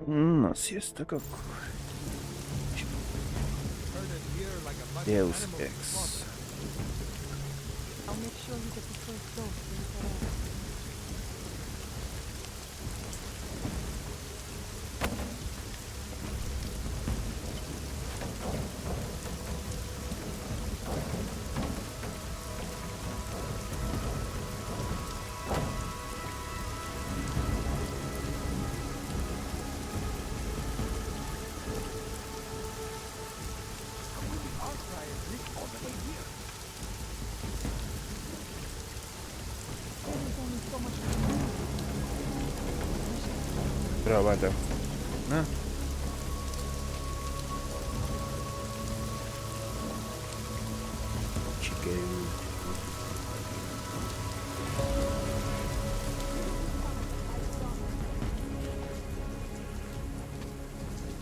Na, sziasztok akkor. Deus Ex. Próbáltam. Na? Sikerült.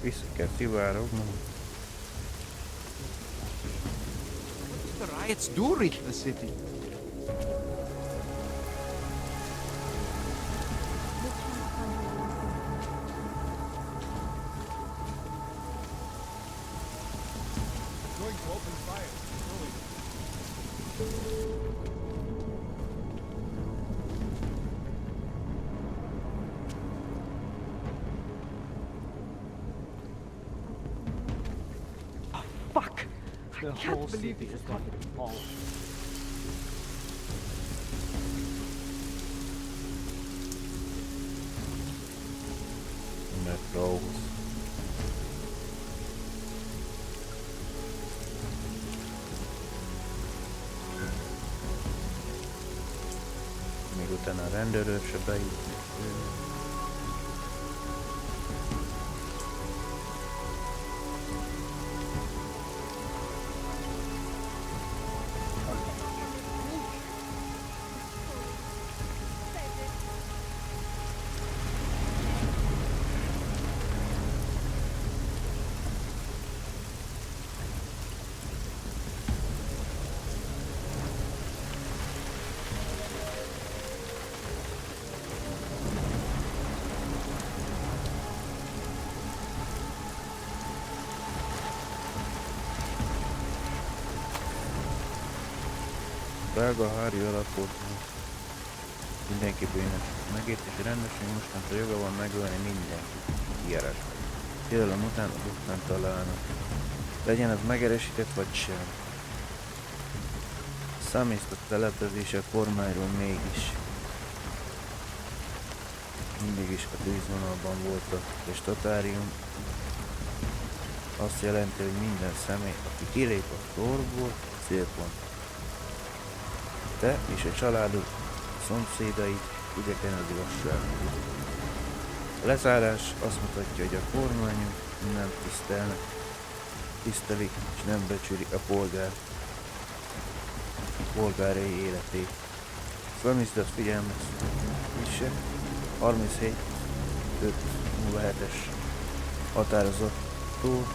Vissza kell szivárognom. The riots do reach the city. Fuck! I can't believe this is happening. Metróhoz. Még utána a rendőrőr se bejutni. Belga Hári alapot mindenki bűnös. Megértési rendőrség mostantól joga van megölni mindenkit. Kiárásban. Tilalom után azután találnak. Legyen az megerősített vagy sem. Számésztott telepezése a kormányról mégis. Mindig is a tűzvonalban voltak, és statárium azt jelenti, hogy minden személy, aki kilép a sorból, célpont. Te és a családod, a szomszédaid ügyeken az igazságot. A lezárás azt mutatja, hogy a kormányunk nem tisztelik és nem becsüli a polgárai életét. Szamizdat figyelmeztesse 37.507-es határozattól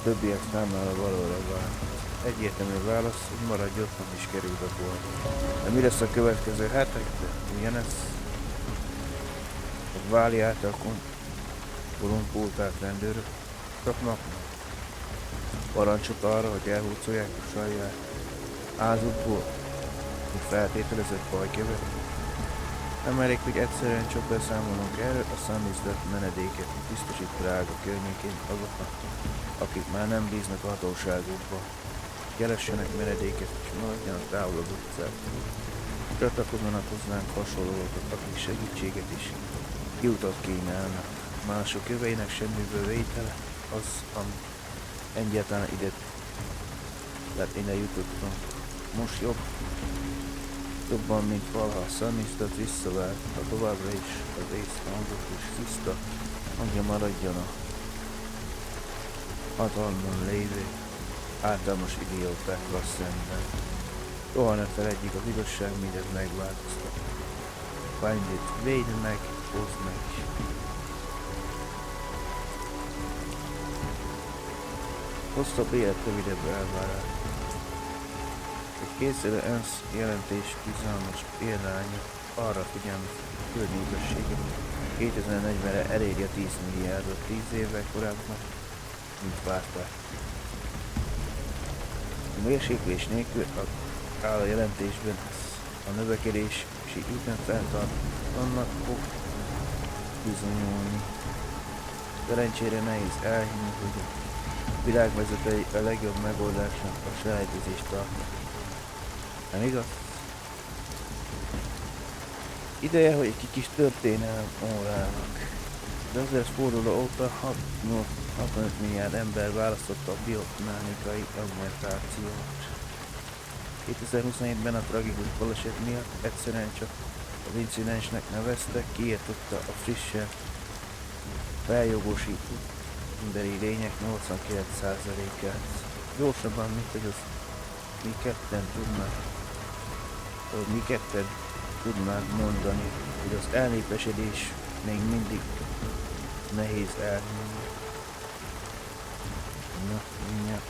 többiek számára valóra vált. Egyértelmű válasz, hogy maradj otthon is került a bolt. De mi lesz a következő hetekben? Ugyanez? A Váli által kolumpultált rendőrök kapnak parancsot arra, hogy elhúzolják a saját házukból, hogy feltételezett bajkövet. Nem elég, hogy egyszerűen csak beszámolunk erről, a számizdat menedéket biztosít Prága környékén azoknak, akik már nem bíznak a hatóságukba. Keressenek menedéket és maradjanak távol az utcától. Csatlakozzanak hozzánk hasonlókat, akik segítséget is kiutat kínálnak. Mások jöveinek semmiből vétele az, ami egyáltalán ide jutottam. Most jobban, mint valaha a számizdat visszavált, ha továbbra is az észhangok és tiszta hangja maradjon a hatalmon lévő általános idiótákkal szemben. Soha ne feledjük, az igazság mindent megváltoztat. Find it, védd meg, hozd meg is. Hosszabb élet, rövidebb elvárás. Egy készülő ENSZ jelentés bizalmas példánya arra figyelmet, küldi igazságot, 2040-re eléri a 10 milliárdot 10 évvel korábban, mint várták. A mérséklés nélkül áll a jelentésben a növekedési ütem fenntartanak fog bizonyulni. Szerencsére nehéz elhinni, hogy a világvezetői a legjobb megoldásnak a selejtezést tartnak. Nem igaz? Ideje, hogy egy kis történelem órának. Az 1000 forduló óta 65 milliárd ember választotta a biomechanikai augmentációt. 2027-ben a tragikus baleset miatt egyszerűen csak az incidensnek neveztek, kiirtotta a frissen feljogosított emberi lények 89%-át. Gyorsabban, mint hogy mi ketten tudnánk mondani, hogy az elnépesülés még mindig nehéz elhinni. Na, mindjárt.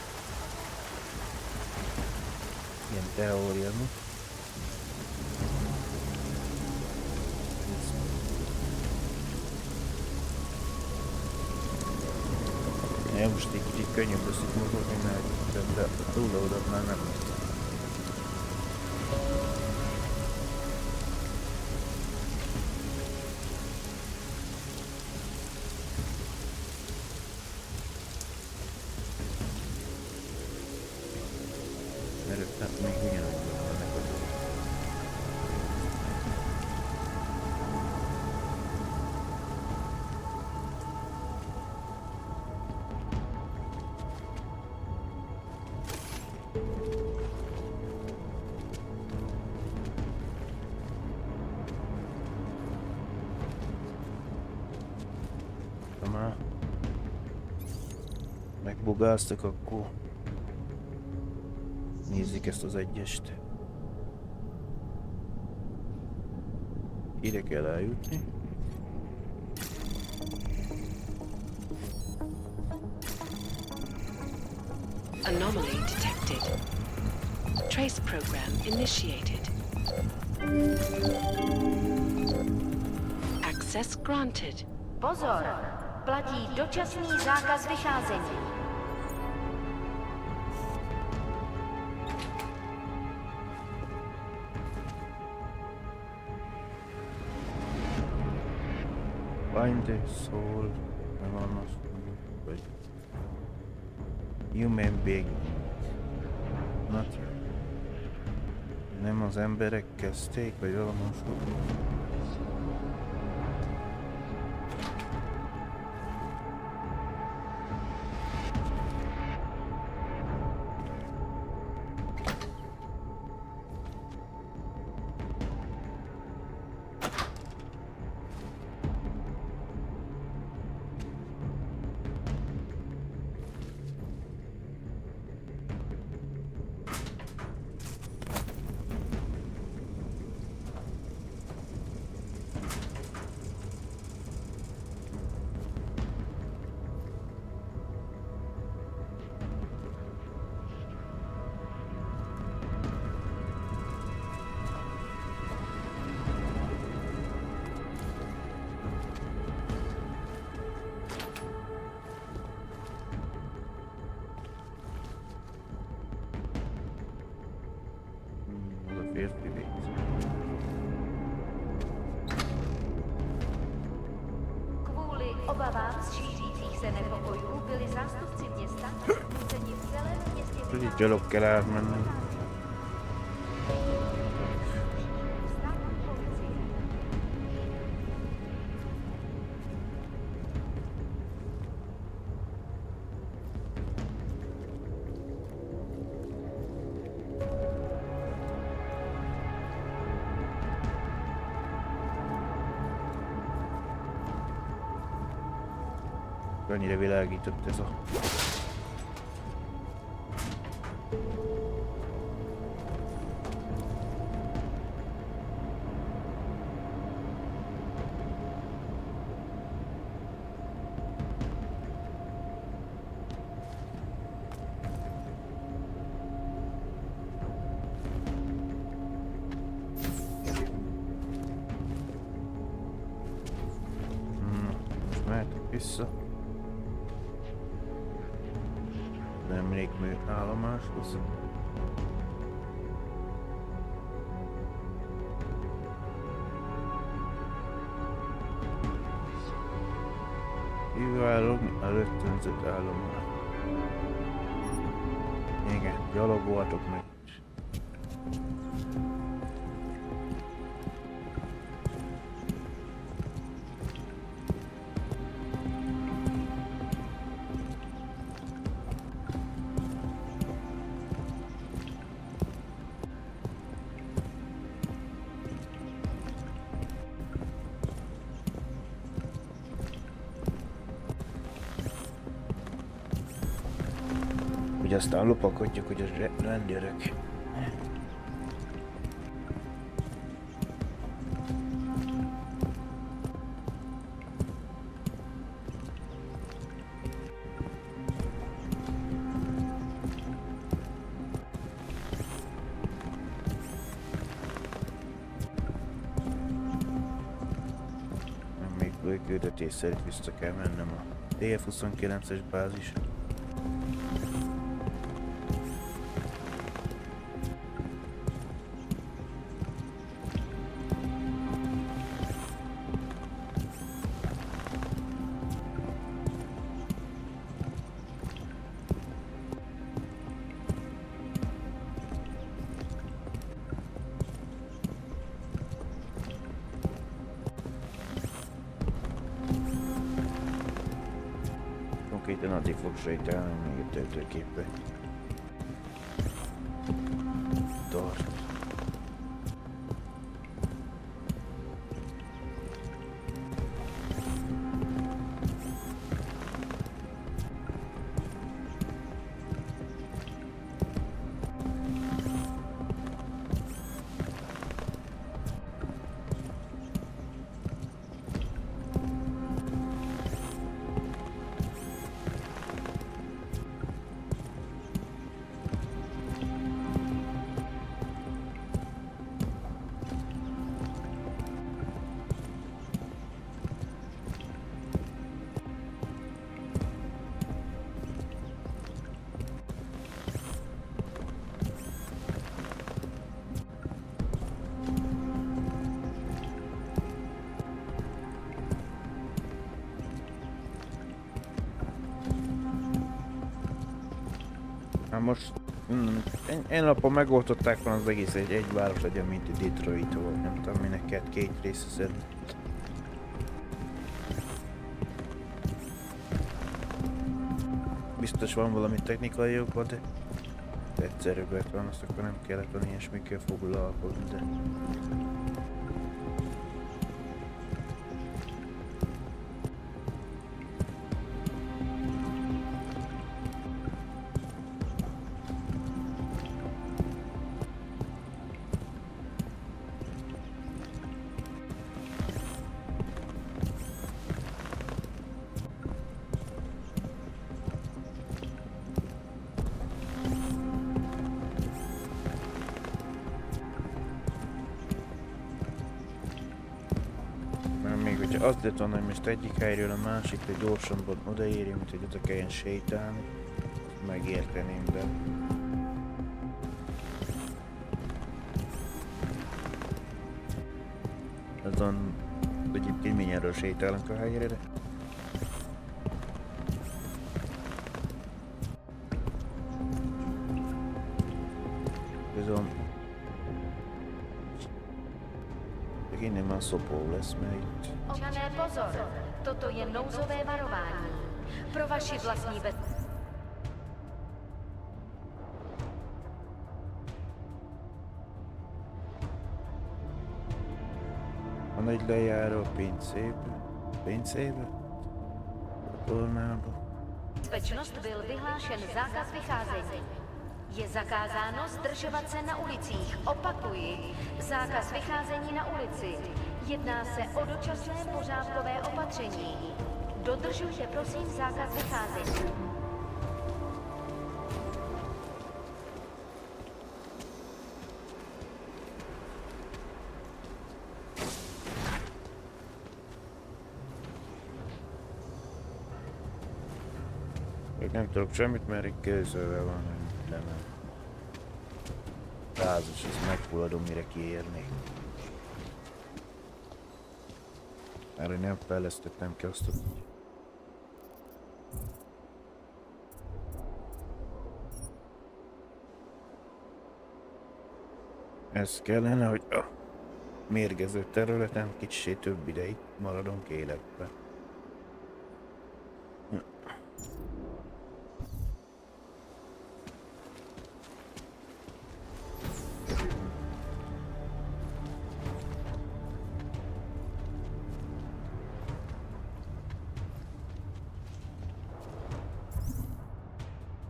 Ilyen teória, mi? Ja, most egy kicsit könnyebb lesz itt mozogni, mert de túloldat már nem. Mert még ugyanúgy vannak a dolgok. Ha már megbugáztak, akkor nézzük ezt az egyest. Ide kell eljutni. Anomaly detected. Trace program initiated. Access granted. Pozor! Platí dočasný zákaz vycházení. Find the soul, vagy human being. Nem az emberek kezdték, vagy valami hasonló. Kvůli obavám z šířících se nepokojů byli zástupci města nuceni v celém městě Tudod, gyalog kell átmenni. Annyira világított ez a... vissza. Nemrég műállomáshoz. I.BL előtt önzött állomás. Igen, gyalog voltok meg. Hogy aztán lopakodjuk, hogy a rendőrök. Még új küldetés szerint vissza kell mennem a DF-29-es bázis. Konkrétan addig fog sejtelni, még a töltőképpel. Tart. Hát most egy napon megoldották volna az egész egy város legyen, mint a Detroit, vagy nem tudom minek két része szerint. Biztos van valami technikai joga, de egyszerűbbet van, azt akkor nem kellett volna ilyesmikkel foglalkozni, de... Még hogyha azt lett volna, hogy most egyik helyről a másikra gyorsabban odaérjünk, mint hogy oda kelljen sétálni, megérteném, de... Azon egyébként mindjárt sétálunk a helyre, de... Bizony... Innen már szopó lesz, mert itt... Občané, pozor! Toto je nouzové varování. Pro vaši vlastní Van egy lejáró pincébe? Tornába. bezpečnost byl vyhlášen zákaz vycházení. Je zakázáno zdržovat se na ulicích. Opakuji, zákaz vycházení na ulici. Jedná se o dočasné pořádkové opatření. Dodržujte prosím zákaz vycházení. Csak nem tudok semmit, mert itt kézővel van, nem. Rázos, ezt megfulladom, mire kiérnék. Mert hogy nem fejlesztettem ki azt, hogy... Ez kellene, hogy a mérgező területen kicsit több ideig maradunk életben.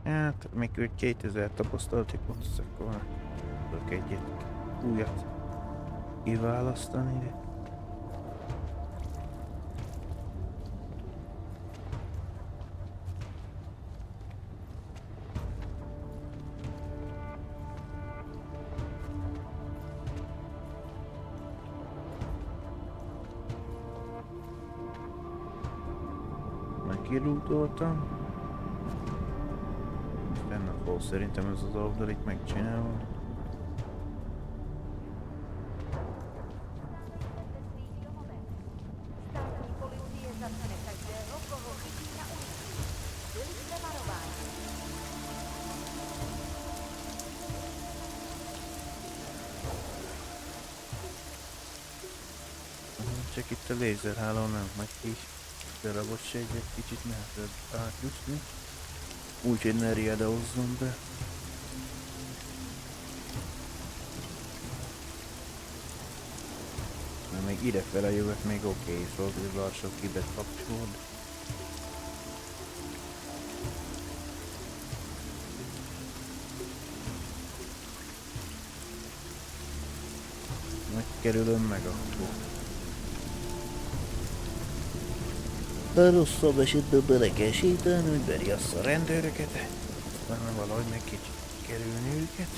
Hát, mikor 2000 tapasztalati pontot, akkor tudok egyet újat kiválasztani. De... Megkirúgoltam. Szerintem ez az oldal itt megcsinálva. Csak itt a lézerhálón nem megy ki, darabot se egy kicsit nehezebb átjutni. Úgyhogy ne riadozzon be. Mert még idefele jövök, még oké, szóval lassan kibet kapcsolod. Megkerülöm meg akkor. A rosszabb esetben bele kell sétálni, hogy beriassza a rendőröket. Aztán valahogy meg kicsit kerülni őket.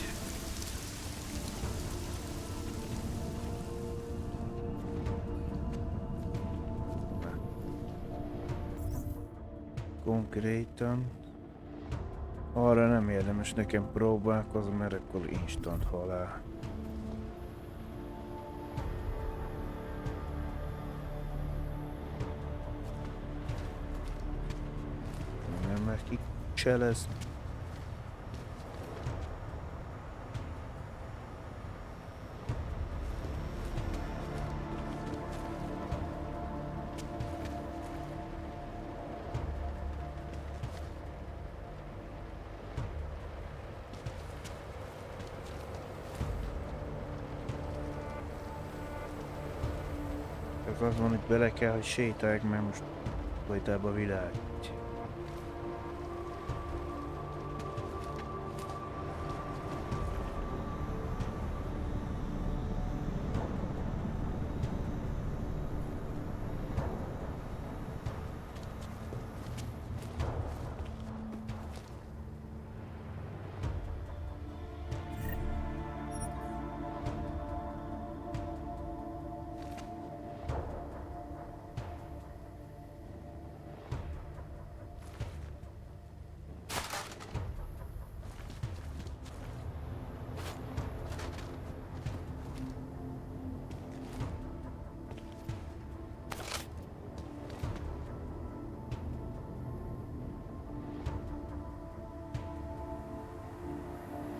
Konkrétan arra nem érdemes nekem próbálkozni, mert akkor instant halál. Ki cselez. Ez az van, hogy bele kell, hogy sétálják, mert most folytában a világ.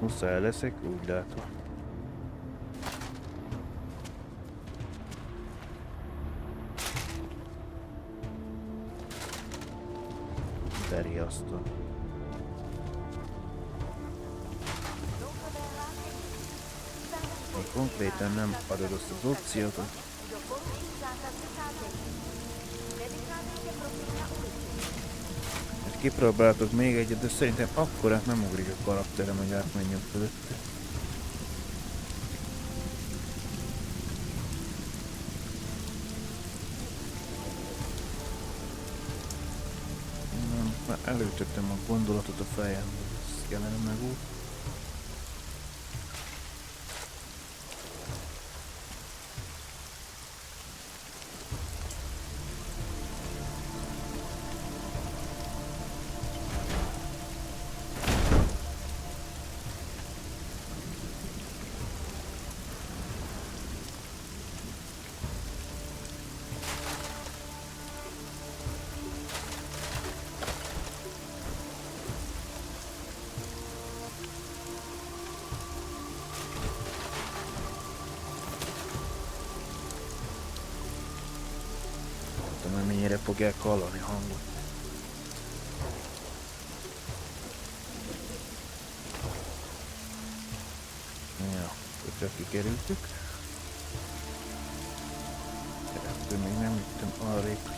Muszáj leszek, úgy látom. Beriasztom. Még konkrétan nem adod azt az opciót, hogy kipróbáltok még egyet, de szerintem akkorát nem ugrik a karakterem, hogy átmenjünk fölötte. Már előtöttem a gondolatot a fejembe, ezt kellene megúr. fogják hallani hangot. Ja, akkor kikerültük. De még nem jöttem arrébb, hogy...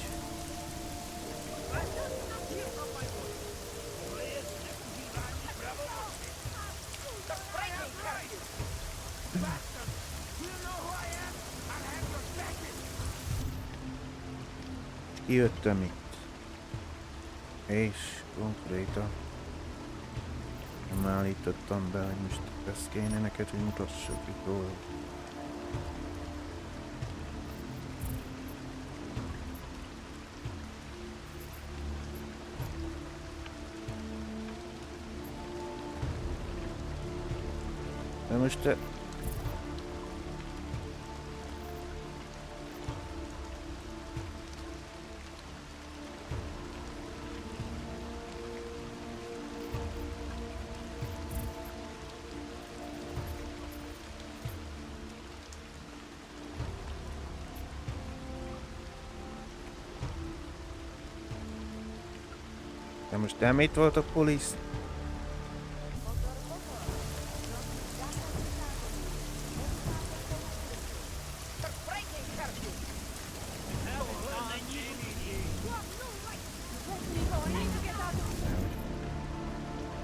Kijöttem itt. És konkrétan nem állítottam be, hogy most ezt kéne neked, hogy mutassak itt róla. De most te... De most nem itt volt a polisz?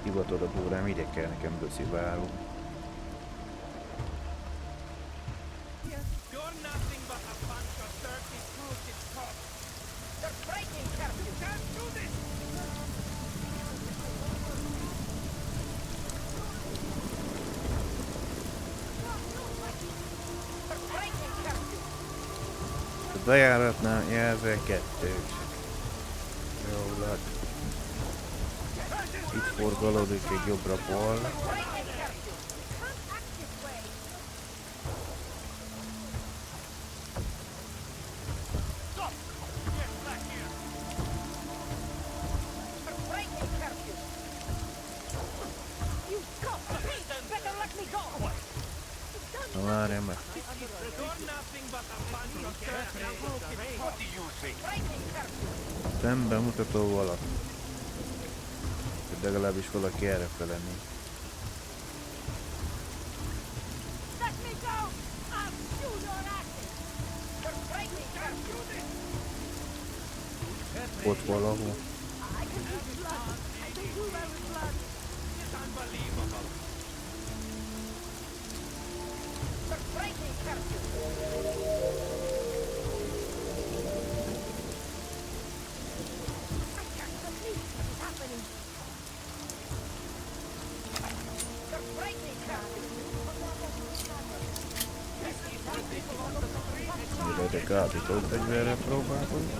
Hivatod a bórám, ide kell nekem bösziváló. A bejáratnál jelzve 2. Jól lát. Itt forgalódik egy jobbra-balra. Na várjál meg. Szemben mutató valaki. De legalábbis valaki erre felenni. Ott valahol. De kábítót fegyverrel próbálkozni.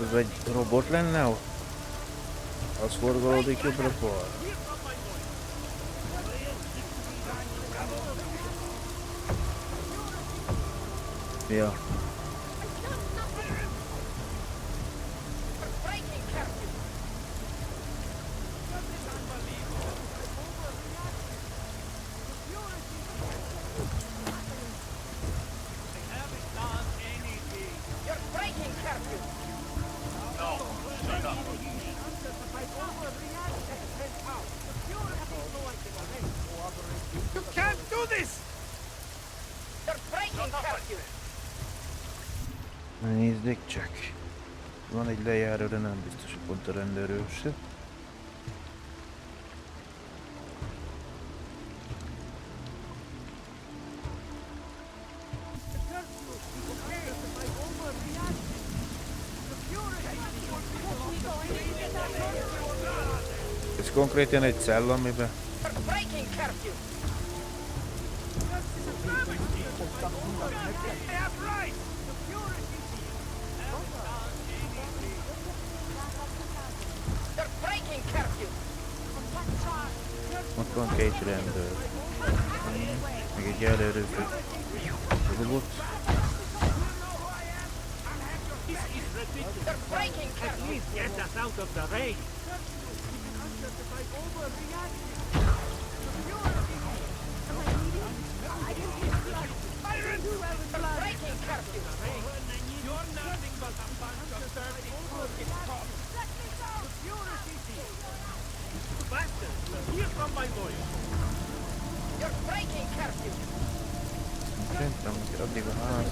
Ez egy robot lenne ott? Az forgalódik jobbra-balra. Ja. Nézzék csak. Van egy lejáró, de nem biztos, hogy pont a rendőrről se. Ez konkrétan egy cella, amiben... Ott van két rendőr. Meg egy előrőző robot. At least get us out of the rain. You're nothing but a bunch of dirty crooked cops. Bastards, hear from my voice. You're breaking curfew! Szerintem, hogy addig a ház.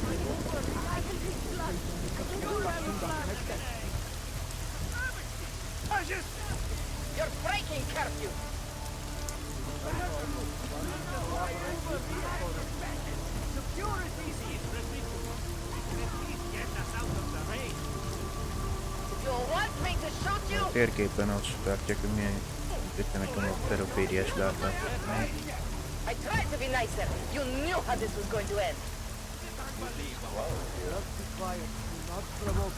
You're breaking curfew! You want me to shoot you? Térképen azt tartják, hogy milyen itt nekem a teropériás látás. I tried to be nicer. You knew how this was going to end. Just be quiet. Do not provoke.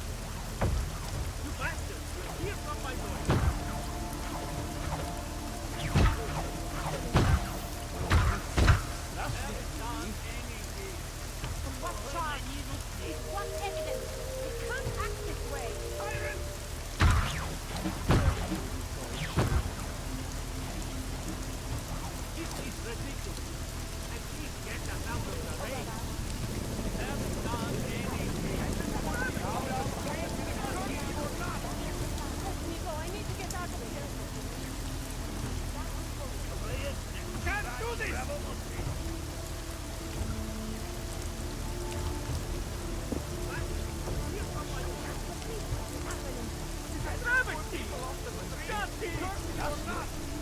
You bastards, hear from my voice. What charge? What evidence? It can't act this way. This is ridiculous. At least get us out of the rain. Haven't done anything. Nico, I need to get out of here. Can't do this! Travesty! Justice!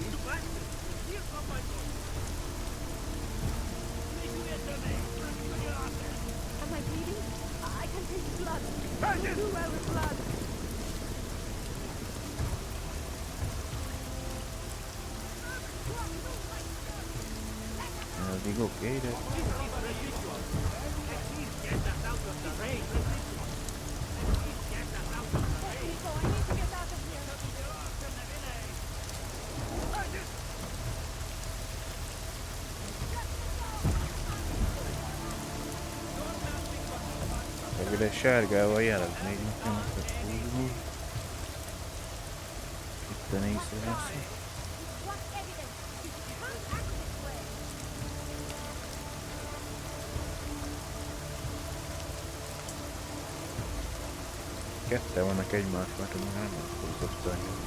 You bastards! Hear from my voice. Am I bleeding? I can taste blood. Do well with blood. Addig oké, de... Nico, I need to get out of here. Végül sárgával jelent még nekem ezt a húzó. Itt a néző lesz. What evidence? It can't act this way. Ketten vannak egymás, mert nem húzott annyira.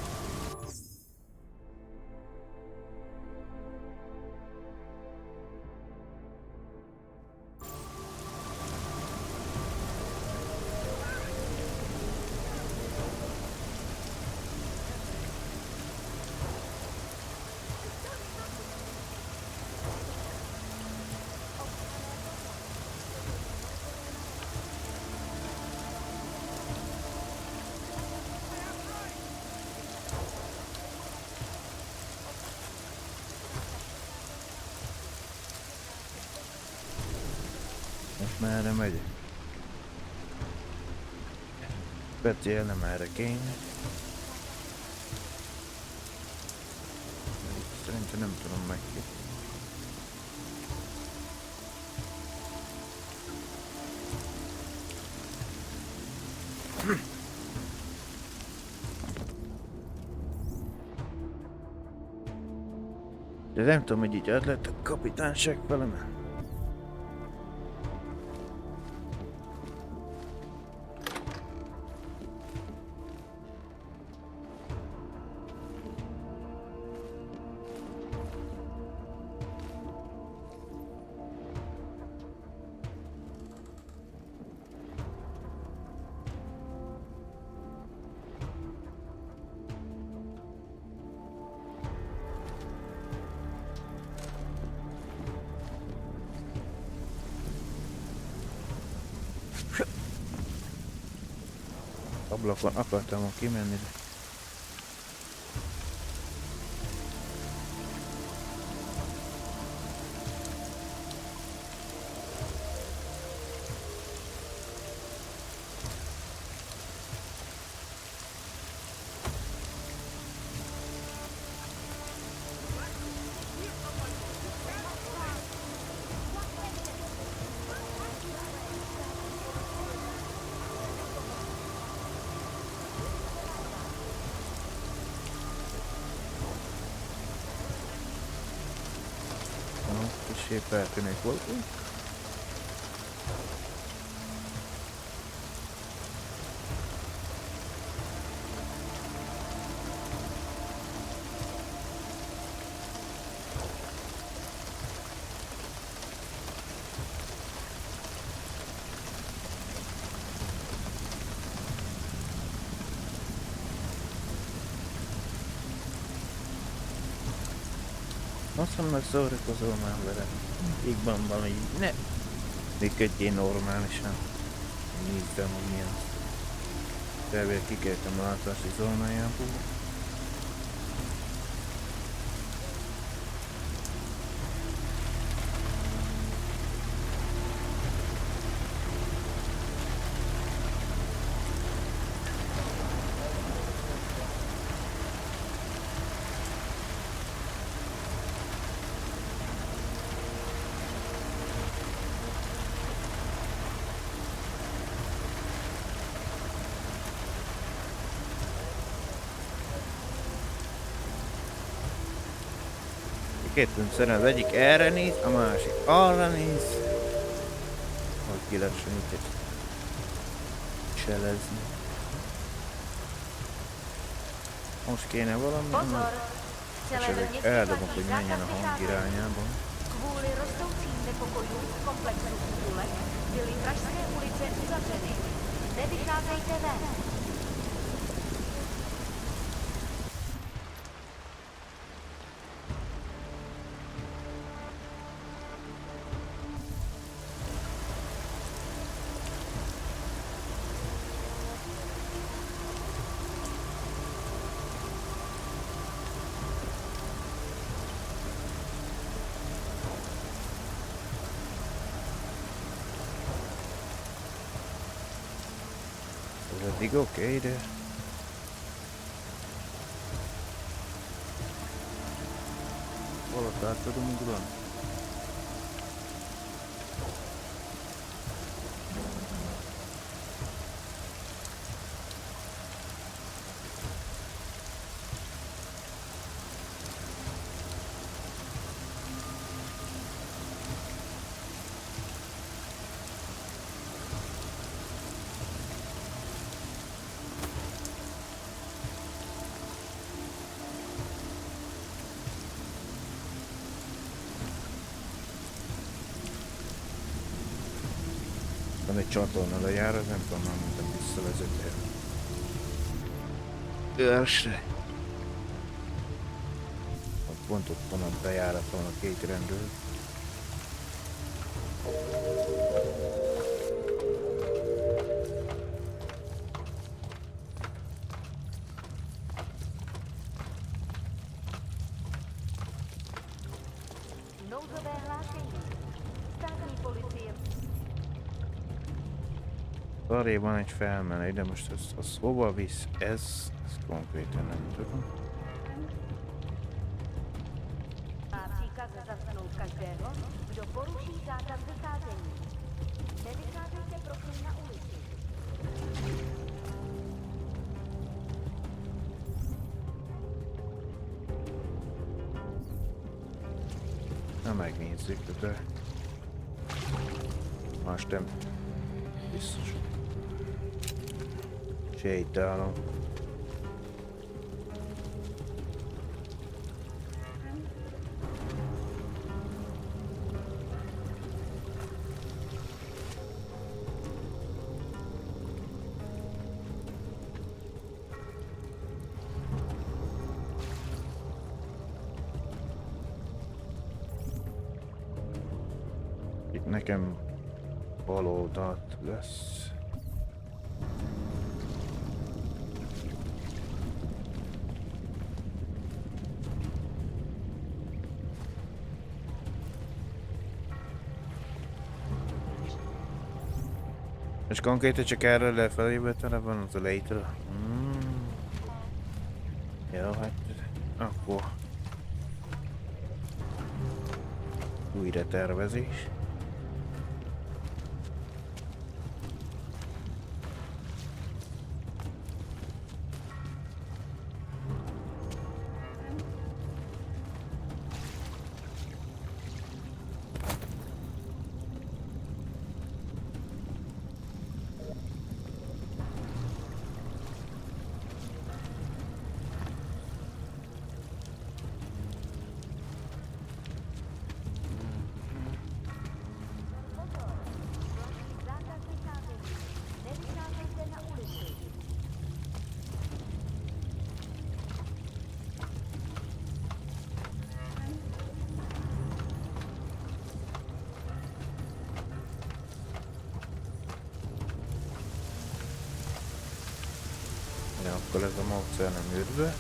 Most merre megyek? Speciál nem erre kéne. Szerintem nem tudom megképzelni. De nem tudom, hogy így át lett a kapitányság velem. Ablakon akartam kimenni, de... kicsit feltűnők voltunk. Azt mondom, szórakozol már vele. Így van valami, ne működjél normálisan. Nézzem, hogy milyen. Felvér kikeltem a látási zónájából. Kettőnk szerint az egyik erre néz, a másik arra néz. Hogy ki lehet minket cselezni. Most kéne valami, esetleg eldobok, hogy menjen a hang irányába. Kvůli rostoucím nepokojům v komplexu Kulek byly pražské ulice uzavřeny. Nevycházejte ven. Ez eddig oké, de... Valahogy át tudom ugrani. Van egy csatorna lejár, az nem tudom már mondtam visszavezetni. Őrsre! Pont ott van a bejárat, van a két rendőr. Nouzové hlášení. Státní policie. Arrébb van egy felmenő, de most az hova visz? Ez konkrétan nem tudom. Má příkaz zatknout každého, kdo poruší zákaz vycházení. Nevycházejte prosím na ulici. Na megnézzük, de más nem biztos. Sétálom. Itt nekem bal oldalt lesz. És konkrétan csak erre lefelé tele van az a lejtről. Jó, hát akkor újra tervezés. akkor ez a módszer nem jött be.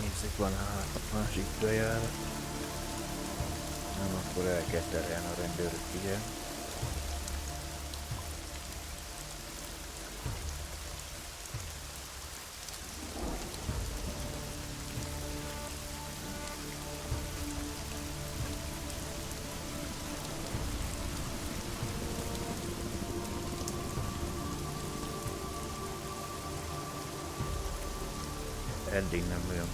Nézzük, van hát másik bejárat. Nem, akkor el kell terelni a rendőrök, igen. Eddig nem olyan.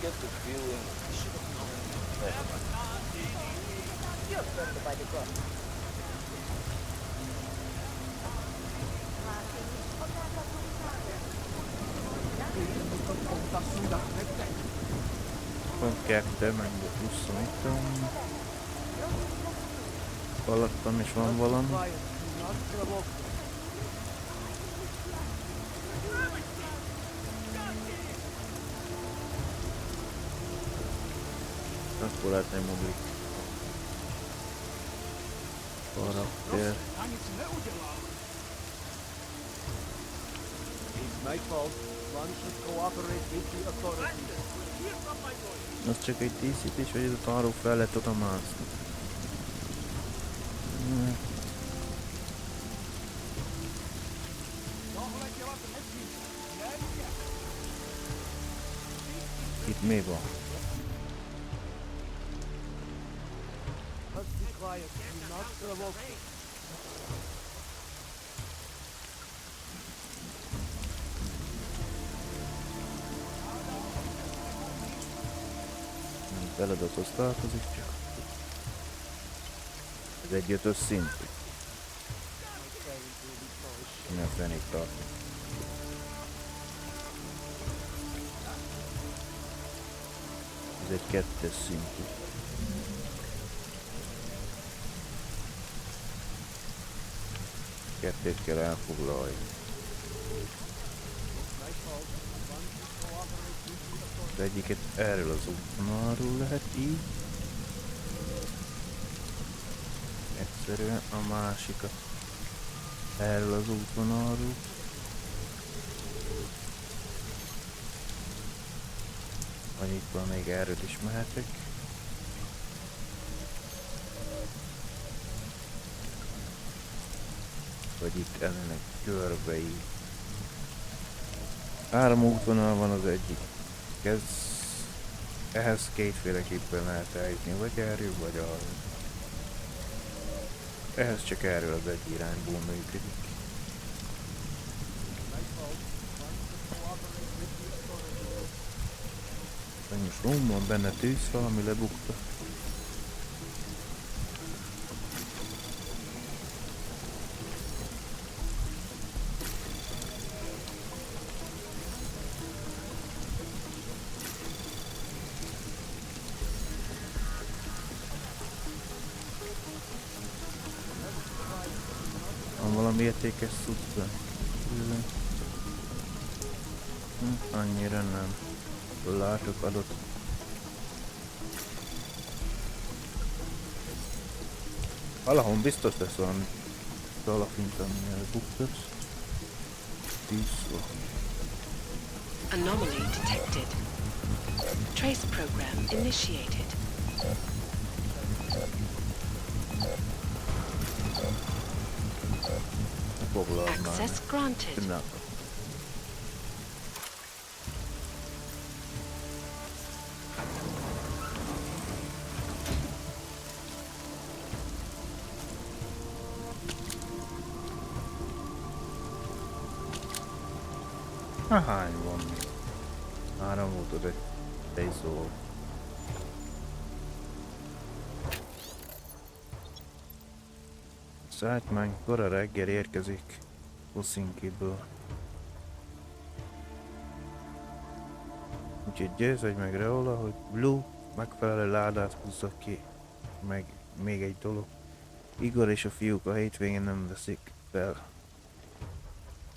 Get the feeling I should have known better. You're offended by the gun. Van kettő, meg 20 itt. Alattam is van valami. Akkor lehet nem moblik. Karakter. It's my fault. One should cooperate with the authorities. Az csak egy díszítés, hogy ez a arról fel lehet oda mászni. Itt mi van? Must be quiet. Do not provoke. Nem feladathoz tartozik csak. Ez egy 5-ös szintű. Nem fenék tart. Ez egy 2-es szintű. Kettőt kell elfoglalni. Az egyiket erről az útvonalról lehet így. Egyszerűen a másikat erről az útvonalról. Vagy itt van, még erről is mehetek. Vagy itt ennek körbe így. 3 útvonal van az egyik. Ehhez kétféleképpen lehet eljutni, vagy erről, vagy arról. Ehhez csak erről az egy irányból működik. Most van benne tűzfal, ami lebukta. Van valami értékes cuccban? Annyira nem. Látok adott. Valahol biztos lesz valami alapint, amilyen buktatsz. 10 van. Anomaly detected. Trace program initiated. Access granted. Na. Hány van még? 3 volt egy tejszó. Szállítmány kora reggel érkezik. Helsinkiből. Úgyhogy győződj meg róla, hogy Blue megfelelő ládát húzzak ki. Meg még egy dolog. Igor és a fiúk a hétvégén nem veszik fel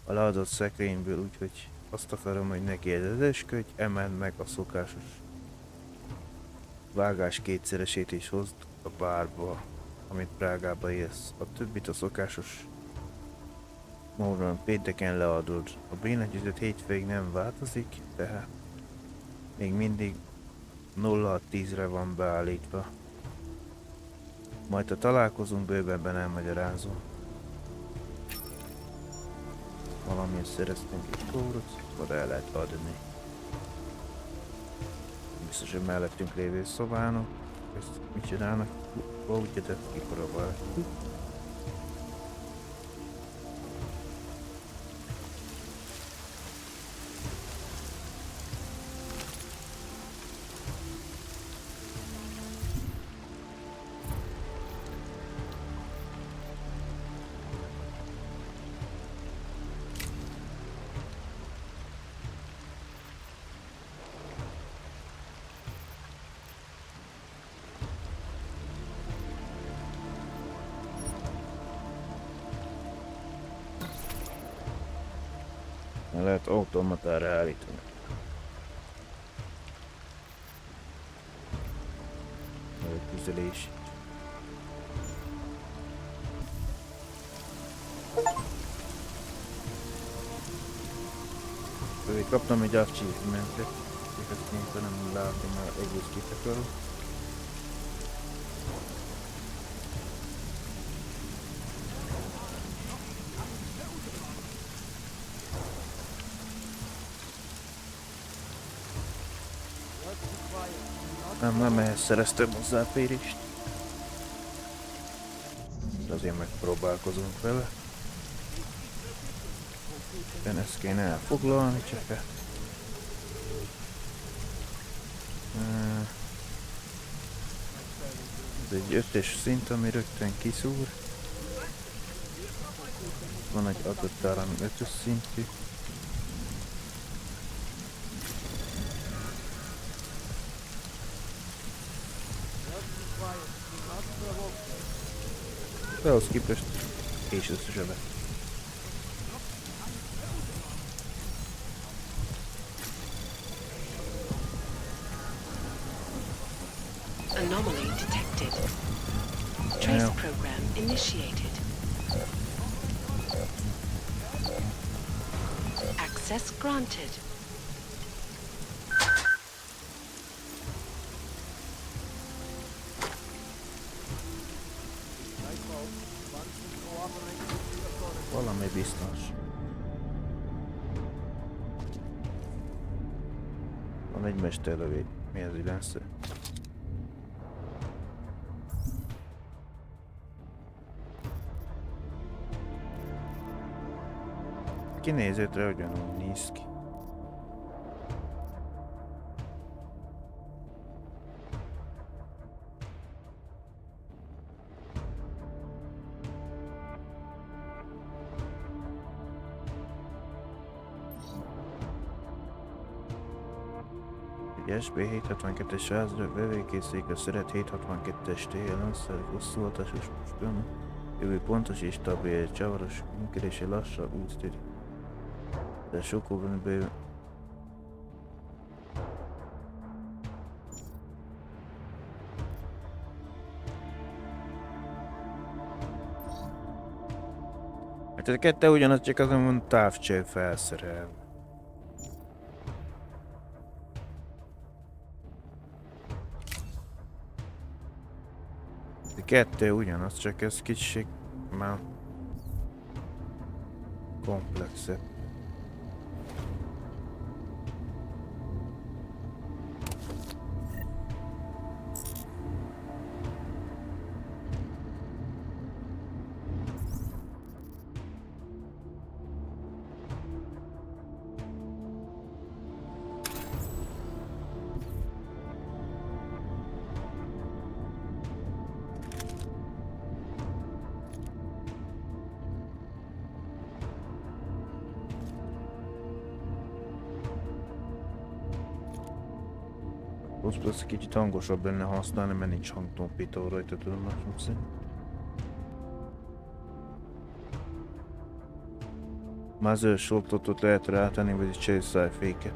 a leadott szekrényből, úgyhogy azt akarom, hogy neki edesködj, emeld meg a szokásos vágás kétszeresét is hozd a bárba, amit Prágába élsz. A többit a szokásos módon pénteken leadod. A billentyűzet hétvégig nem változik, tehát még mindig 0-10-re van beállítva. Majd ha találkozunk, bővebben elmagyarázom. Valamilyen szereztünk egy kódot, oda el lehet adni. Biztos, hogy mellettünk lévő szobának. Ezt mit csinálnak? Kódjetet kipróbáljuk. Lehet automatára állítani. Tüzelés. Kaptam egy achievementet, és ezt mondta, nem látom már egész kifekelő. Nem ehhez szereztem hozzáférést. De azért megpróbálkozunk vele. De ezt kéne elfoglalni csak el. Ez egy 5-ös szint, ami rögtön kiszúr. Van egy adott áll, ami 5-ös szintű. De ahhoz képest és összesebben. Anomaly detected. Trace program initiated. Access granted. Valami biztos. Van egy mesterlövény. Mi az lesz? Kinézőtre ugyanúgy néz ki. Egy SB762-es házra bevékészék a szeret 762-es TL-onszer hosszú hatásos spionok. Jövő pontos és stabil, csavaros működése lassabb útsztéri. De sokkal bőven. Hát ez a kettő ugyanaz, csak azon van távcső felszerelve. A kettő ugyanaz, csak ez kicsit már komplexebb. Plusz kicsit hangosabb lenne használni, mert nincs hangtompító rajta, tudomásom szerint. Már zöld soltotot lehet rátenni, vagy egy csészájféket.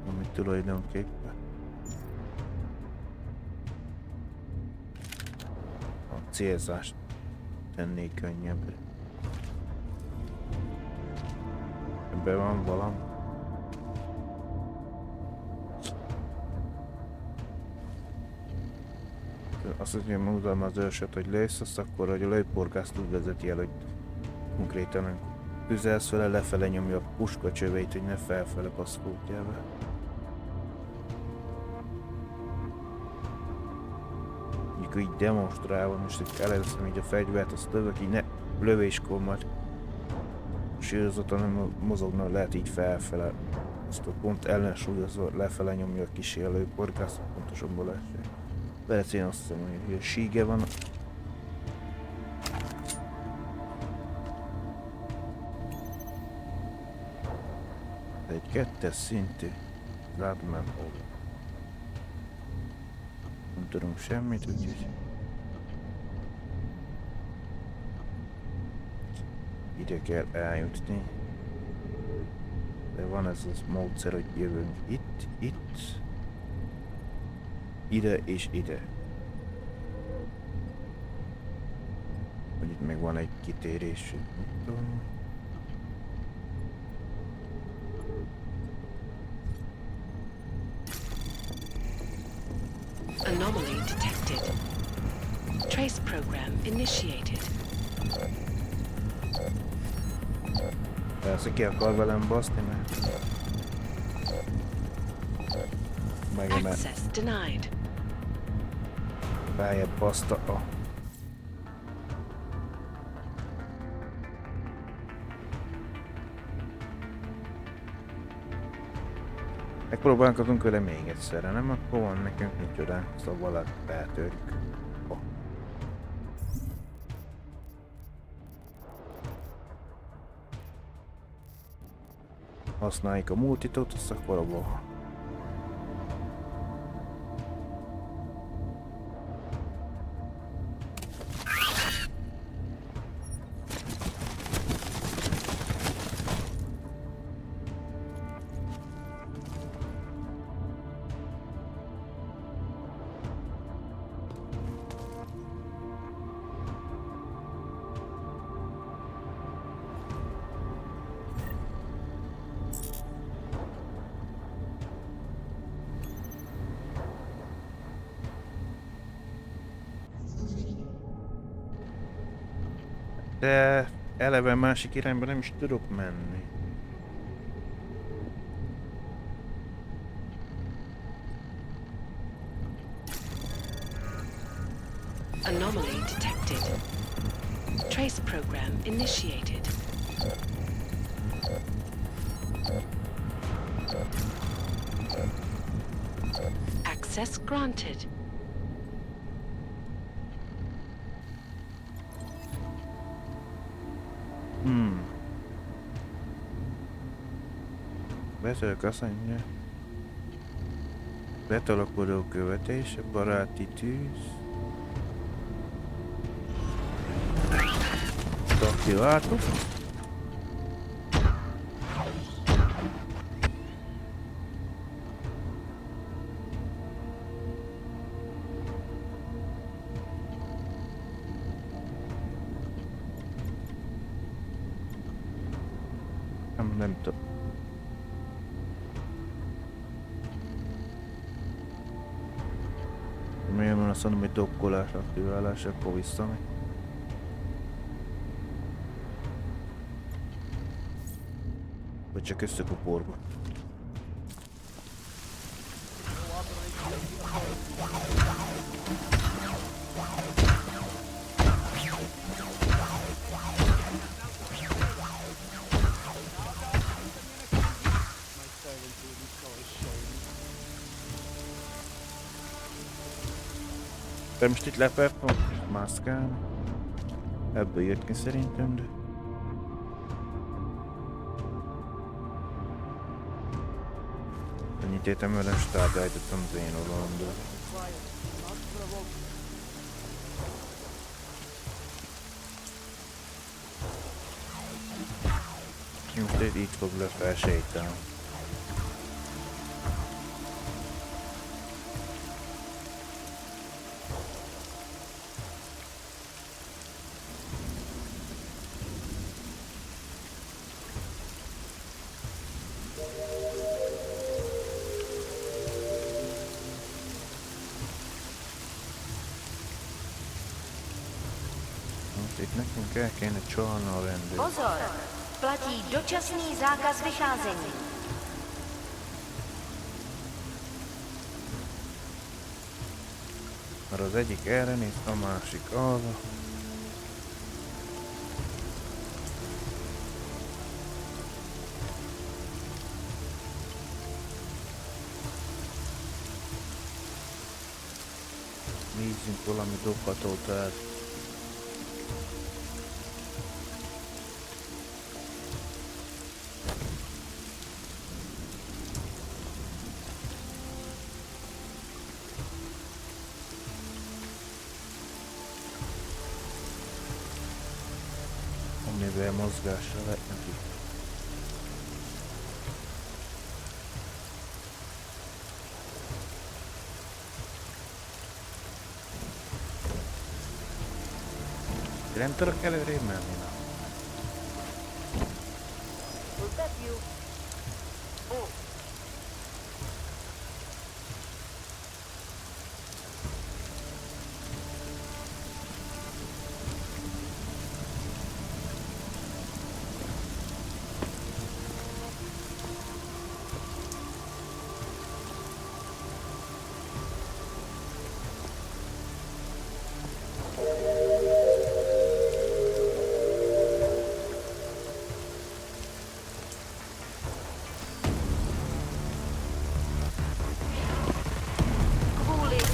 Amit tulajdonképpen a célzást tenné könnyebbre. Ebben van valami. Azt mondja, mondom az őrsöt, hogy lősz, akkor hogy a lőporgást úgy vezeti el, hogy konkrétan amikor közelsz vele, lefele nyomja a puska csöveit, hogy ne felfele baszkódjál vele. Mikor így demonstrálva, most így elveszem így a fegyvert, azt lövök, így ne lövéskor majd sírozottan mozogna, lehet így felfele. Azt a pont ellensúlyozva lefele nyomja a kis lőporgást, pontosabban lehet. Lehet én azt hiszem, hogy a síge van. Egy kettes szintű. Látom nem hol. Nem tudunk semmit, úgyhogy ide kell eljutni. De van ez az módszer, hogy jövünk itt. Ide és ide. Hogy itt még van egy kitérés. Anomaly detected. Trace program initiated. Persze ki akar velem baszni, mert megemel. Access denied. Feljebb baszta a... Megpróbálkozunk vele még egyszerre, nem? Akkor van nekünk micsoda, szóval beltörjük. Használjuk a multitot, azt akkor abba. De eleve másik irányba nem is tudok menni. Anomaly detected. Trace program initiated. Access granted. Betölök azt mondja. Betalakodó követése, baráti tűz. Aktiváltuk. Nem tudom. Miért van azt mondom, hogy dokkolás aktiválás, akkor visszamegy. Vagy csak összekuporba. De most itt lepertom, mászkálni. Ebből jött ki szerintem, de... Annyit értem, hogy most átállítottam az én oldalamból. Most így fog lefelsétálni. Teď nekünk el kéne csalni a rendőrt. Pozor! Platí dočasný zákaz vycházení. Mert az egyik erre néz, a másik arra. Nézzünk valami dobhatót át. Amivel mozgásra lett neki. Nem tudok előrébb menni, na.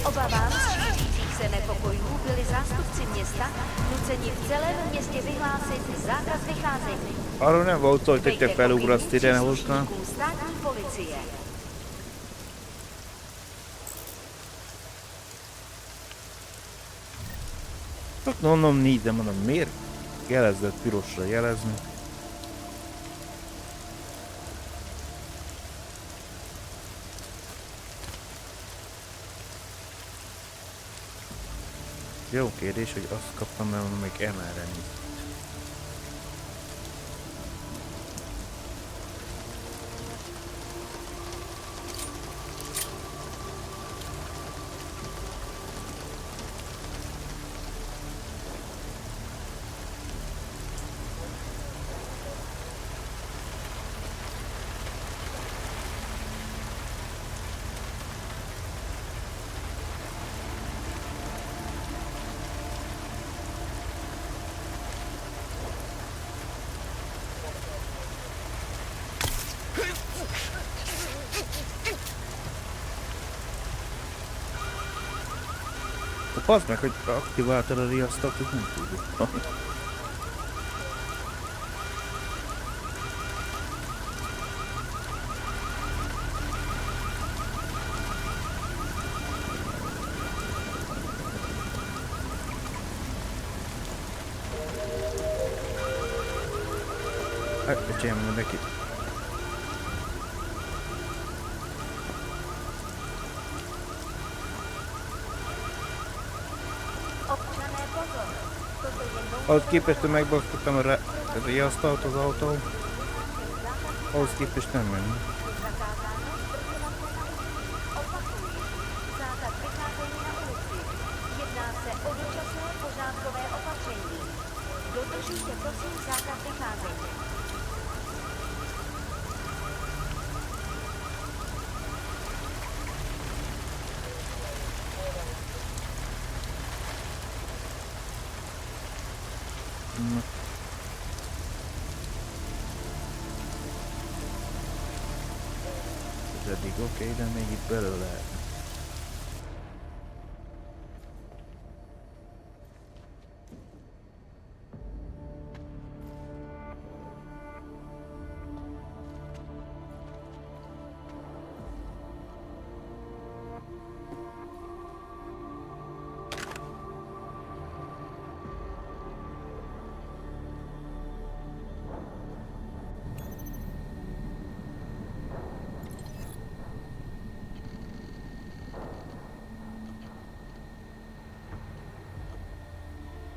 Obavám z šířících se nepokojů byli zástupci města nuceni v celém městě vyhlásit zákaz vycházení. Arról nem volt szó, hogy te felugraszt ide hozzá. Státní policie. Csak mondom, nézem, mondom, miért jelezzett pirosra jelezni? Jó kérdés, hogy azt kaptam, mert mondom, még emelre nincs. Bazd meg, hogy aktiváltad a riasztót, nem tudjuk. Hát, öcsém, neki. Ahhoz képest, hogy megbasztottam a riasztót az autón, ahhoz képest nem menni. Ez eddig oké, de még itt belül lehet.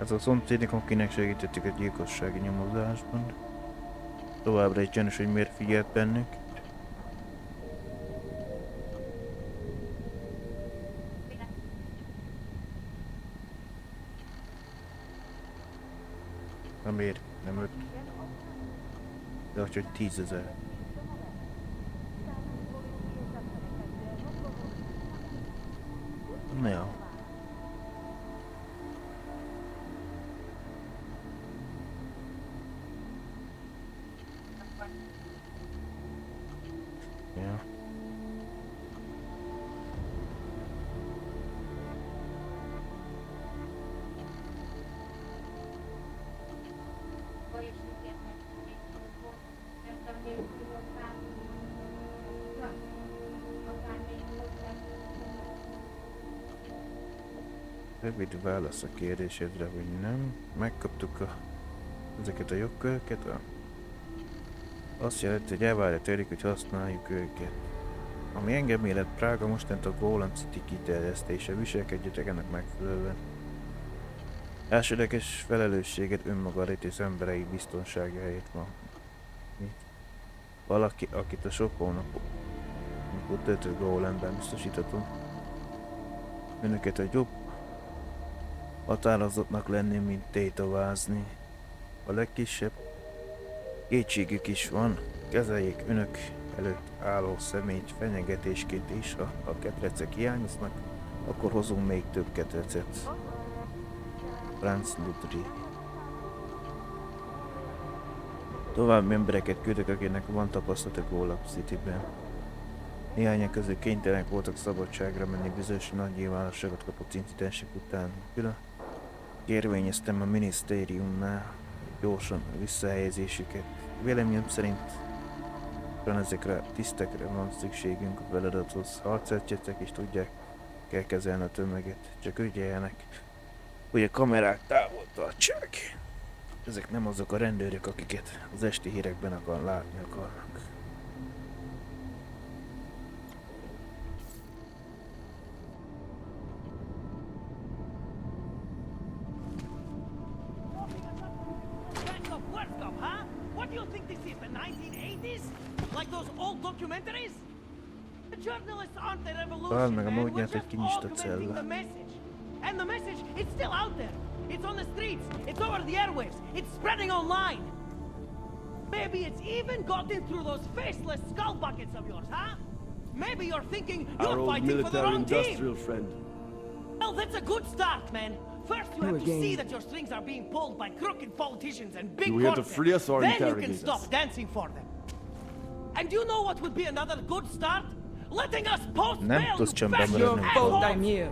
Ez a szomszédnak, akinek segítettük a gyilkossági nyomozásban. Továbbra is gyanús, hogy miért figyelt bennük. Na miért? Nem 5. De hogy 10 000. Na jó. Ja. Rövid válasz a kérdésedre, hogy nem. Megkaptuk ezeket a jogköröket. Azt jelenti, hogy elvárja tőlük, hogy használjuk őket. Ami engem élet Prága mostantól Golem City kiterjesztése, viselkedjetek ennek megfelelően. Elsődleges felelősséget önmagadért és emberei biztonságáért van. Valaki, akit a sok hónapot töltött Golemben biztosíthatom. Önöket a jobb határozottnak lenni, mint tétovázni. A legkisebb kétségük is van, kezeljék önök előtt álló személyt fenyegetésként is, ha a ketrecek hiányoznak, akkor hozunk még több ketrecet. Franz Ludri. További embereket küldök, akinek van tapasztalat a Golem Cityben. Néhányan közül kénytelenek voltak szabadságra menni bizonyos nagy nyilvánosságot kapott incidensek után. Külön kérvényeztem a minisztériumnál gyorsan a visszahelyezésüket. Véleményem szerint ezekre tisztekre van szükségünk a feladathoz. Harcetjetek és tudják kell kezelni a tömeget. Csak ügyeljenek, hogy a kamerák távol tartsák. Ezek nem azok a rendőrök, akiket az esti hírekben látni akarnak. Back up, work up, huh? What do you think this is, the 1980s? Like those old documentaries? The journalists aren't the revolution, meg a man. We're módját, hogy just kinyistott augmenting cella. the message. And the message, it's still out there. It's on the streets. It's over the airwaves. It's spreading online. Maybe it's even gotten through those faceless skull buckets of yours, huh? Maybe you're thinking Our you're old fighting for the wrong team. military-industrial friend. Well, that's a good start, man. First, you have to again. see that your strings are being pulled by crooked politicians and big You here to corporates. free us or Then you can interrogate stop us? dancing for them. And you know what would be another good start? Letting us post Nem bail, tudsz you csömbben fat maradni. assholes! Your fault I'm here.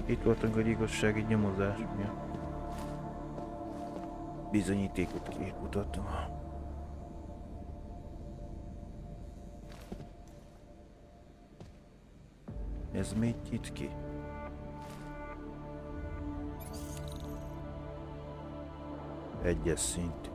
Itt voltunk a gyilkossági nyomozás miatt. Bizonyítékot képmutattam. Ez mit nyit ki? Egyes szintű.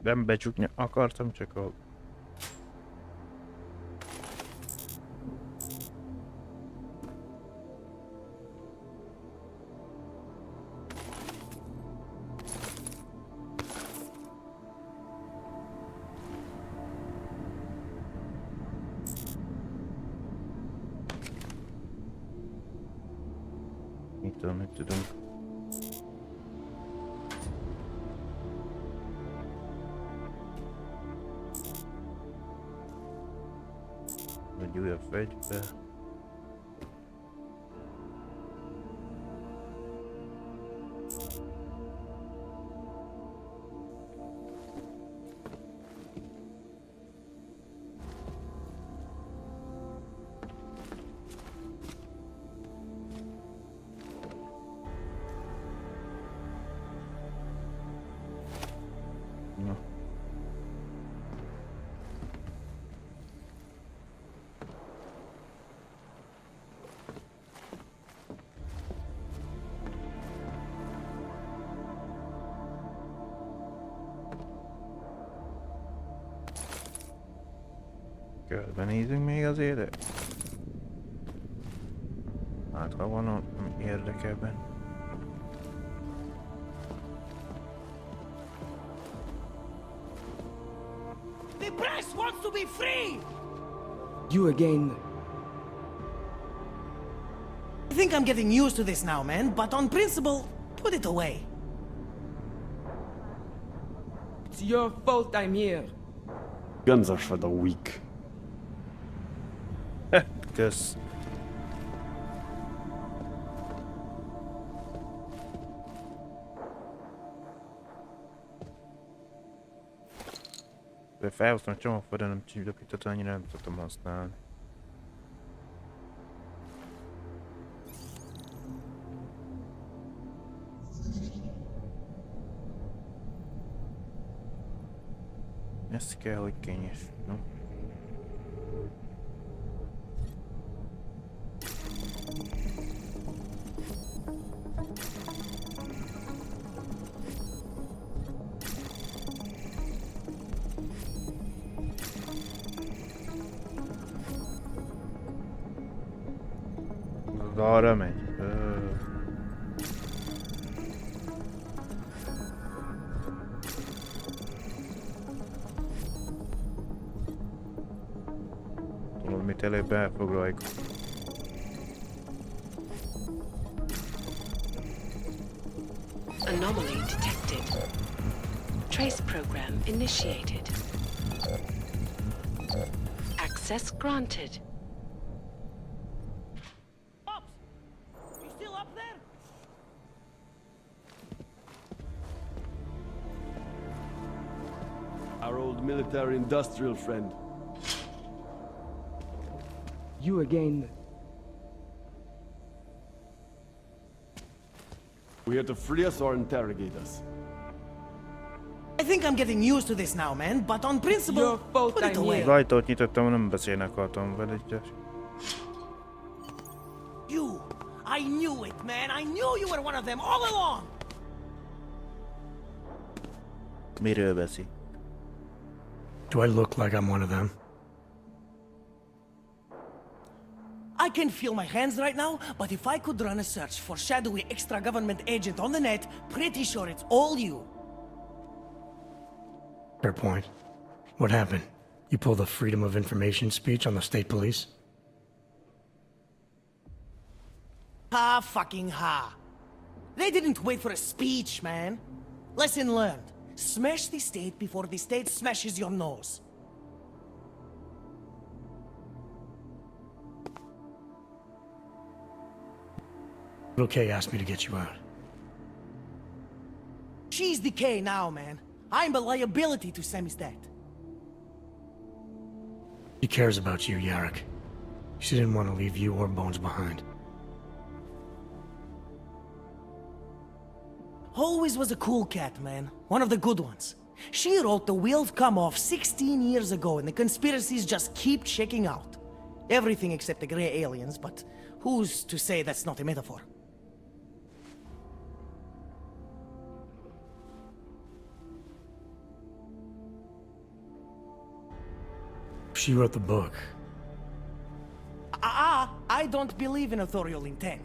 Nem becsukni akartam, csak a... mit tudom. Egy újabb fegyver. Körbenézünk még azért. Hát ha van érdekebben. The press wants to be free! You again. I think I'm getting used to this now, man, but on principle, put it away. It's your fault I'm here. Guns are for the weak. Kösz. De felhoztam a csomagba, de nem csillapított, annyira nem tudtam használni. Ez kell, hogy kényes. No? Az arra megy. Tudod, mit előbb elfoglaljuk. Anomaly detected. Trace program initiated. Access granted. Ops! You still up there? Our old military-industrial friend. You again. We here to free us or interrogate us? I think I'm getting used to this now, man, but on principle, Your fault put it I'm away. here. Az ajtót nyitottam, nem beszélni akartam vele, csak. You! I knew it, man! I knew you were one of them all along! Miről beszél? Do I look like I'm one of them? I can feel my hands right now, but if I could run a search for shadowy extra-government agent on the net, pretty sure it's all you. Fair point. What happened? You pulled a freedom of information speech on the state police? Ha fucking ha. They didn't wait for a speech, man. Lesson learned. Smash the state before the state smashes your nose. Little K asked me to get you out. She's the K now, man. I'm a liability to Sammy's dad. She cares about you, Yarrick. She didn't want to leave you or Bones behind. Always was a cool cat, man. One of the good ones. She wrote The Wheels Come Off 16 years ago, and the conspiracies just keep checking out. Everything except the gray aliens, but who's to say that's not a metaphor? She wrote the book. I don't believe in authorial intent.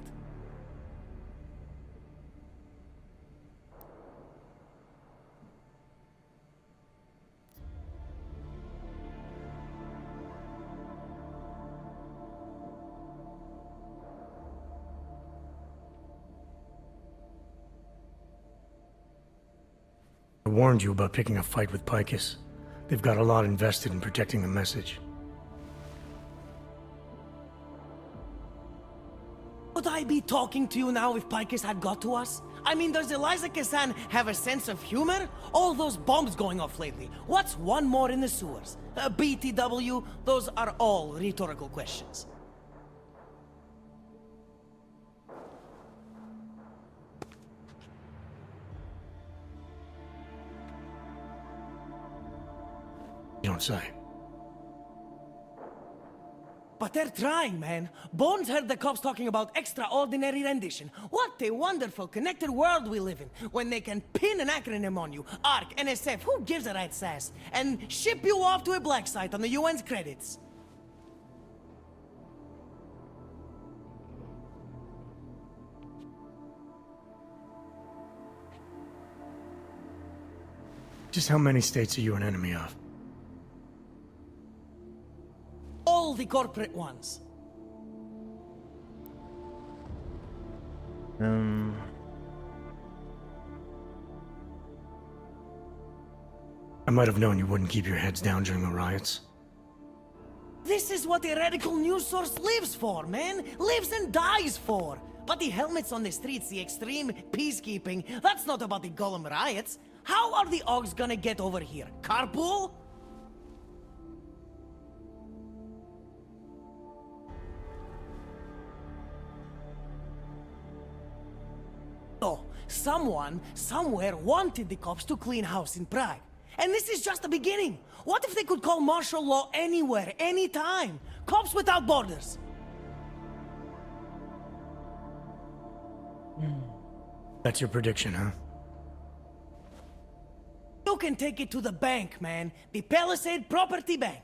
I warned you about picking a fight with Picus. They've got a lot invested in protecting the message. Would I be talking to you now if Picus had got to us? I mean, does Eliza Kassan have a sense of humor? All those bombs going off lately. What's one more in the sewers? BTW? Those are all rhetorical questions. You don't say. But they're trying, man. Bones heard the cops talking about extraordinary rendition. What a wonderful, connected world we live in, when they can pin an acronym on you, ARC, NSF, who gives a rat's ass, and ship you off to a black site on the UN's credits. Just how many states are you an enemy of? All the corporate ones. I might have known you wouldn't keep your heads down during the riots. This is what a radical news source lives for, man. Lives and dies for. But the helmets on the streets, the extreme peacekeeping, that's not about the Golem riots. How are the Augs gonna get over here? Carpool? Oh, someone, somewhere wanted the cops to clean house in Prague. And this is just the beginning. What if they could call martial law anywhere, anytime? Cops without borders. That's your prediction, huh? You can take it to the bank, man. The Palisade Property Bank.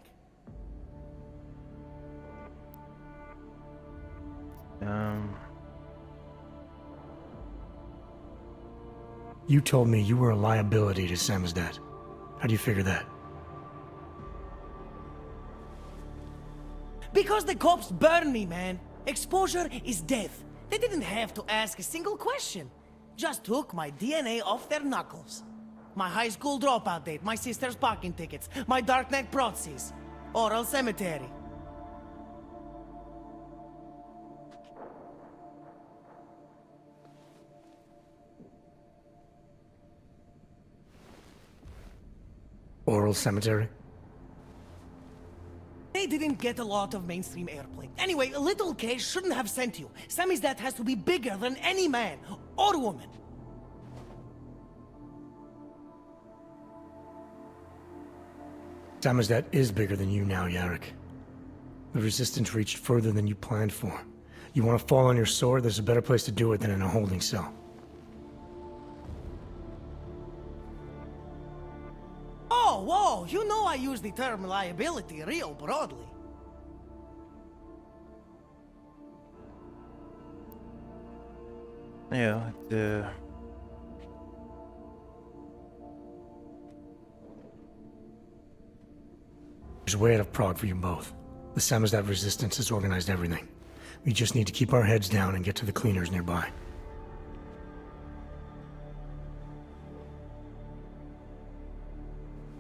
You told me you were a liability to Samizdat. How do you figure that? Because the cops burn me, man. Exposure is death. They didn't have to ask a single question. Just took my DNA off their knuckles. My high school dropout date, my sister's parking tickets, my darknet proxies. Oral cemetery. Oral cemetery? They didn't get a lot of mainstream airplay. Anyway, a little case shouldn't have sent you. Samizdat has to be bigger than any man or woman. Samizdat is bigger than you now, Yarrick. The resistance reached further than you planned for. You want to fall on your sword? There's a better place to do it than in a holding cell. Oh, whoa, you know I use the term liability real broadly. Ja, There's a way out of Prague for you both. The Samizdat resistance has organized everything. We just need to keep our heads down and get to the cleaners nearby.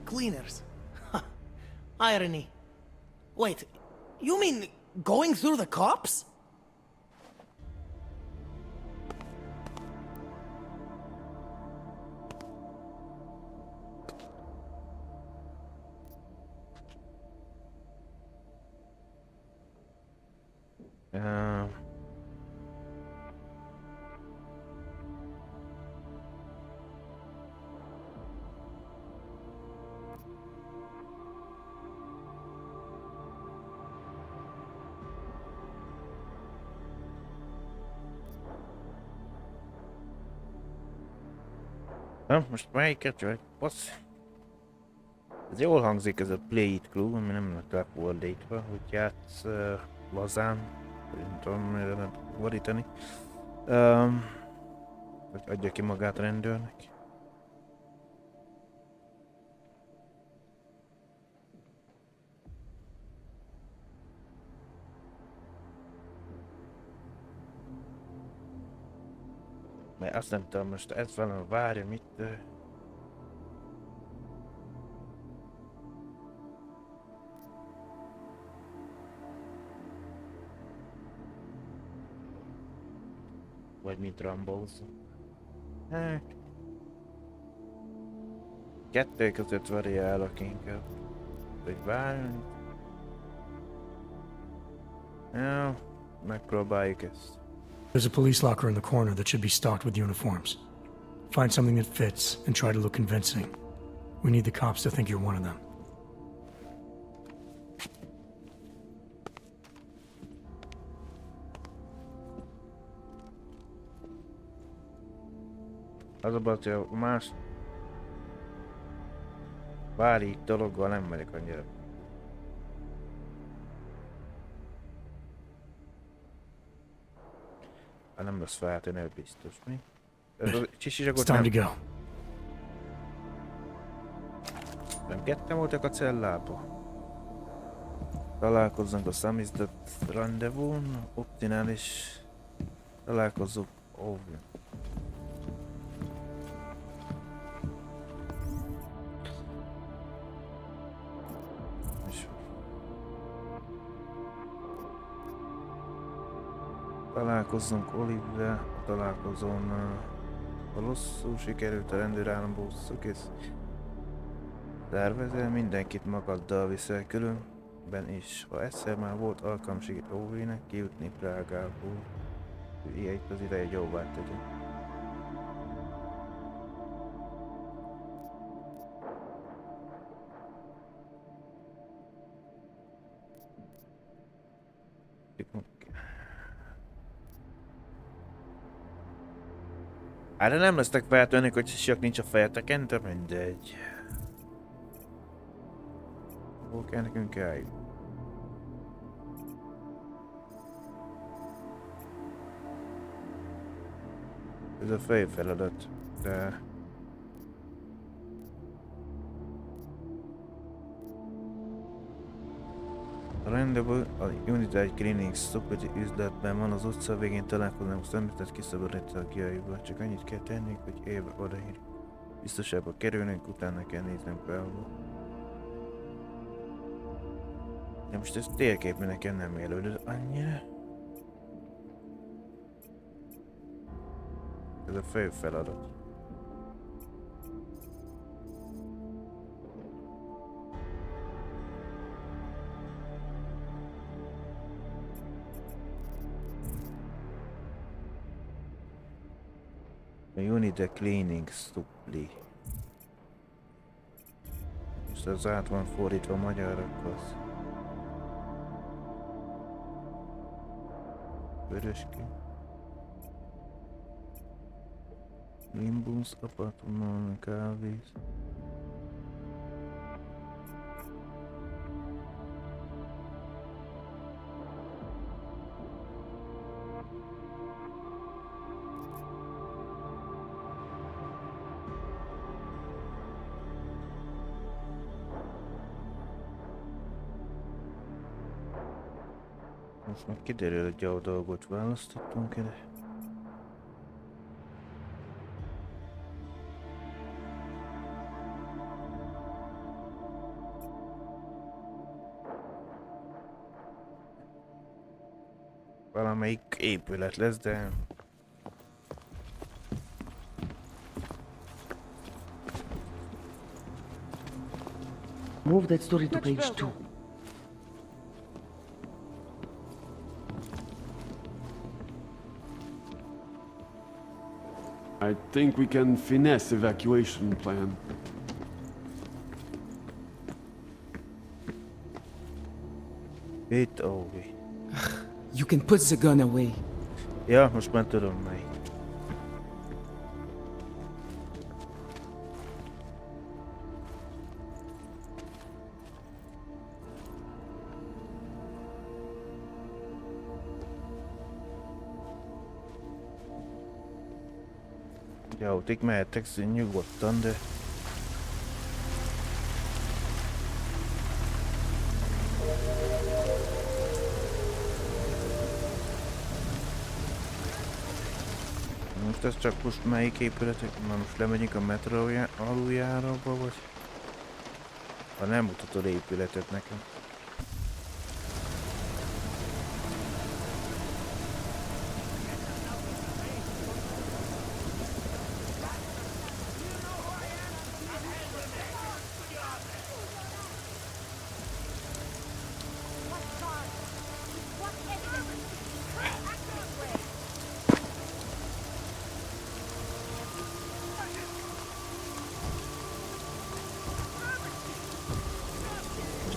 Cleaners. Irony. Wait, you mean going through the cops? Na, most melyiket vagy? Basz. Ez jól hangzik ez a Play It Crew, ami nem lett lefordítva, hogy játsz lazán. Nem tudom fordítani. Hogy adja ki magát rendőrnek. Mert azt nem tudom, most ez valami várja, mit... Vagy mint Ramboz. Hát... Kettő között variálok inkább. Hogy várjunk. Ja, megpróbáljuk ezt. There's a police locker in the corner that should be stocked with uniforms. Find something that fits and try to look convincing. We need the cops to think you're one of them. Az a baj, hogy más vári dologgal nem megyek annyira. Nem lesz feltűnő biztos, mi? Ez a csisizsakot It's time nem... to go. Nem ketten voltak a cellába. Találkozzunk a szamizdat rendezvún, optimális találkozók óvjön. Találkozzunk Olive-vel, a találkozón rosszul sikerült a rendőrállamból szökész szervezel, mindenkit magaddal viszel különben is. Ha egyszer már volt alkalmság Ovinek kijutni Prágából, így az ideje jóvá tegye. Erre nem lesztek feltűnni, hogy siak nincs a fejeteken, de mindegy. Hol kell nekünk eljutni? Ez a fejfeladat, de... A rendezvú a United Cleaning Supply üzletben van, az utca végén találkozunk szemlített kiszabadítani tagjaival. Csak annyit kell tennünk, hogy évre odaír. Biztosába kerülnünk, utána kell néznünk valahol. De most ez térképen nekem nem élődött annyira. Ez a fő feladat. You need a cleaning supply. Most ez át van fordítva magyarokhoz. Vöröské. Limbus, apartman, kávéz. Most már kiderül, hogy jó dolgot választottunk ide. Valamelyik épület lesz, de... Move that story to page 2. I think we can finesse evacuation plan. Itt Ovi. You can put the gun away. Ja, most már tudom melyik. Jó, tik mehettek nyugodtan, de... Most ez csak most melyik épületek? Na most lemegyünk a metro aluljáróba, vagy? Ha nem mutatod épületet nekem.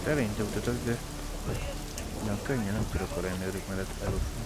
Elindultatok, de nagyon könnyen nem tudok a rendőrök mellett elutni.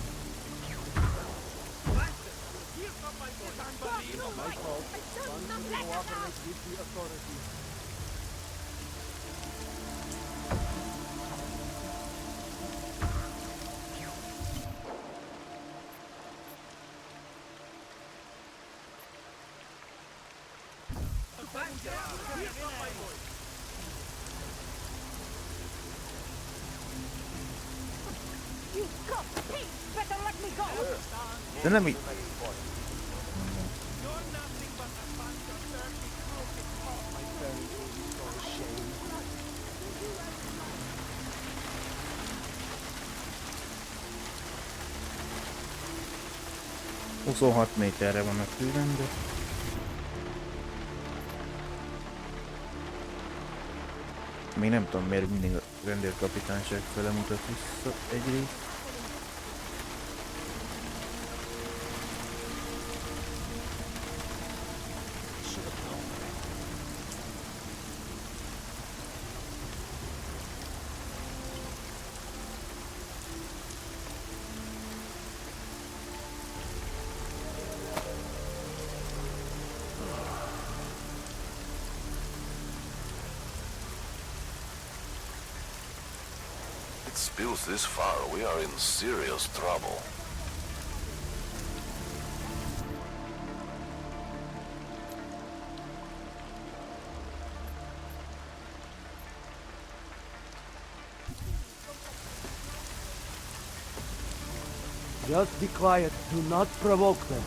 Better let me go! De nem így. ...26 méterre van a különböző. Még nem tudom miért mindig a rendőrkapitányság fele mutat vissza egyrészt. Spills this far, we are in serious trouble. Just be quiet. Do not provoke them.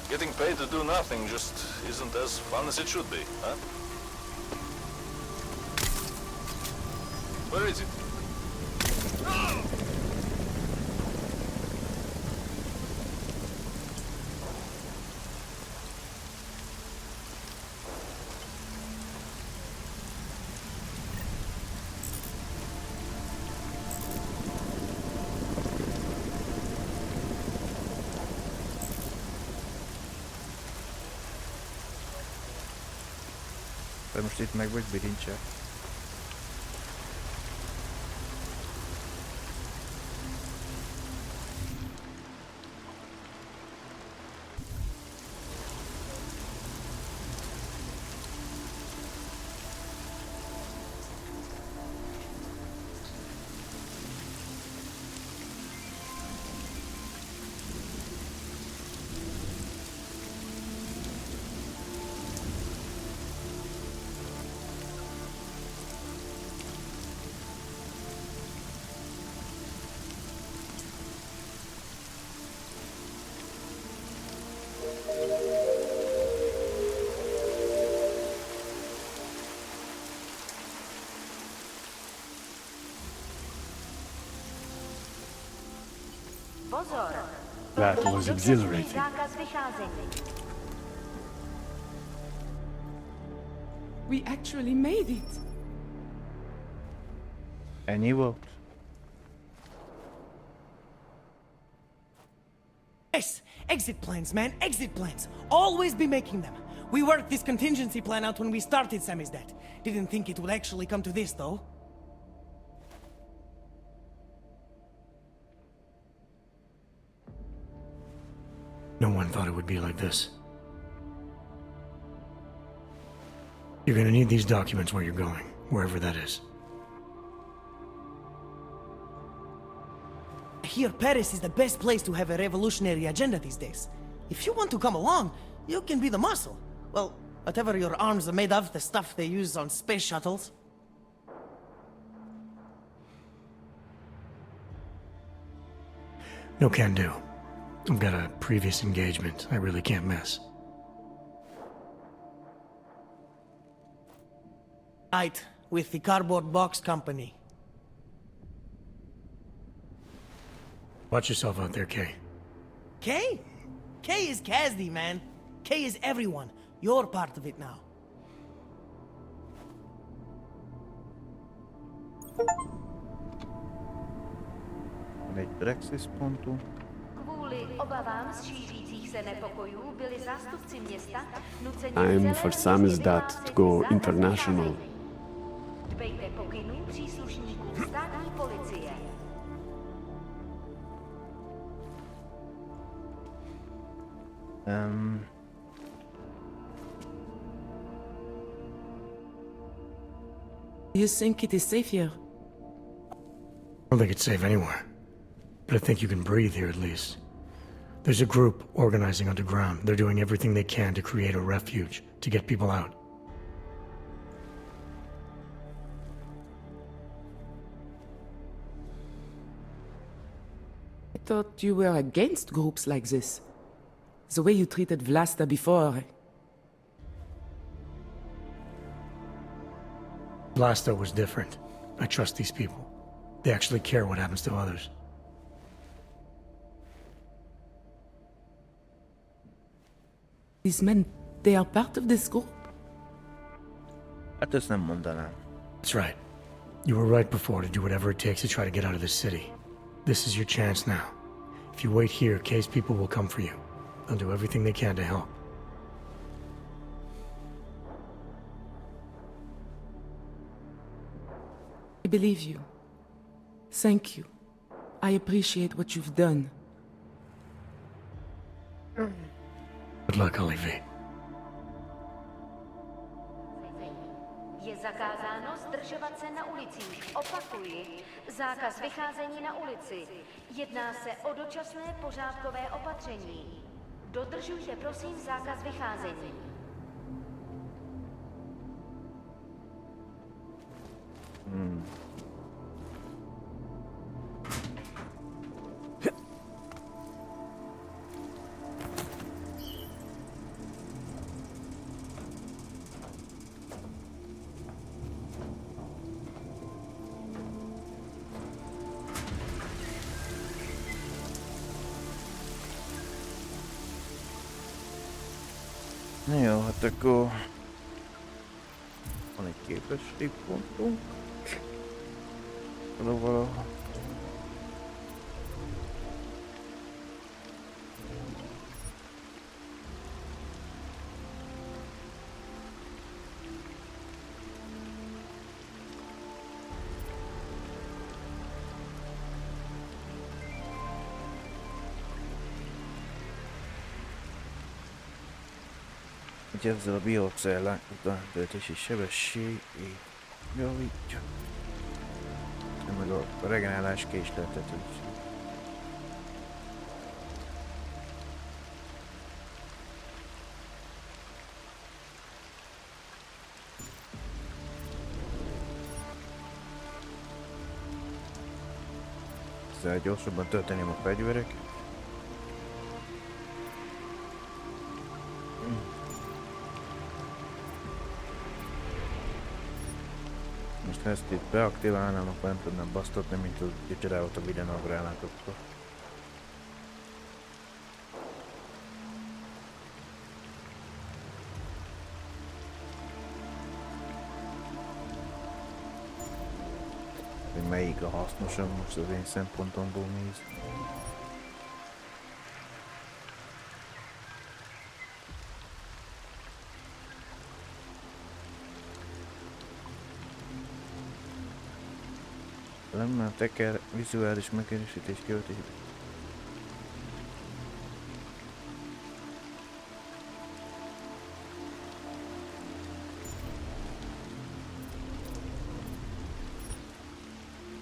Getting paid to do nothing just isn't as fun as it should be, huh? Where is it? De most itt meg vagy bilincsel. Pozor! That was exhilarating. Zákaz vycházení. We actually made it. Ennyi volt? Yes! Exit plans, man! Exit plans! Always be making them! We worked this contingency plan out when we started Samizdat. Didn't think it would actually come to this, though. No one thought it would be like this. You're gonna need these documents where you're going, wherever that is. I hear Paris is the best place to have a revolutionary agenda these days. If you want to come along, you can be the muscle. Well, whatever your arms are made of, the stuff they use on space shuttles. No can do. I've got a previous engagement I really can't miss. Right, with the cardboard box company. Watch yourself out there, Kay. Kay? Kay is Kazdi, man. Kay is everyone. You're part of it now. Van egy Brexis pontunk. Kvůli obavám z šířících se nepokojů byli zástupci města nuceni I'm for Samizdat to go international. Dbejte pokynů příslušníků státní policie. You think it is safe here? I don't think it's safe anywhere. But I think you can breathe here at least. There's a group organizing underground. They're doing everything they can to create a refuge, to get people out. thought you were against groups like this. The way you treated Vlasta before. Vlasta was different. I trust these people. They actually care what happens to others. These men, they are part of this group? Hát ezt nem mondanám. That's right. You were right before to do whatever it takes to try to get out of this city. This is your chance now. If you wait here, Kay's people will come for you. They'll do everything they can to help. I believe you. Thank you. I appreciate what you've done. Good luck, Olivier. Je zakázáno zdržovat se na ulicích. Opakuji, zákaz vycházení na ulici. Jedná se o dočasné pořádkové opatření. Dodržujte prosím zákaz vycházení. Na jó, hát akkor van egy képességpontunk. Valahol. Hogy ezzel a biocellák utántöltési sebességét javítja. Meg a regenerálás késleltető. Ezzel gyorsabban tölteném a fegyverek. Most ha ezt itt beaktiválnám, akkor nem tudnám basztatni, mint a kicsodálat a videónak rálátokkal. Hogy melyik a hasznosabb most az én szempontomból néz. Lenne a teker vizuális megerősítés költés.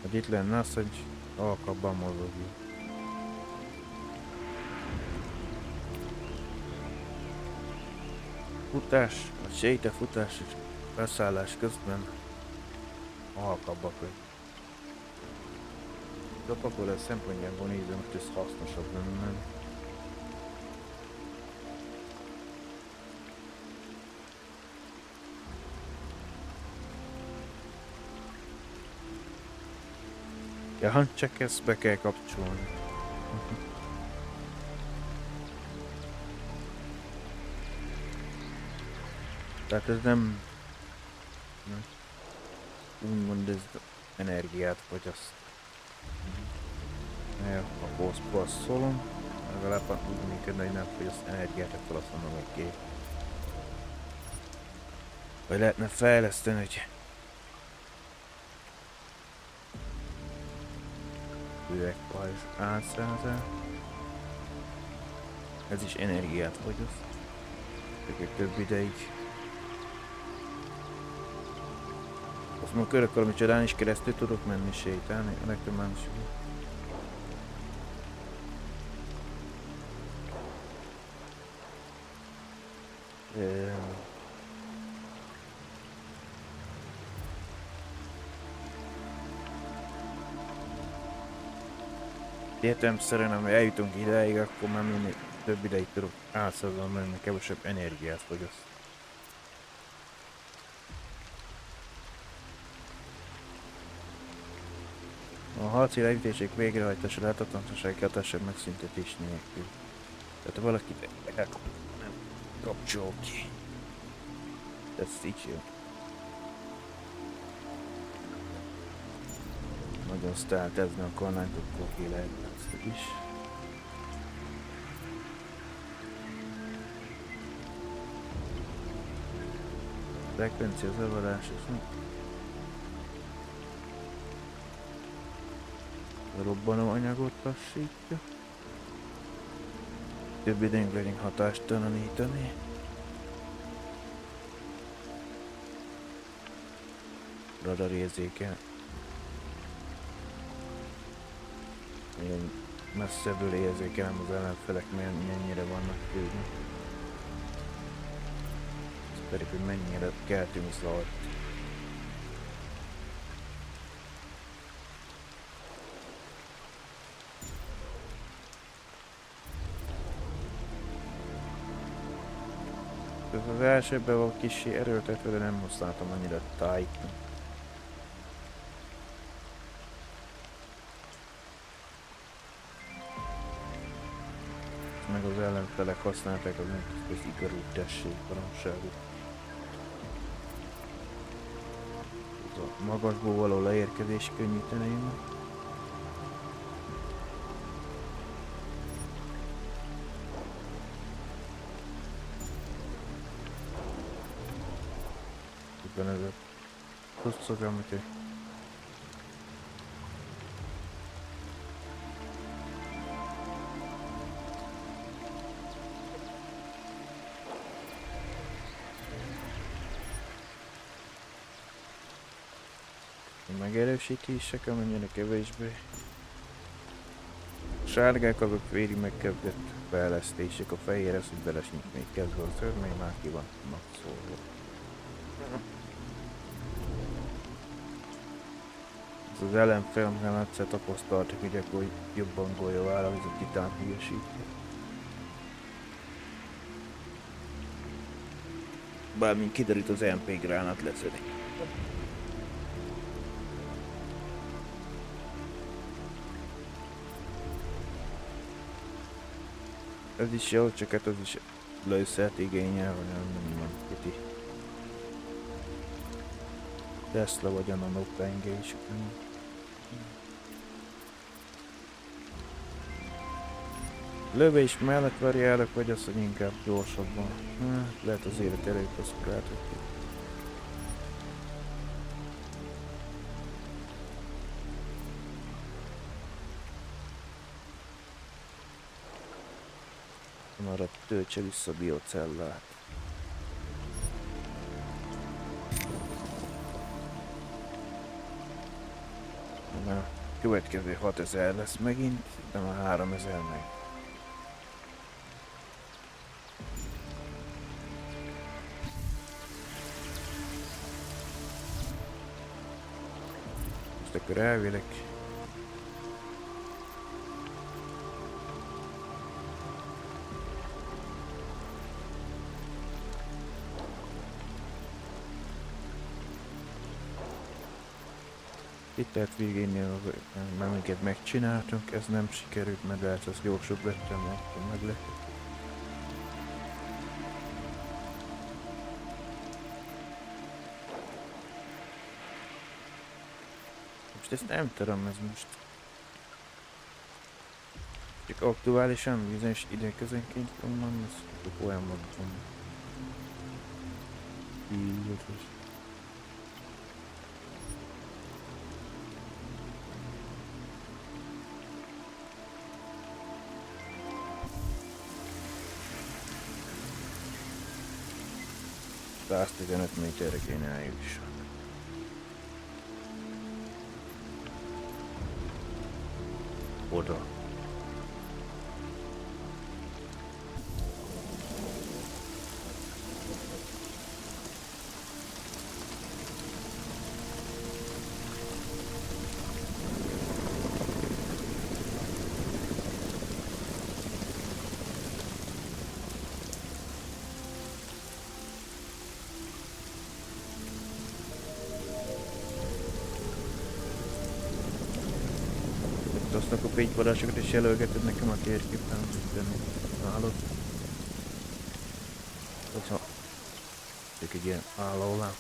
Hogy itt lenne az, hogy alkabban mozogjuk. Futás, a sétafutás és beszállás közben alkabbak vagy. A pakolás szempontjából nézve most ez hasznosabb lenne. Ja, csak ezt be kell kapcsolni. Tehát ez nem úgymond ez energiát fogyaszt. Akkor azt passzolom, legalább úgy működne, hogy nem fogyaszt energiát, akkor azt mondom, hogy két. Vagy lehetne fejleszteni, hogy üvegpajzs átszázal. Ez is energiát fogyaszt. Csak egy több ideig. Azt mondom, körökkel, amit csodán is keresztül tudok menni sétálni, a legtöbb más. Értelemszerűen, ha eljutunk ideig, akkor már minél több ideig tudok átszazolni, mert kevesebb energiát fogyaszt. A harci leütések végrehajtása láthatatlanság hatására megszüntetés nélkül. Tehát ha valakit nem kapcsol ki. Ez így jó. Nagyon sztáltezni akarnánk, akkor ki lehetne ezt is. Frekvencia zavarás, ez nem. A robbanó anyagot lassítja. Több időnk legyen hatástalanítani. Radar érzékel. Ilyen messzebből érzékelem az ellenfelek mennyire vannak tőle. Ez pedig, hogy mennyire keltünk szart. Ez az elsőben volt kicsi erőltetve, de nem használtam annyira tájt. Meg az ellenfelek használták az igazú tessék baromságot. Ez a magasból való leérkezés könnyíteni meg. Ebben ez a pusztszokám, úgyhogy megerősítések, amennyire kevésbé. A sárgák azok véri megkezdett fejlesztések, a fehér az, hogy belesnyit még kezdve a szörmény, már ki van szólva. Ez az ellenfélmnél egyszer tapasztaltak, hogy akkor jobban golya vála, hogy a titán hülyesítja. Bármint kiderült, az MP gránát leszedi. Ez is jó, csak hát az is lőszert igényel, vagy nem van kiti. Tesla vagy a nanopengés. Lövés mellett variálok, vagy az, hogy inkább gyorsabban. Lehet az élet előkoszkuráltak. Arra töltse vissza a biocellát. A következő 6000 lesz megint, de már 3000 meg. Most akkor elvileg itt lehet végignél, amiket megcsináltunk, ez nem sikerült, mert lehet az gyorsabb lettem, akkor meg lehet. Most ezt nem tudom, ez most csak aktuálisan bizonyos időközönként onnan, ez olyan mondom. Azt 15 méterre kéne eljusson. Oda. azt a pénzpadásokat is jelölgeted nekem a térképen, amit tenni nálad. Hogyha egy ilyen állólám.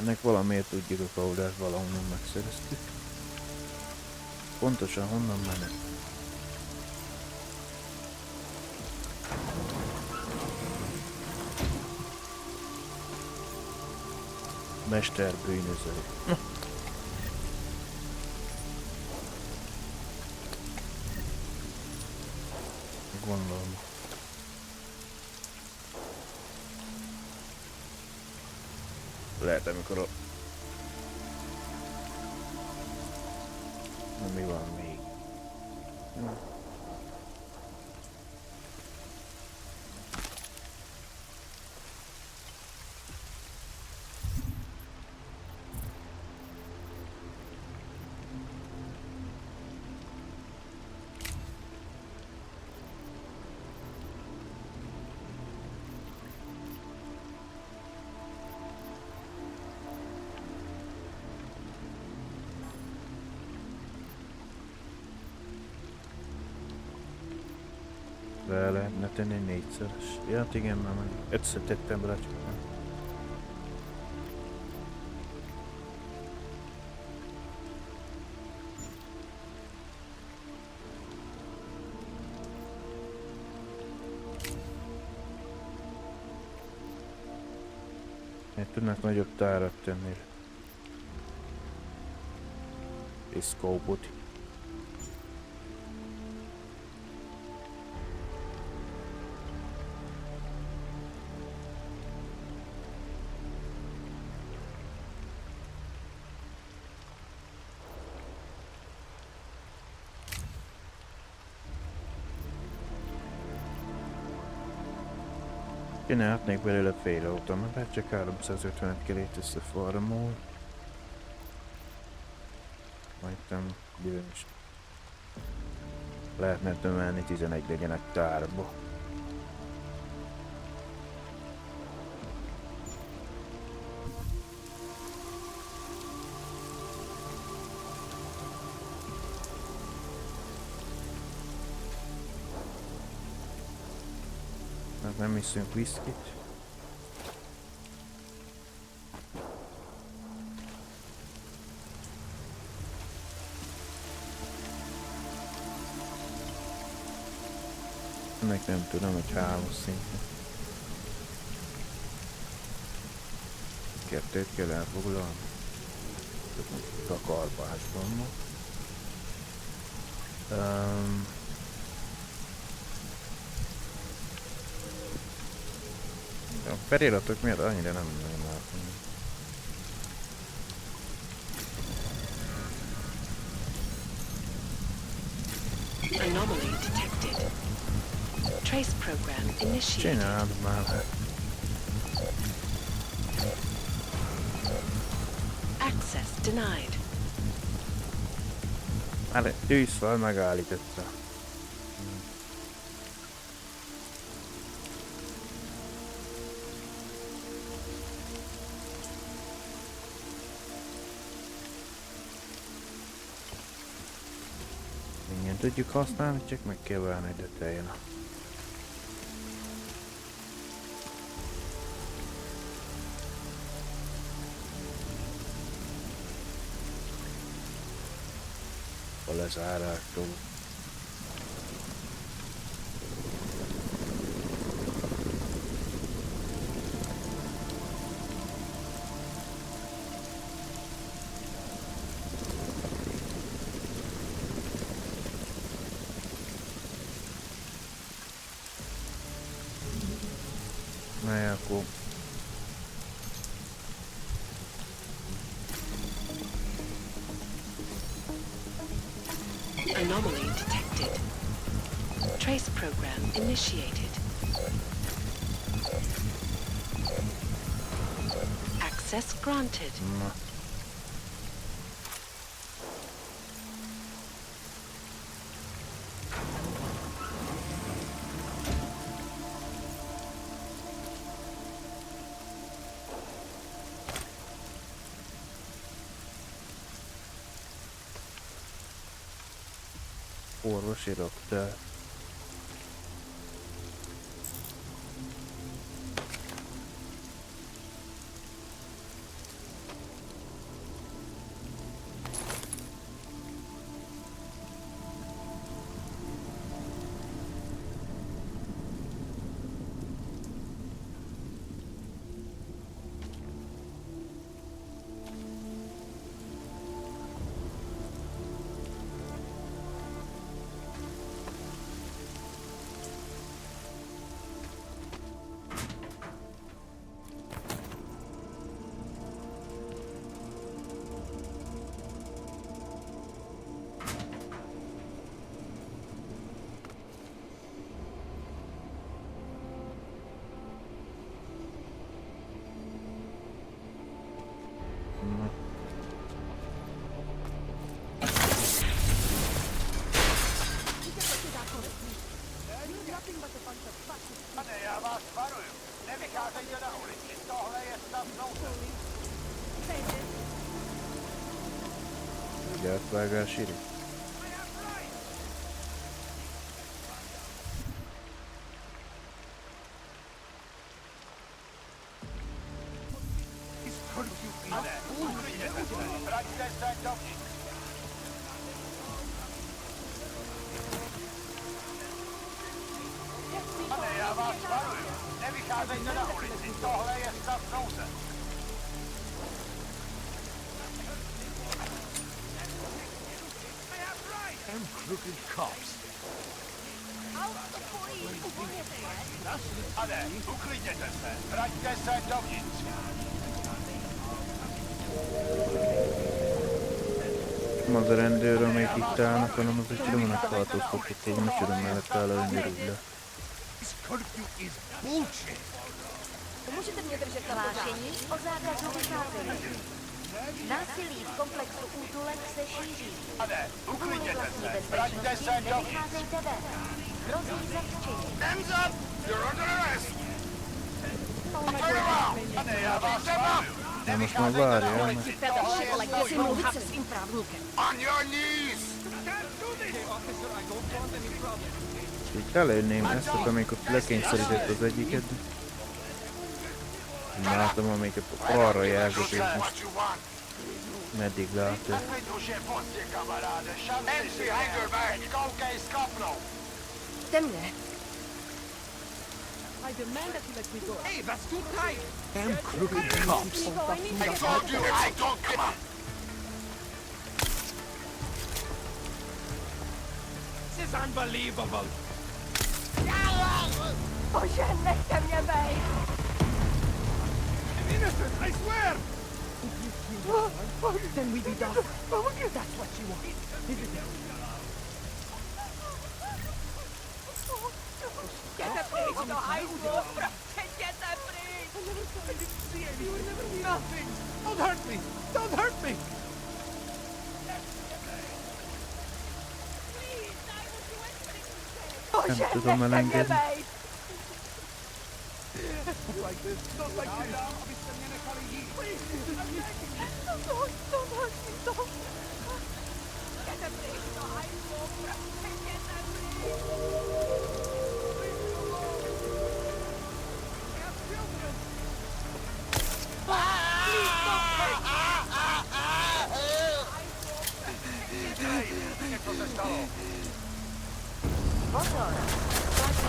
Ennek valamiért tudjuk a kaudást valahonnan megszereztük. Pontosan honnan menet? Mester bűnöző. Gondolom. Lehet, amikor a... Na, mi van még? Be lehetne tenni 4-szeres. Ja, igen, már meg egyszer tettem bele, csak nem. Tudnak nagyobb tárat tenni. És scope-ot. Csinálhatnék belőle fél automatát, csak 350-et kell itt összefarmolni. Majdnem bizonyos. Lehetne tömelni, 11 legyenek tárba. Nem iszünk viszkit. Ennek nem tudom, hogy 3 szintén. 2-t kell elfoglalni. Takarmásban van. A feliratok miatt annyira nem látom. Anomaly detected. Trace program initiated. Csináld már. Access denied. Már tűzfal megállította. Tudjuk használni, csak meg kell válni ide teljesen. A lezárástól. Akkor anomaly detected. Trace program initiated. Access granted. Orvosi raktár. Gyártvágás iri. Az a rendőr, amelyik itt állnak, hanem az egy különben tartóztatott, hogy micsoda mellett áll a rendőrügyre. Můžete mě držet hlášení o zákazu vycházení. Násilí v komplexu útulek se šíří. Kvůli vlastní bezpečnosti nevycházejte ven. Hrozí zatčení. Hands up! You're under arrest! Na most már várjál, mert... On your knees! Így előnném ezt, amikor lekényszerített az egyiket. Látom, amiket arra jelzett, és most meddig látja. Temne. I demand that you let me go. Hey, that's too tight. Damn crooked cops. I told you I don't come on! This is unbelievable. Bože, nechte mě bejt. I'm innocent, I swear. Then we be done. That's what you want, isn't it? Jděte pryč do hajzlu, prostě jděte pryč. I didn't see anything. Nothing. Don't hurt me. Don't hurt me. Bože, tudom nechte mě elengedni. bejt. Not like this. Not like this. Don't hurt me, don't. Jděte pryč do hajzlu, prostě jděte pryč.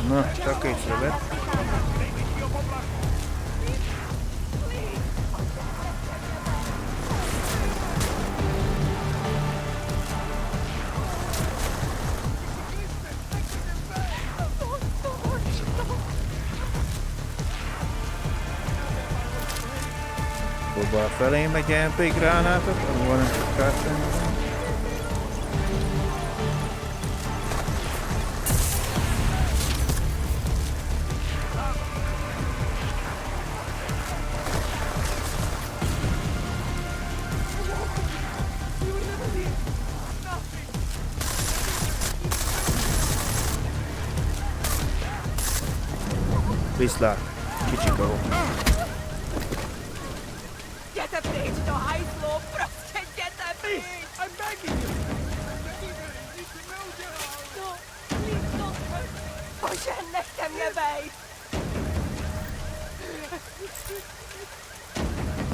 Na, csak észrevett. Próbál felém egy MP gránátot, ahol nem tud kártenni. Viszlát, kicsika. Jděte pryč do hajzlu, prostě jděte pryč. I'm begging you. You need to know, General. Bože, nechte mě bejt!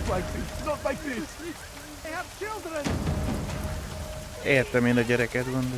Like this, not like this. They have children. Értem én a gyereket van, de...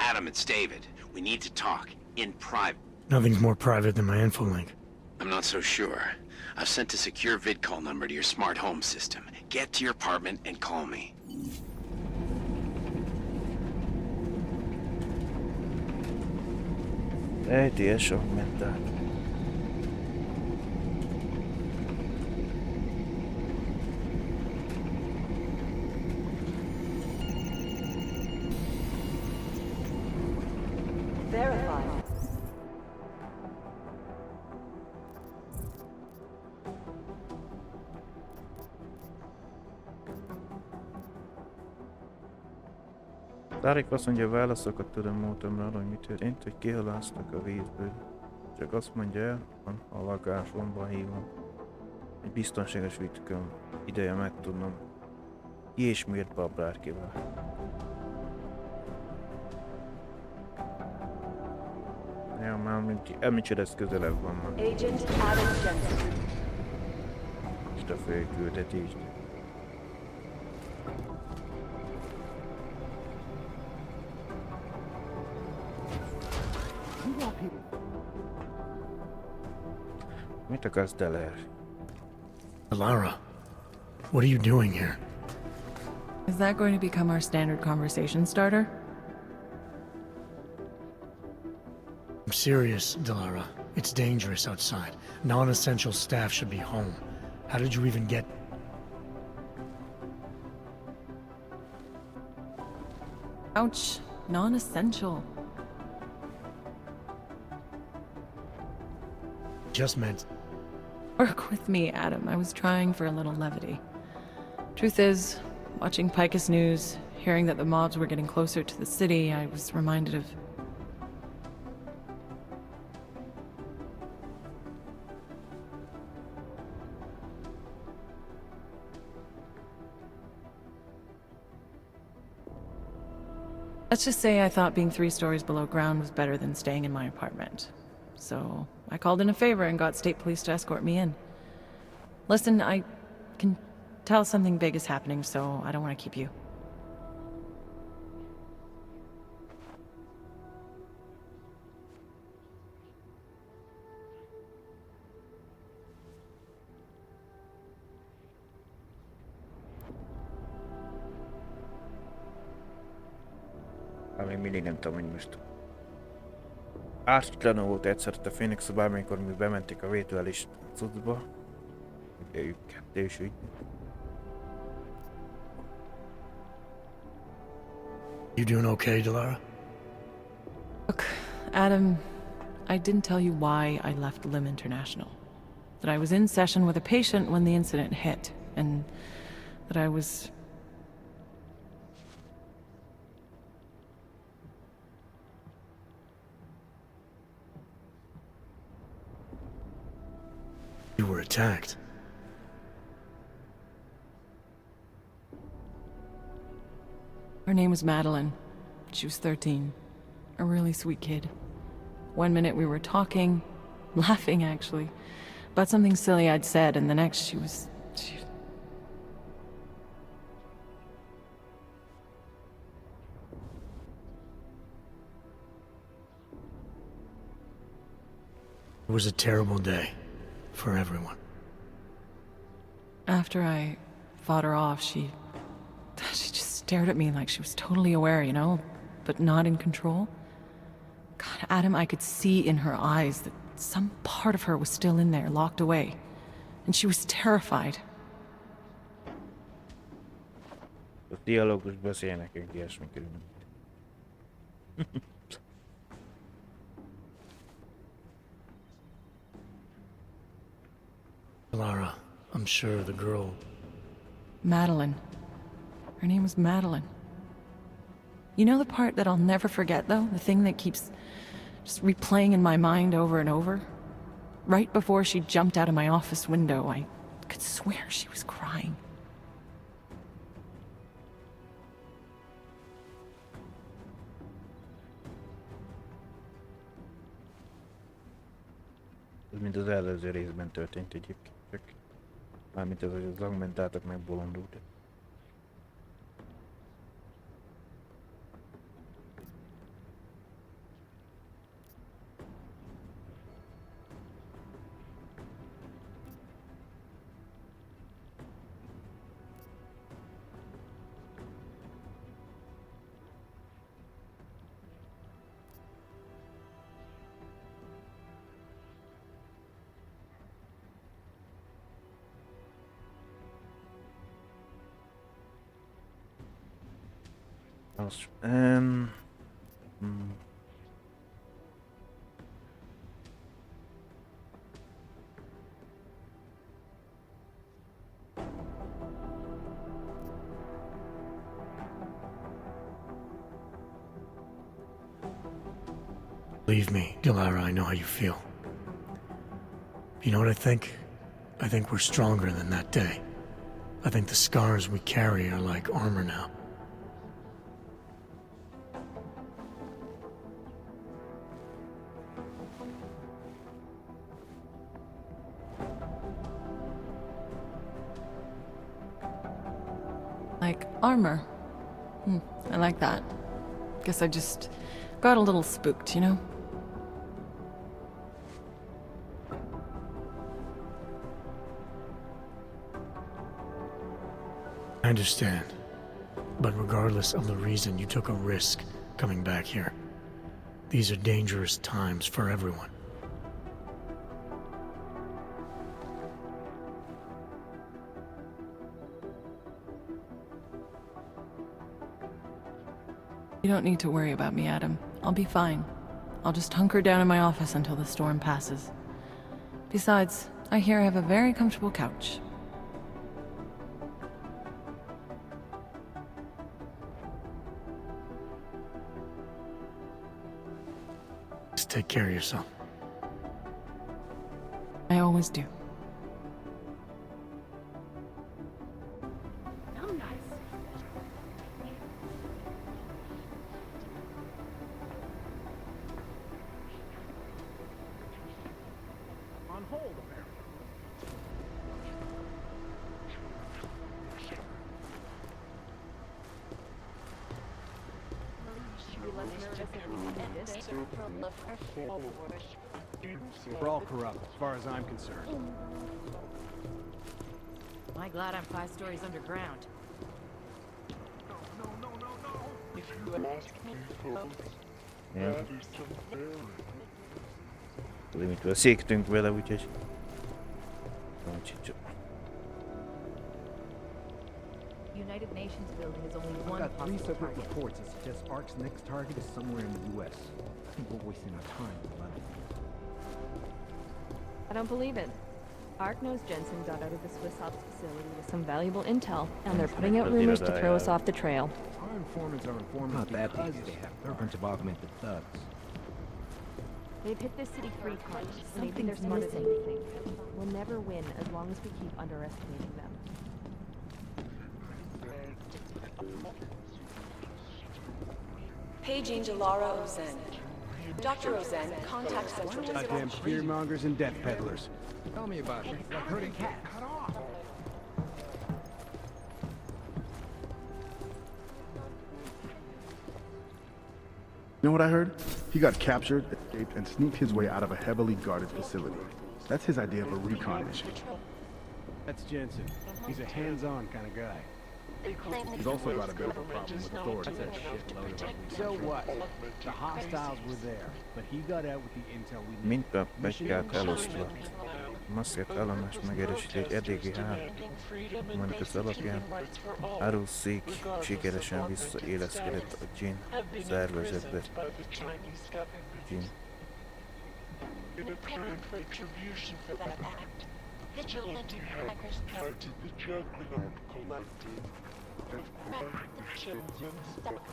Adam, it's David. We need to talk. In private. Nothing's more private than my info link. I'm not so sure. I've sent a secure vid call number to your smart home system. Get to your apartment and call me. Ejtél sok mentál. Verified. Tarik azt mondja, válaszokat tudom múltamra arra, hogy mi történt, hogy kihalásztak a vízből. Csak azt mondja el, a lakásomban hívom. Egy biztonságos vitkön ideje megtudnom, ki és miért babrárkival. Ja, már említsd, ez közelebb van már. Agent Adam Jensen. Most a főküldetést. Mit akarsz, Deller? Lara, what are you doing here? Is that going to become our standard conversation starter? I'm serious, Delara. It's dangerous outside. Non-essential staff should be home. How did you even get... Ouch. Non-essential. Just meant... Work with me, Adam. I was trying for a little levity. Truth is, watching Picus News, hearing that the mobs were getting closer to the city, I was reminded of... Let's just say I thought being 3 stories below ground was better than staying in my apartment. So I called in a favor and got state police to escort me in. Listen, I can tell something big is happening, so I don't want to keep you. Még mindig nem tudom, hogy most... Ártatlanul volt egyszer a Phoenix szobában, amikor mi bementik a virtuális cuccba. Ugye ők kettős ügy. You doing okay, Delara? Look, Adam, I didn't tell you why I left Lim International. That I was in session with a patient when the incident hit, and that I was... You were attacked. Her name was Madeline. She was 13. A really sweet kid. One minute we were talking, laughing actually, about something silly I'd said, and the next she was... It was a terrible day for everyone. After I fought her off, she just stared at me like she was totally aware, you know, but not in control. God, Adam, I could see in her eyes that some part of her was still in there, locked away. And she was terrified. A dialógus beszél nekünk ilyesmi körülbelül. Lara, I'm sure the girl... Madeline. Her name was Madeline. You know the part that I'll never forget, though? The thing that keeps just replaying in my mind over and over? Right before she jumped out of my office window, I could swear she was crying. Ez mint az előző részben történt egyébként, csak mármint az, hogy az augmentáltak meg bolondult. Believe me, Dilara, I know how you feel. You know what I think? I think we're stronger than that day. I think the scars we carry are like armor now. Like armor. I like that. Guess I just got a little spooked, you know? I understand. But regardless of the reason, you took a risk coming back here. These are dangerous times for everyone. You don't need to worry about me, Adam. I'll be fine. I'll just hunker down in my office until the storm passes. Besides, I hear I have a very comfortable couch. Just take care of yourself. I always do. We're all corrupt, as far as I'm concerned. Am I glad I'm 5 stories underground? Ja. Tudom, mit széktünk vele, úgyhogy... United Nations building is only one I've got 3 possible separate target. reports that suggest ARC's next target is somewhere in the U.S. I think we're wasting our time in London. I don't believe it. ARC knows Jensen got out of the Swiss Ops facility with some valuable intel, and they're putting out rumors to throw us off the trail. Our informants are informing not that they have. They're a bunch of augmented thugs. They've hit this city free punch. Maybe they're smarter than we think. We'll never win as long as we keep underestimating them. Paging Delara Ozen. Dr. Ozen, contact Central Dispatch. Goddamn fearmongers and death peddlers. Tell me about it. It's like herding cats. Cut off. You know what I heard? He got captured, escaped, and sneaked his way out of a heavily guarded facility. That's his idea of a recon mission. That's Jensen. He's a hands-on kind of guy. He's also got a bit of a problem with authority. So what? The hostiles were there, but he got out with the intel we needed. Minta pekját elosztva. Maszkett állomás megerősíti egy eddigi mondjuk az alapján. Aruszék sikeresen visszaéleszkedett a Jin szervezetbe. Jin. Vigilante hackers counted the juggernaut collected and marked the children's stock.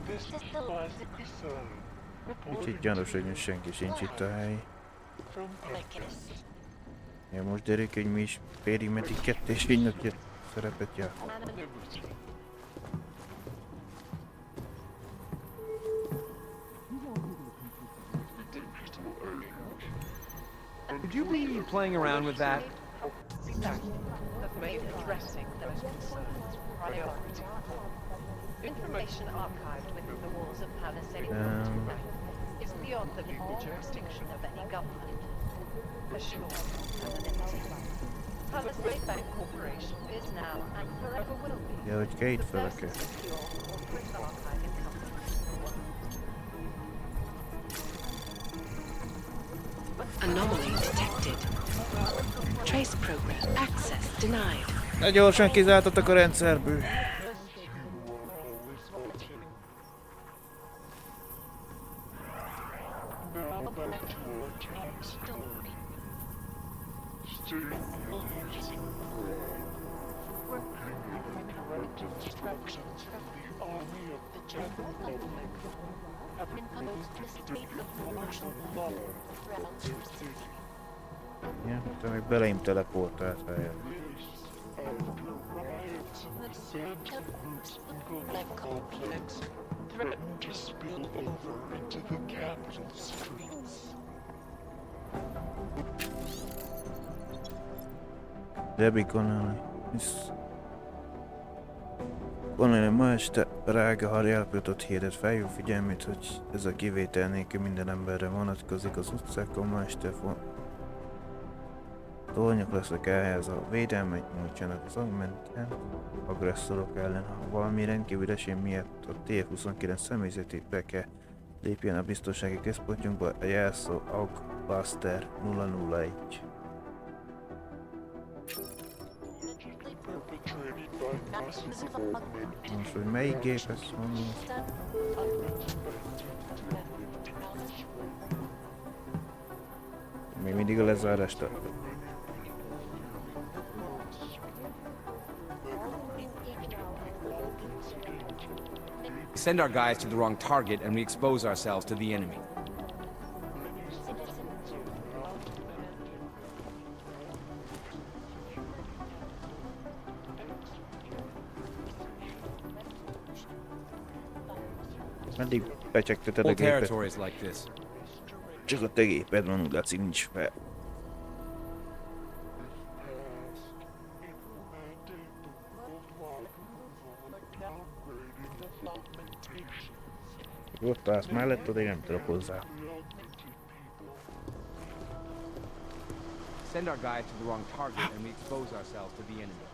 This is the last episode. Kicsit gyanús, hogy senki sincs itt a hely. Ja, most derül, hogy mi is Périmeti 2 fénynapja szerepet játszik. Could you be playing around with that? Information archived within the walls of Palace is beyond the legal jurisdiction of any government. Assured anonymity. Palace Bank Corporation is now and forever will be. Ja, hogy két feleke. Anomaly detected. Trace program access denied. Ne gyorsan kizártatok a rendszerből. Ja, te meg beleim teleportált fel. Threatened to spill over into the capital streets. Debbie Connelly. Connelly ma este Rága harjálpőtot hirdett, felhív figyelmét, hogy ez a kivétel nélkül minden emberre vonatkozik az utcákon, ma este tornyok lesznek ehhez a védelmet nyújtsanak az augmentált agresszorok ellen. Ha valami rendkívül esély miatt a TF-29 személyzetét be kell lépjen a biztonsági központjunkba, a jelszó Augbuster 001. Most, hogy melyik géphez mondom? Még mindig a lezárást tartom. We send our guys to the wrong target and we expose ourselves to the enemy. Meddig becsegteted a All gépet? territories like this. Csak a te géped van, úgy látszik, nincs fel. Ott állsz mellett, oda én nem tudok hozzá. Send our guys to the wrong target and we expose ourselves to the enemy.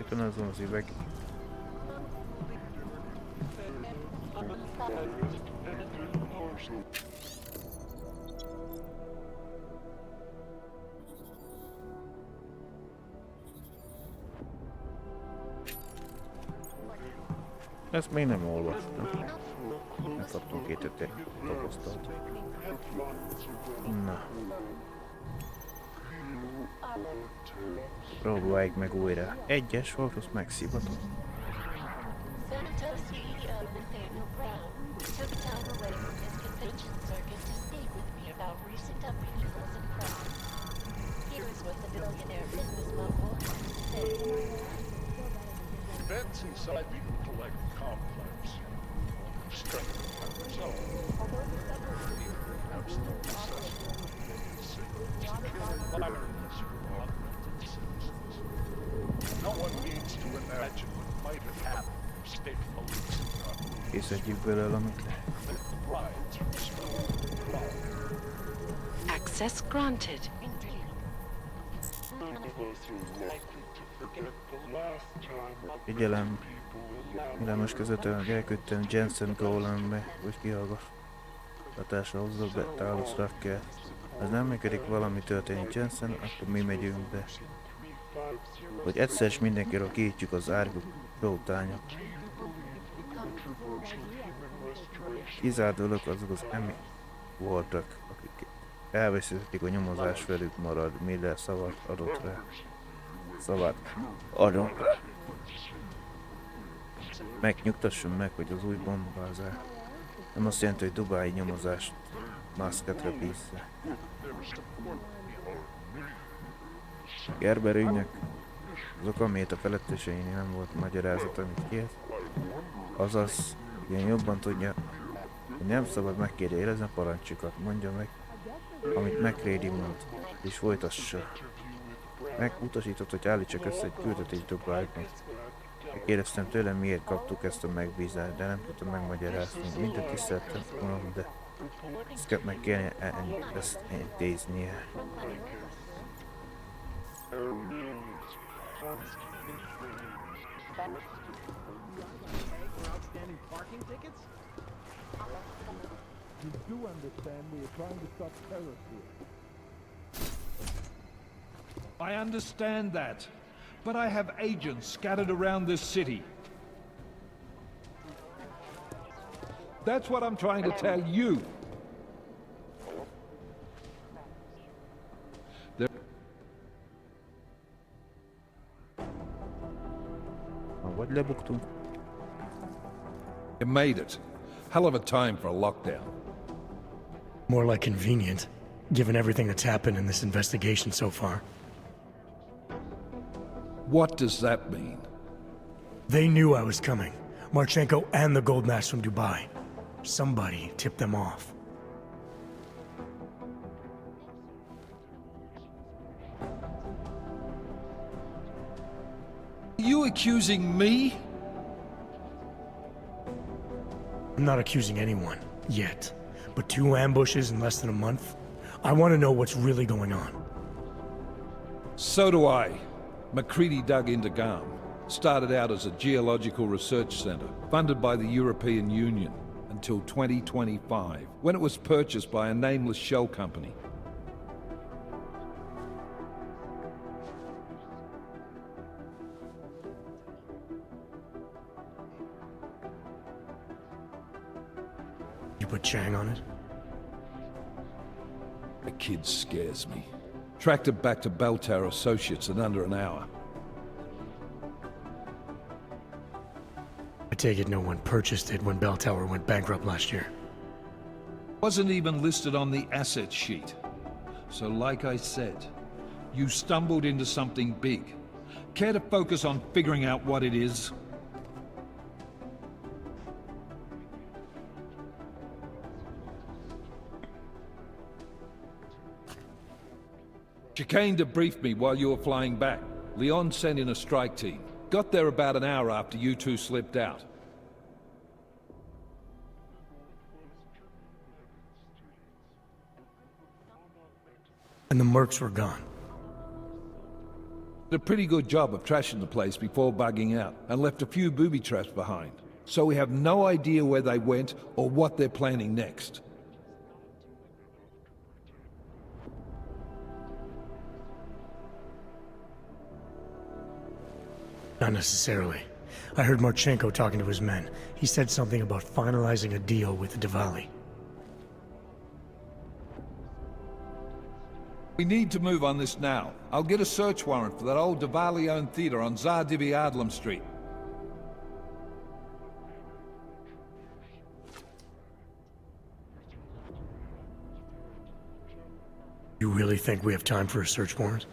Itt van azon az üveg. Ezt még nem olvastam. Nem kaptunk két tapasztalt. Na. Próbáljuk meg újra. Egyes volt, azt megszivatom. Events inside the intellect complex kiszedjük belőle, amit lehet. Access granted. Figyelem, Milamos között elküldtem Jensen Golembe, hogy kihallgatásra hozzak be Talos Racker. Ha nem működik, valami történik Jensen, akkor mi megyünk be. Hogy egyszer is mindenkiről kiítjük az árgó prótányok. Kizárt dolog azok az emi voltak, akik elveszítették a nyomozás felük marad, mire szavat adott rá. Szavát adunk rá. Megnyugtassunk meg, hogy az új bombázás nem azt jelenti, hogy dubái nyomozást maszketre vissza. Gerber ügynök, azok, amiért a feletteseini nem volt magyarázat, amit kért, azaz, ilyen jobban tudja, hogy nem szabad megkérdőjelezni a parancsokat, mondja meg, amit McCready mond, és folytassa. Megutasított, hogy állítsak össze egy küldetést Dubájban. Kérdeztem tőlem, miért kaptuk ezt a megbízást, de nem tudtam megmagyarázni. Mindent is szerettem volna, de ezt meg kellene ezt intéznie. You do understand we are trying to stop terrorists here. I understand that, but I have agents scattered around this city. That's what I'm trying to tell you. Vagy lebuktunk? You made it. Hell of a time for a lockdown. More like convenient, given everything that's happened in this investigation so far. What does that mean? They knew I was coming. Marchenko and the gold mask from Dubai. Somebody tipped them off. Are you accusing me? I'm not accusing anyone, yet. But 2 ambushes in less than a month? I want to know what's really going on. So do I. McCready dug into GAM. Started out as a geological research center, funded by the European Union, until 2025, when it was purchased by a nameless shell company. You put Chang on it? The kid scares me. Tracked it back to Beltar Associates in under an hour. I take it no one purchased it when Bell Tower went bankrupt last year. Wasn't even listed on the asset sheet. So like I said, you stumbled into something big. Care to focus on figuring out what it is? Chicane debriefed me while you were flying back. Leon sent in a strike team. Got there about an hour after you two slipped out. And the mercs were gone. Did a pretty good job of trashing the place before bugging out, and left a few booby traps behind. So we have no idea where they went or what they're planning next. Not necessarily. I heard Marchenko talking to his men. He said something about finalizing a deal with the Diwali. We need to move on this now. I'll get a search warrant for that old Diwali-owned theater on i.BL Street. You really think we have time for a search warrant?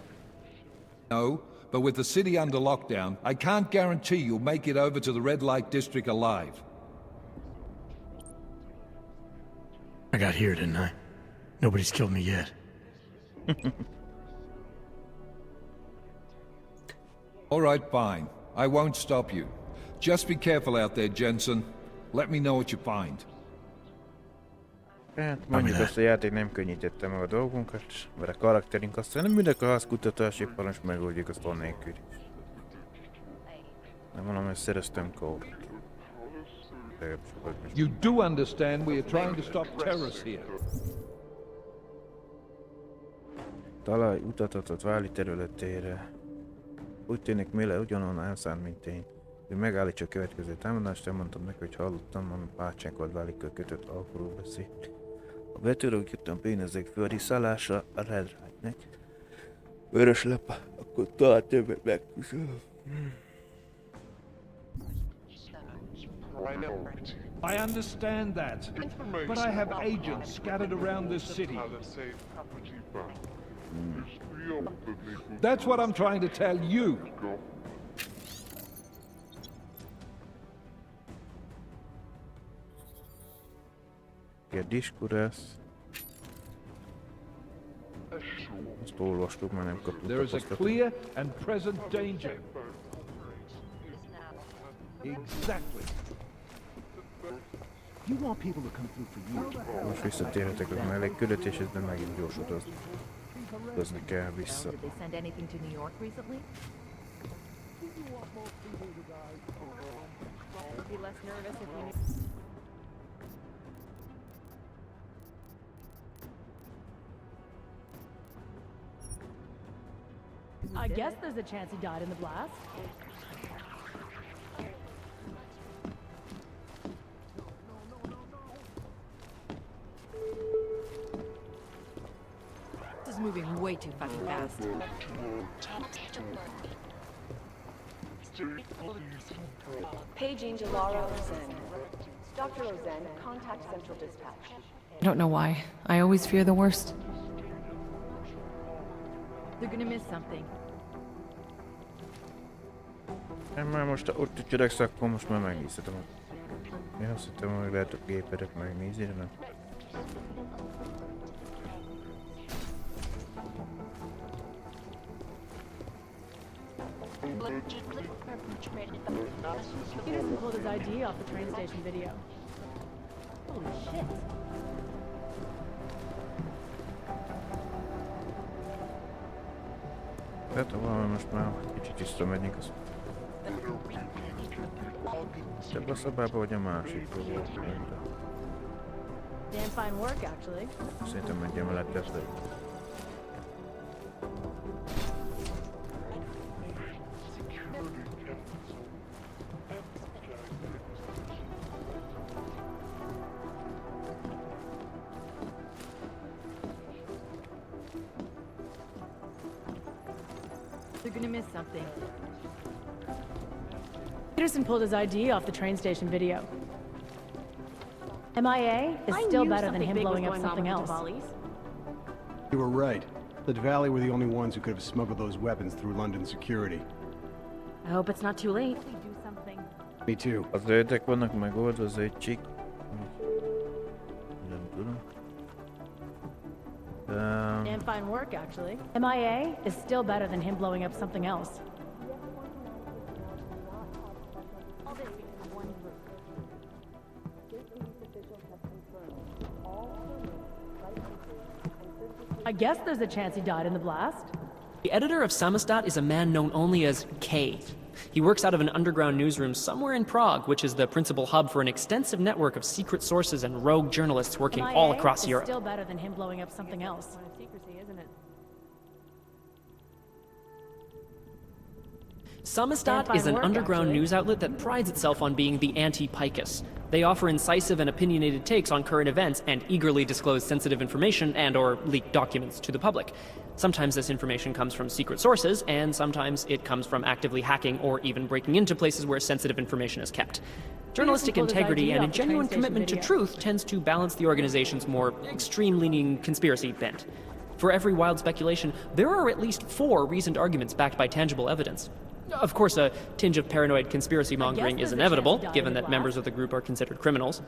No, but with the city under lockdown, I can't guarantee you'll make it over to the red light district alive. I got here, didn't I? Nobody's killed me yet. All right, fine. I won't stop you. Just be careful out there, Jensen. Let me know what you find. Hát mondjuk azt, a játék nem könnyítette meg a dolgunkat, mert a karakterünk aztán nem mindenki a házkutatási parancs megoldjuk azt annélkül is. Nem mondom, hogy szereztem kódot. You do understand we are trying to stop terrorists here. Találj utatot Váli területére. Úgy tűnik Mille ugyanolyan elszánt, mint én. Ő megállítsa a következő támadást, elmondtam neki, hogy hallottam, ami bácsánkkal Válikkal kötött alkoról beszélt. A betörők jöttem pénezek fölriszálásra a Red Right-nek. Vörös lap, akkor talán többet megküszöl. I understand that, but I have agents scattered around this city. That's what I'm trying to tell you. Ilyen diskurász. Azt olvastuk, már nem kaptuk There is a tapasztalatot. clear and present danger. Exactly. You want people to come through for you. Most visszatérhetek a mellékküldetéshez, de megint gyors utazni kell vissza. Did they send anything to New York recently? I'd be less nervous if you knew. I guess there's a chance he died in the blast. This is moving way too fucking fast. Paging Delara Rosen. Dr. Rosen, contact Central Dispatch. I don't know why. I always fear the worst. They're gonna miss something. Nem, már most ott ücsöröksz, akkor most már megnézhetem. Én azt hittem, hogy lehet a gépedet megnézni, de nem. Peterson pulled his ID off the train station video. Holy shit. Hát valami most már kicsit visszamegyünk, az... Ebben a szobában vagy a másikban volt. Damn fine work, actually. Szerintem egy emelet lesz, de... They're gonna miss something. Peterson pulled his ID off the train station video. MIA is still better than him blowing up something else. You were right. The Valley were the only ones who could have smuggled those weapons through London security. I hope it's not too late. Me too. Az ördek vannak megoldva, az ötcsik. Nem tudom. Damn fine work, actually. MIA is still better than him blowing up something else. I guess there's a chance he died in the blast. The editor of Samostat is a man known only as K. He works out of an underground newsroom somewhere in Prague, which is the principal hub for an extensive network of secret sources and rogue journalists working MIA all across is Europe. still better than him blowing up something else. Secrecy, isn't it? Samostat is an underground news outlet that prides itself on being the anti-Picus. They offer incisive and opinionated takes on current events and eagerly disclose sensitive information and/or leak documents to the public. Sometimes this information comes from secret sources, and sometimes it comes from actively hacking or even breaking into places where sensitive information is kept. Journalistic integrity and a genuine commitment to truth tends to balance the organization's more extreme-leaning conspiracy bent. For every wild speculation, there are at least 4 reasoned arguments backed by tangible evidence. Of course, a tinge of paranoid conspiracy mongering is inevitable, given that members of the group are considered criminals.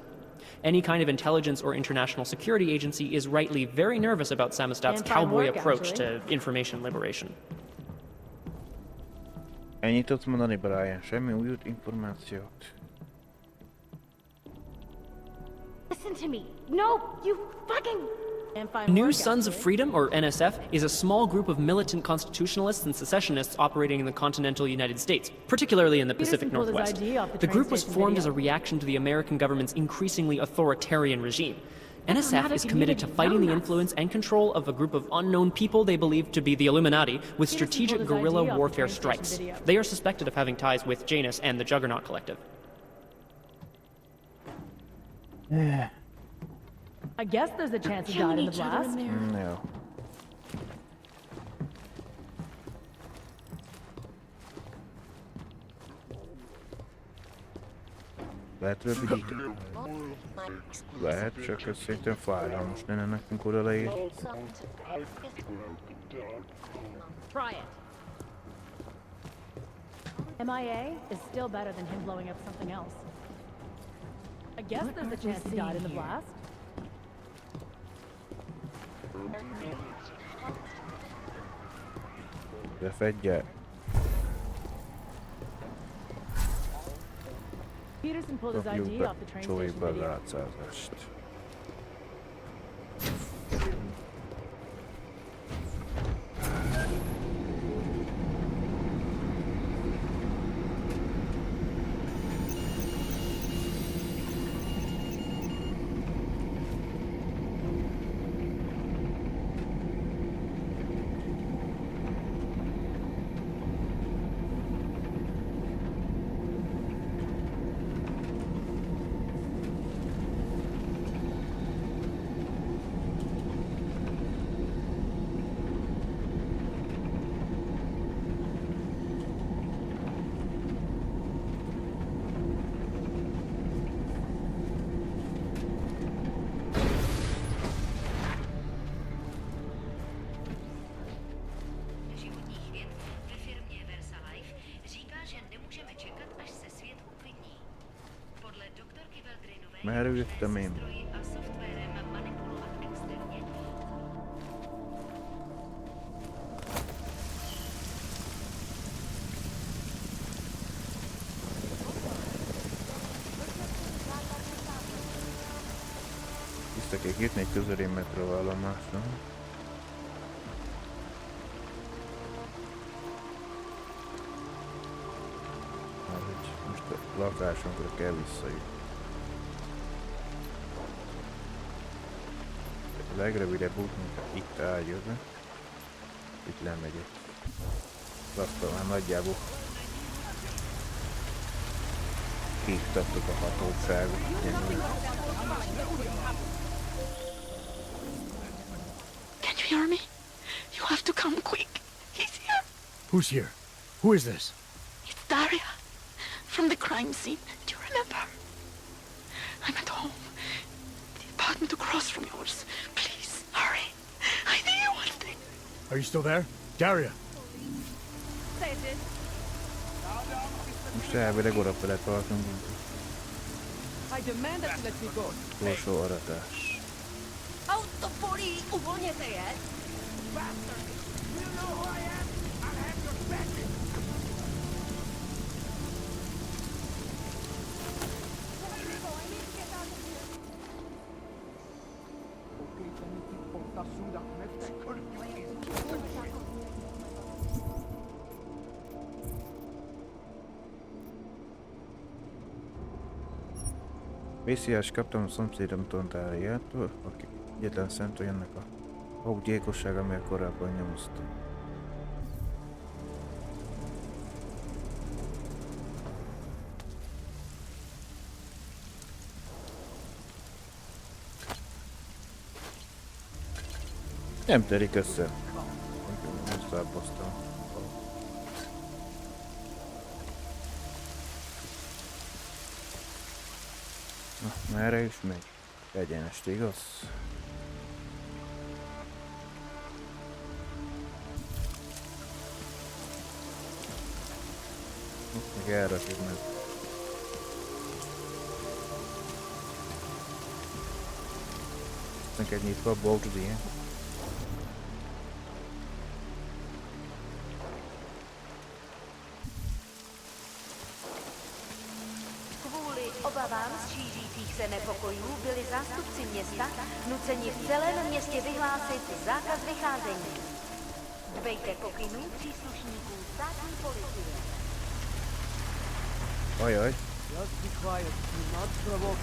Any kind of intelligence or international security agency is rightly very nervous about Samostat's cowboy approach to information liberation. Ennyit tudsz mondani, Brian? Semmi új információt? Listen to me. No, you fucking... New Sons of Freedom, or NSF, is a small group of militant constitutionalists and secessionists operating in the continental United States, particularly in the Pacific Northwest. The group was formed as a reaction to the American government's increasingly authoritarian regime. NSF is committed to fighting the influence and control of a group of unknown people they believe to be the Illuminati with strategic guerrilla warfare strikes. They are suspected of having ties with Janus and the Juggernaut Collective. I guess there's a chance he died in the blast. No. Lehet rövidíteni. Lehet, csak ez szerintem fájdalmas lenne nekünk oda leírni. Try it. MIA is still better than him blowing up something else. I guess there's a chance he died in the blast. Befedje. Peterson pulled his ID off the train station video. Merre jöttem én? Tiszta kék, egy közeli metróállomásra. Most a lakásunkra kell visszajutni. A legrövidebb út, mint itt eljövő. Itt lemegyek. Aztán már nagyjából kiktattuk a hatóságot. Can you hear me? You have to come quick. He's here. Who's here? Who is this? It's Daria. From the crime scene. Do you remember? I'm at home. The apartment across from yours. Please, hurry. I need you one thing. Are you still there? Daria! Say it, dude. Most elvileg oda fele tartunk. I demand that you let me go. Utolsó aratás. Autopoli, uwolniete je? Bastard! You know who I am? I'll have your back. Vészjelzést kaptam a szomszédom Tontáriától, aki egyetlen szemtől ennek a okgyilkosság, amely korábban nyomoztam. Nem telik össze. Most elbasztam. Na, merre is megy? Egyenest, igaz? Meg erre tud meg. Neked nyitva a boltod ilyen. Kvůli obavám z šířících se nepokojů byly zástupci města nuceni v celém městě vyhlásit zákaz vycházení. Dbejte pokynů příslušníků státní policie. Ajaj. Just be quiet. Do not provoke.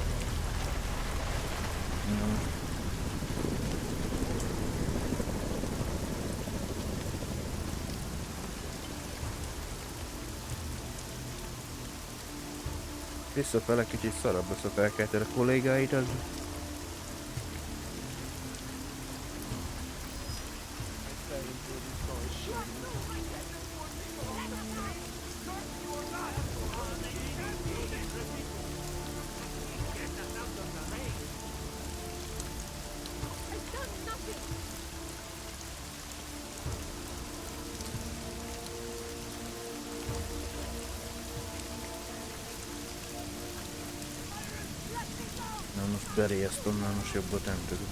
Visszafele kicsit szarabb lesz, ha felkelted a kollégáidat. Na most beréjeszt onnan, most jobbat nem tudok.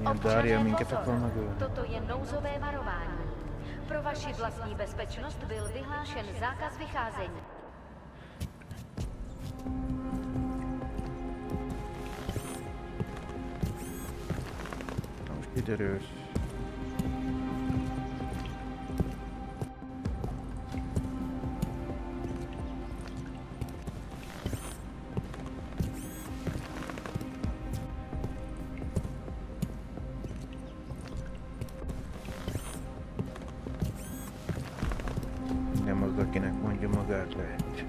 Občané pozor, toto je nouzové varování. Pro vaši vlastní bezpečnost byl vyhlášen zákaz vycházení. Most kiderült. Nem az, akinek mondja magát lehet.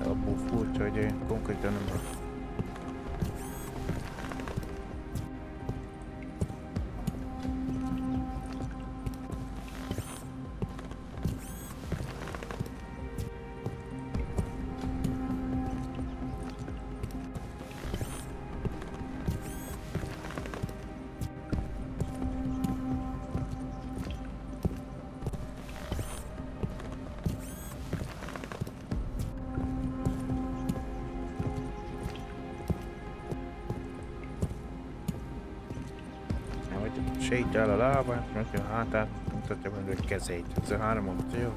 Abból furcsa, hogy én konkrétan nem van. Sétál a lábát, mutatja a hátát, mutatja meg a kezét. Ez a három opció.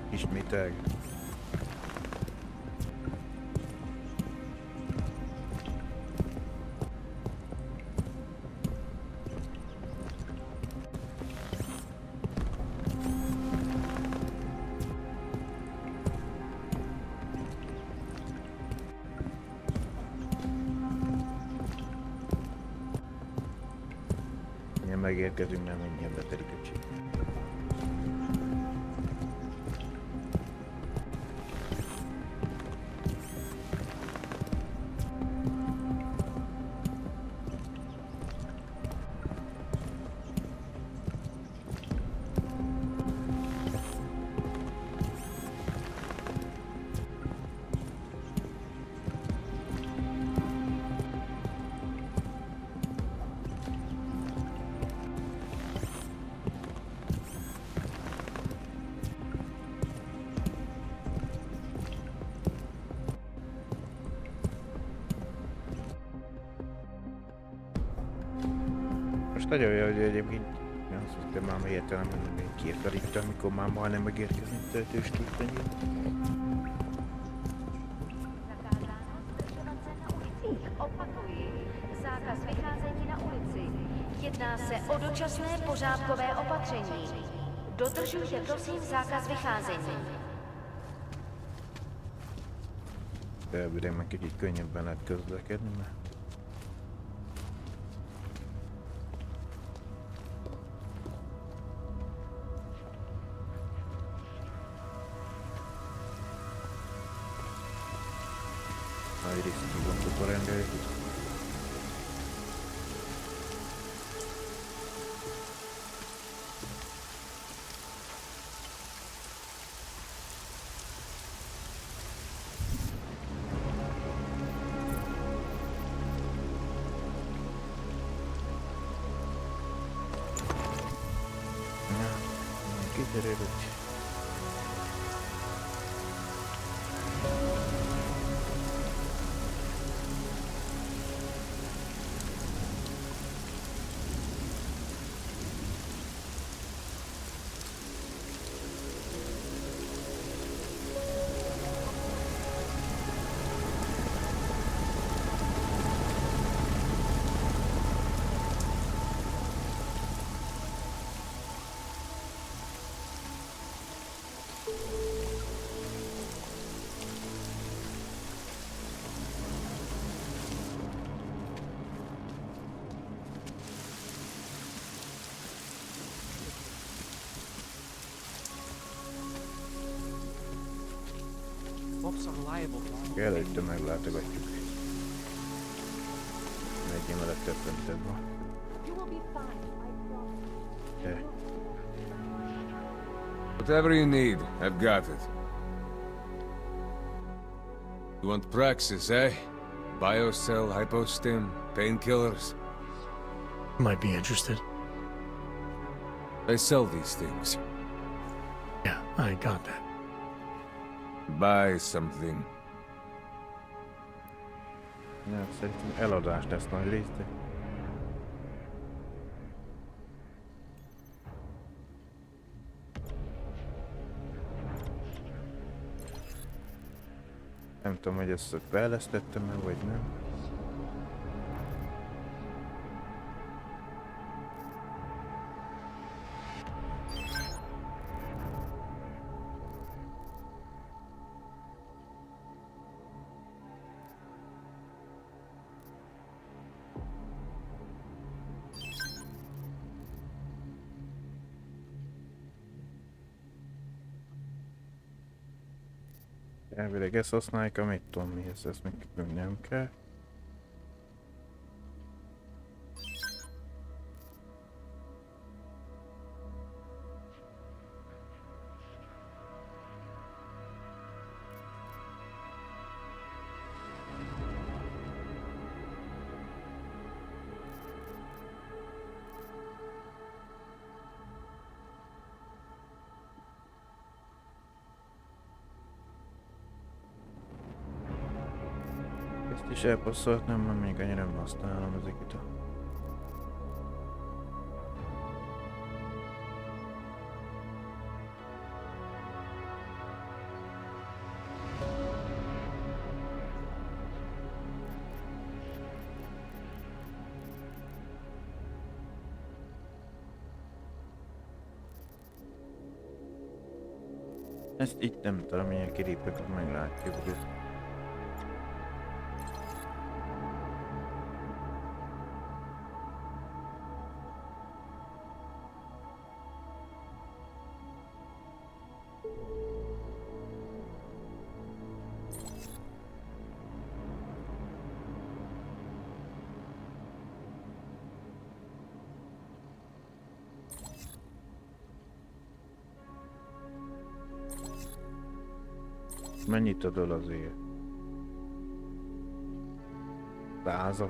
Ismételg. Megérkezünk, nem mindjárt betelik a csík. Nagyon jó, hogy egyébként De már értelemben még kiakarítom, amikor már majdnem megérkezünk töltős képenyő. Opakuji, zákaz vycházení na ulici. Jedná se o dočasné pořádkové opatření. Dodržujte prosím zákaz vycházení. Elvileg meg kicsit könnyebben lehet közlekedni, mert... Nagy részt kivontott a rendőrét. Kiderült. Előtte meglátogatjuk. Egy emelet többentebb van. De. Whatever you need, I've got it. You want Praxis, eh? Biocell, hypostim, painkillers? Might be interested. I sell these things. Yeah, I got that. Buy something. Nem, szerintem eladás lesz nagy részt. Nem tudom, hogy ezt fejlesztettem-e, vagy nem. Elvileg ezt használjuk, amit tudom mihez, ezt még nem kell. És elpasszolhatnám, mert még annyira nem használom ezeket a... Ezt itt nem tudom, milyen kirépeket meglátjuk, hogy mennyit adol azért? 100-at?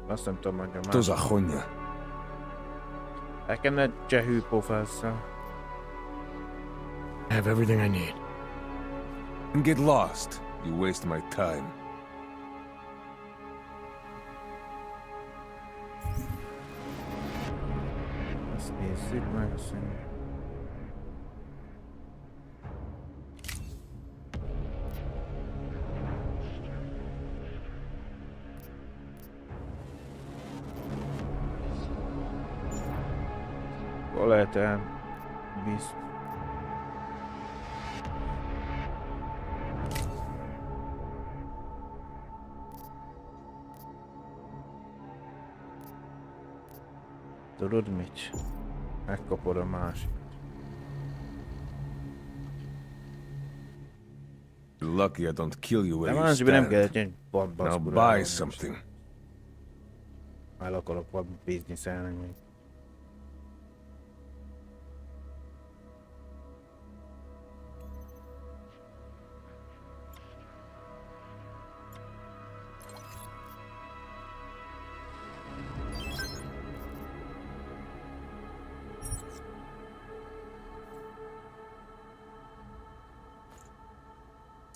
Azt nem tudom, mondja már. To za choňa. Nekem ne csehű pofásszal. I have everything I need. And get lost. You waste my time. Azt nézzük meg, azt mondjuk. Hol lehet elbízni? Tudod mit? Megkapod a másik. You're lucky I don't kill you where De you másban nem stand. kellett egy Now buy something. El akarok valami bizniszelni még.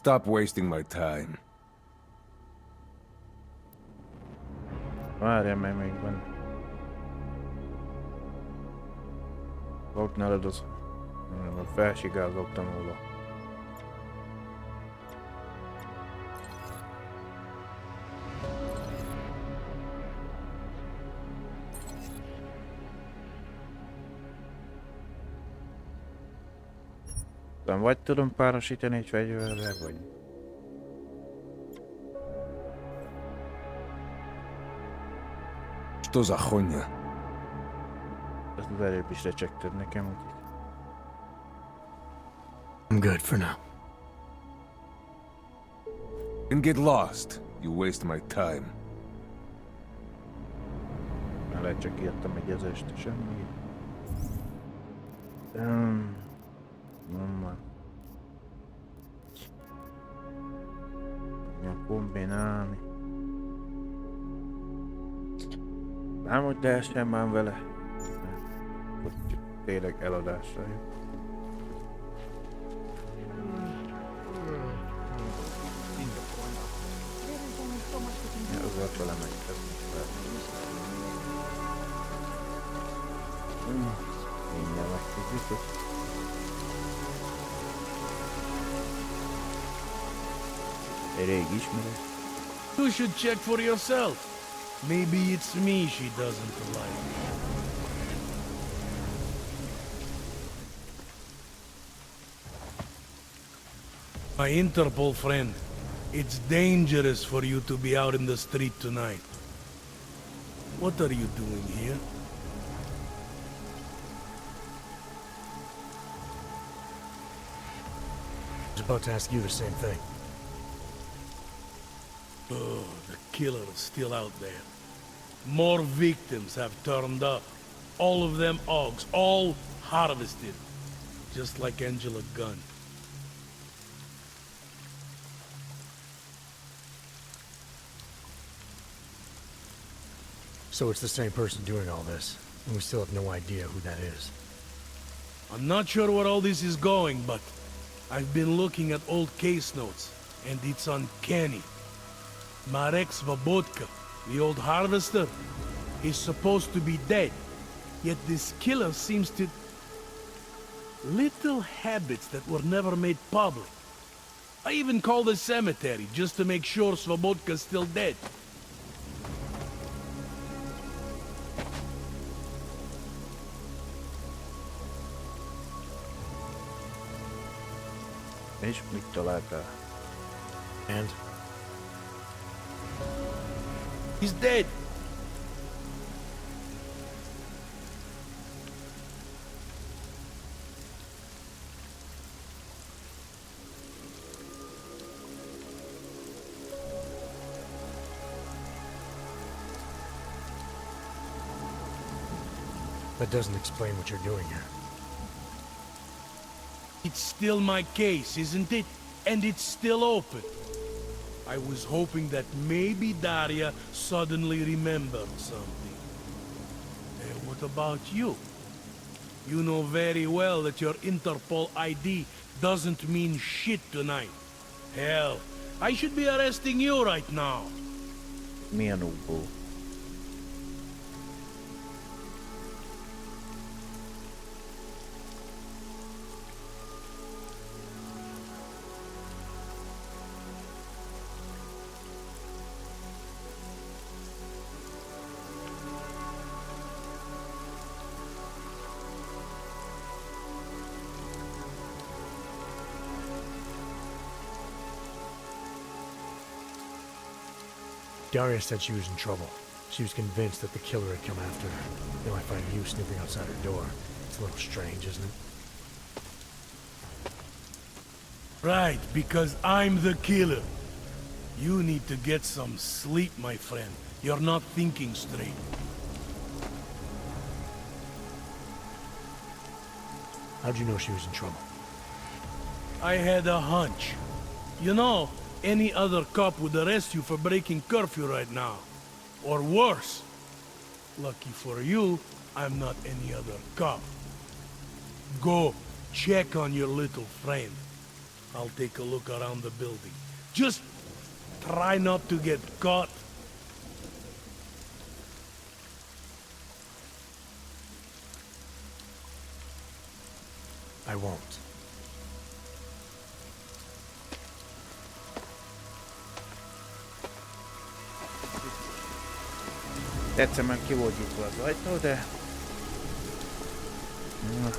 Stop wasting my time. Várjál, mert még van. Ott nálad az... A felsigázottam róla. Nem vagy tudom párosítani egy fegyverrel, vagy... Что за хуйня? Ezt az előbb is lecsekted nekem, úgyhogy... I'm good for now. And get lost. You waste my time. Már lehet csak írtam egy ezest, semmi. Nem már. Ja, kombinálni. Nem, hogy lehessen már vele. Hogy csak tényleg eladásra jön. Ja, az volt vele megkezdni. Mindjárt megkezdjük. Elég ismerős. You should check for yourself. Maybe it's me she doesn't like. My Interpol friend, it's dangerous for you to be out in the street tonight. What are you doing here? I was about to ask you the same thing. Oh, the killer is still out there. More victims have turned up. All of them Augs, all harvested. Just like Angela Gunn. So it's the same person doing all this, and we still have no idea who that is. I'm not sure where all this is going, but I've been looking at old case notes, and it's uncanny. Marek Svobotka, the old harvester, is supposed to be dead, yet this killer seems to... Little habits that were never made public. I even called the cemetery just to make sure Svobodka's still dead. És mit találtál? And? He's dead! That doesn't explain what you're doing here. It's still my case, isn't it? And it's still open. I was hoping that maybe Daria suddenly remembered something. What about you? You know very well that your Interpol ID doesn't mean shit tonight. Hell, I should be arresting you right now. Milyen úgbó? Daria said she was in trouble. She was convinced that the killer had come after her. They might find you snooping outside her door. It's a little strange, isn't it? Right, because I'm the killer. You need to get some sleep, my friend. You're not thinking straight. How'd you know she was in trouble? I had a hunch. You know, any other cop would arrest you for breaking curfew right now. Or worse. Lucky for you, I'm not any other cop. Go, check on your little friend. I'll take a look around the building. Just try not to get caught. I won't. Egyszer már ki volt nyitva az ajtó, de... Na.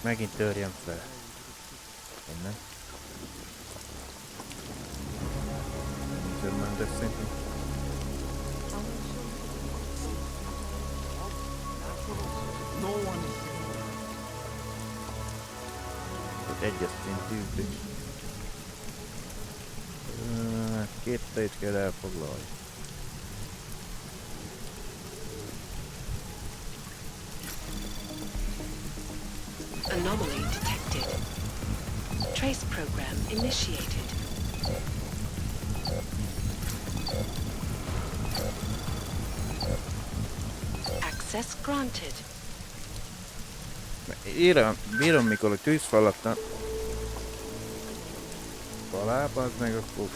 Megint törjem fel. Innen. Nézzem de szerintem. Egyes szintű. Két helyet kell elfoglalni. Anomaly detected. Trace program initiated. Access granted. Bírom, mikor a tűzfalatnak alább, az meg akkor...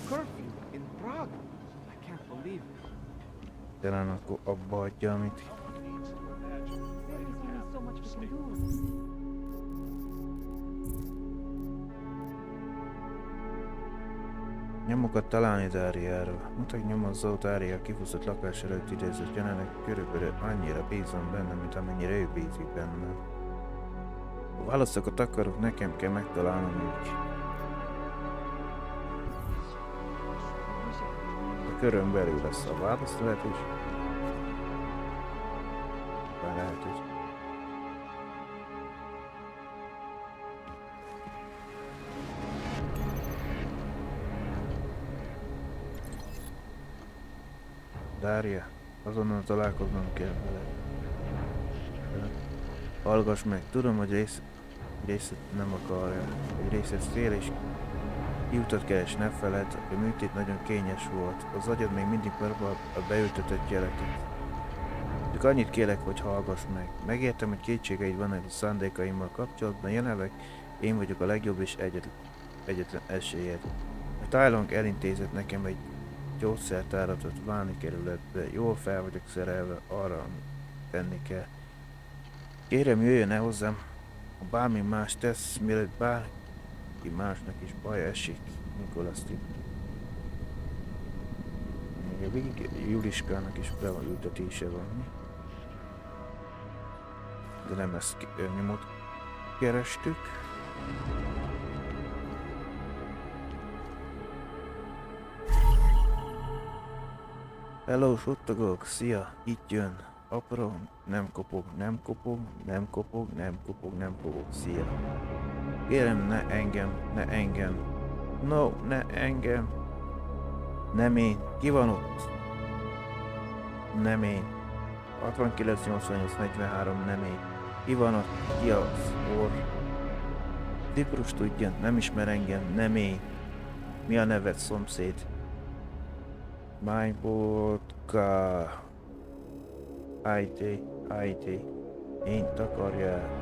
Curfew in Prague. I can't believe it. Talán akkor abba adja, amit... Nyomokat találni Dáriáról. Mutatj nyomozó Dária kifúzott lakás előtt idézett jelenek, körülbelül annyira bízom benne, mint amennyire ő bízik bennem. Ha válaszokat akarok, nekem kell megtalálnom úgy. A körön belül lesz a válasz lehet is. Bár lehet, hogy... Dária, azonnal találkoznom kell vele. Hallgass meg, tudom, hogy részét nem akarja, egy részét fél és kiutat keres, ne feled, a műtét nagyon kényes volt, az agyad még mindig megpróbál a beültetett jeleket. Csak annyit kérek, hogy hallgass meg. Megértem, hogy kétségeid vannak a szándékaimmal kapcsolatban, jelenleg én vagyok a legjobb és egyetlen esélyed. A Tylong elintézett nekem egy gyógyszertáratot Váni kerületbe, jól fel vagyok szerelve arra, amit tenni kell. Kérem, jöjjön el hozzám, ha bármi más tesz, mielőtt bárki másnak is baj esik, mikor azt itt. Még a végig Juliskának is beültetése van, mi? De nem ezt nyomot kerestük. Hello, suttogok, szia, itt jön. Apró, nem kopog, nem kopog, nem kopog, nem kopog, nem kopog, szia. Kérem, ne engem. No, ne engem. Nem én, ki van ott? Nem én. 69-88-43, nem én. Ki van ott? Ki az orr? Ciprus tudja, nem ismer engem, nem én. Mi a neved, szomszéd? Mindbotka. IT. Én takarjál.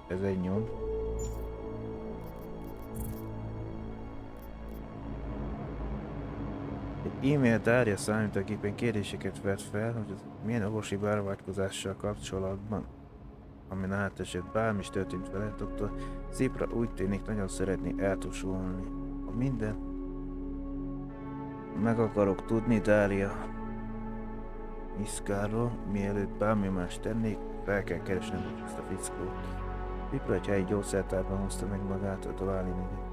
Ez egy nyom. Egy e-mail tárja számítógépen kérdéseket vet fel, hogy az milyen orvosi beavatkozással kapcsolatban, amin átesett, bármi is történt vele, dr. Zipra úgy tűnik nagyon szeretné eltusolni. Ha minden meg akarok tudni, Dália Iszkáról, mielőtt bármi más tennék, fel kell keresnem ezt a fickót. Zipra egy helyi gyógyszertárban hozta meg magát a Dováli megye.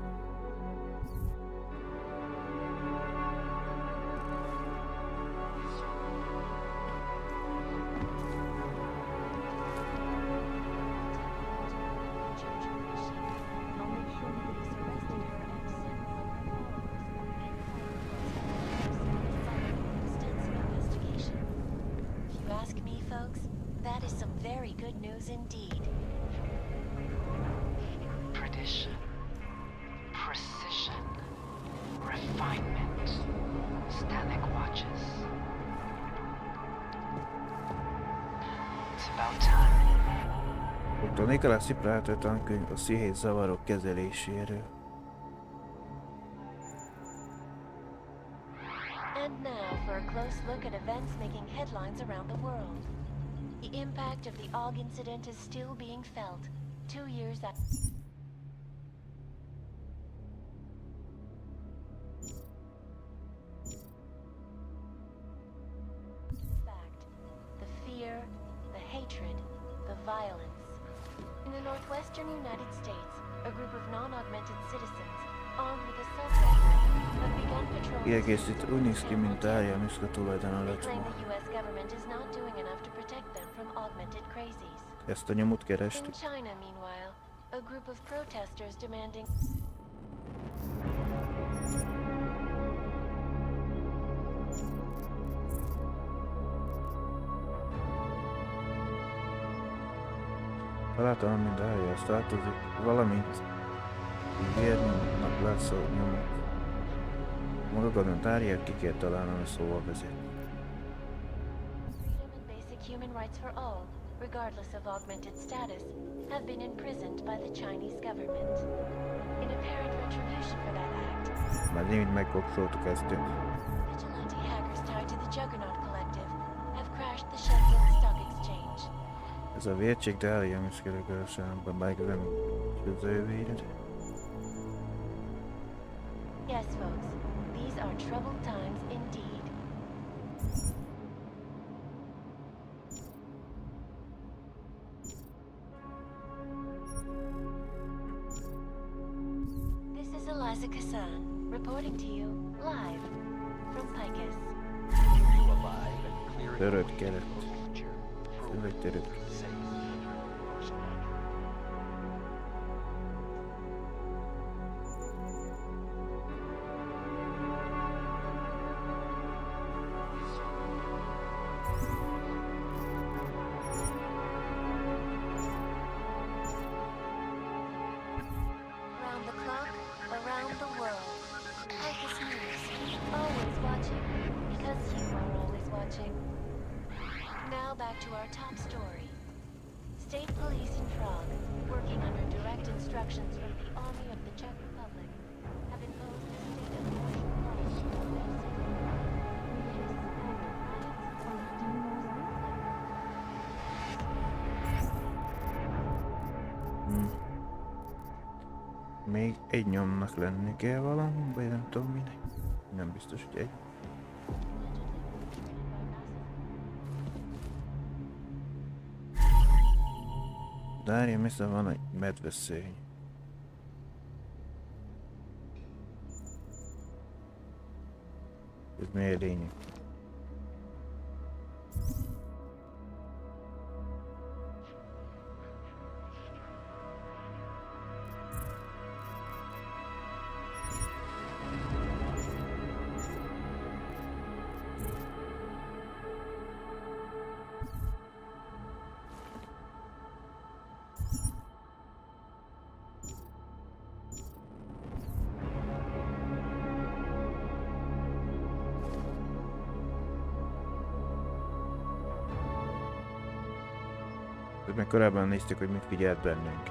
Dr. Nicholas Zipra által tankönyv a pszichés zavarok kezeléséről. And now for a close look at events making headlines around the world. The impact of the AUG incident is still being felt, 2 years after. The fear, the hatred, the violence. In the northwestern United States, a group of non-augmented citizens, armed with assault rifles, have begun patrolling. Kiegészít úgy néz ki, mint Dália Miszka tulajdona lett Claim volna. the US government is not doing enough to protect them from augmented crazies. Ezt a nyomot kerestük. In China, meanwhile, a group of protesters demanding Találtam, mint Dáliahoz tartozik, valamint vérnyomnak látszó nyomot. Magagadon tárják, ki kell találnom a szóval vezet. freedom and basic human rights for all, regardless of augmented status, have been imprisoned by the Chinese government. In apparent retribution for that act, Már mind megkopsoltuk ezt. vigilante hackers tied to the Juggernaut Collective have crashed the Shenzhen Stock Exchange. Ez a vértség Dália Miszka legalábbában megven közővéred. Yes, folks, these are troubled times indeed. This is Eliza Kassan, reporting to you live from Picus. Törött keret. Tényleg törött. Around the clock, around the world. Picus News, always watching, because you are always watching. Now back to our top story. State police in Prague, working under direct instructions from the Army of the Czech Republic, have imposed a state of martial law on their city. Még egy nyomnak lenni kell valami, vagy nem tudom minek. Nem biztos, hogy egy. Dália Miszka van egy medveszény. Ez miért lényeg? Meg korábban néztük, hogy mit figyelt bennünk.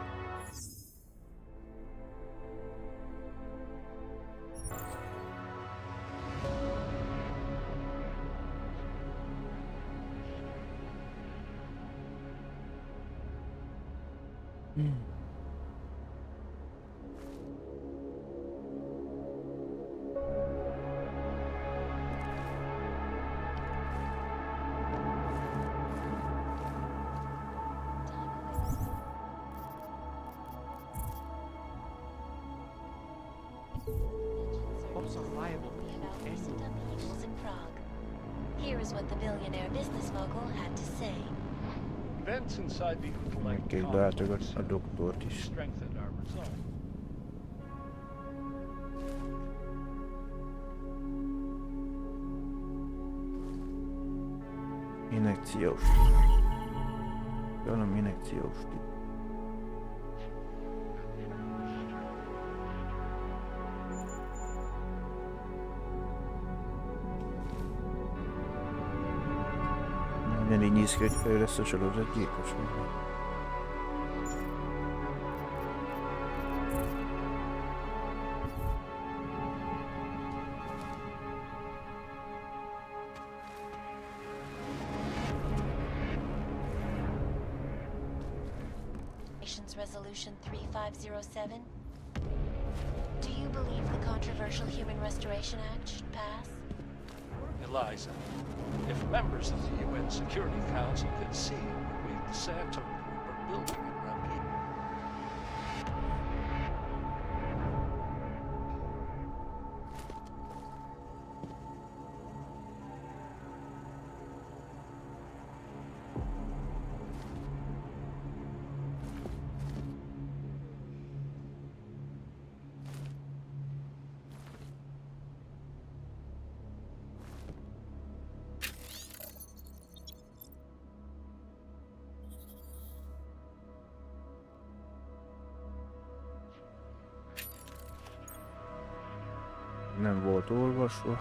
Here is what the billionaire business mogul had to say. Events inside the Meg kell complex látogatni a doktort is. strengthened our resolve. Injekciós. Valami injekciós. Nem így néz ki, hogy ő lesz a sorozatgyilkos. Resolution 3507? Do you believe the controversial Human Restoration Act should pass? Eliza, if members of the UN Security Council could see what we've set or we're building in Rampino. Nem volt olvasva.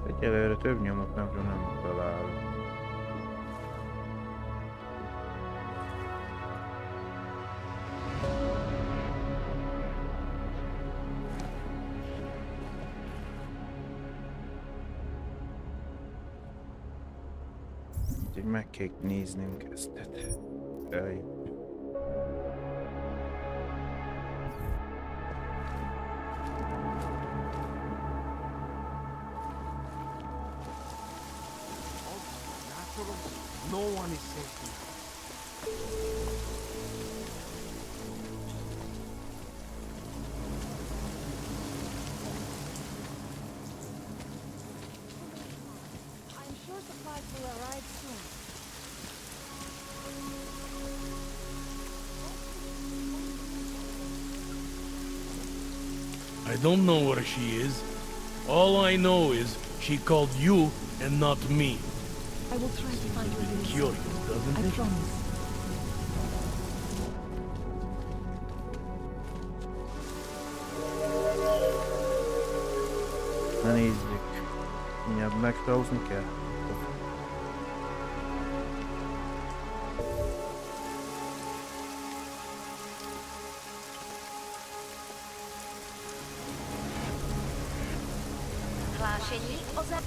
Egyelőre több nyomot nem találok. Úgyhogy meg kell néznünk ezt. Eljött. No one is safe. I'm sure supplies will arrive soon. I don't know where she is. All I know is she called you and not me. I will try to find her. Curious, doesn't I it? promise. Na nézzük. Mindjárt megtauzni kell. Hlášení o za...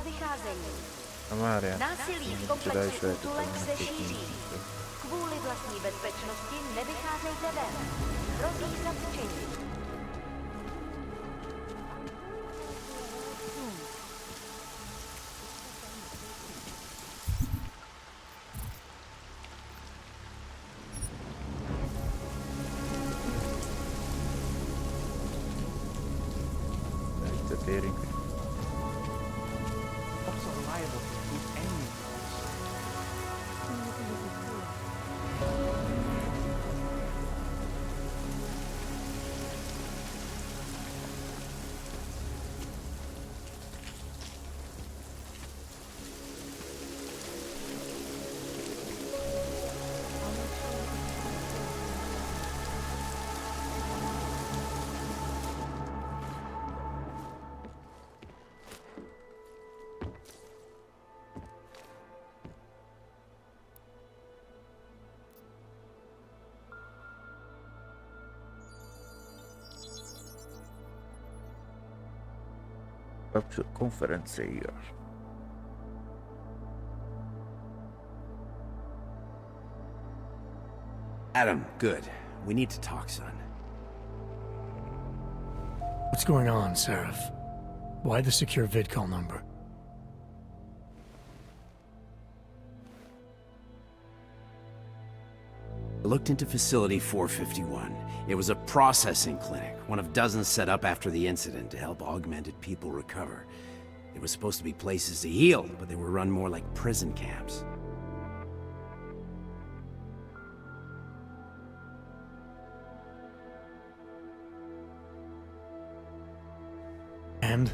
vycházení. Na várjál. Násilí v Csodálatos komplexu lehetett útulek volna se két šíří. mindent. Kvůli vlastní bezpečnosti nevycházejte ven. Hrozí zatčení. Visszatérünk. Also liable to include any Konferenciája. Adam, good. We need to talk, son. What's going on, Seraph? Why the secure vidcall number? I looked into Facility 451. It was a processing clinic, one of dozens set up after the incident to help augmented people recover. It was supposed to be places to heal, but they were run more like prison camps. And?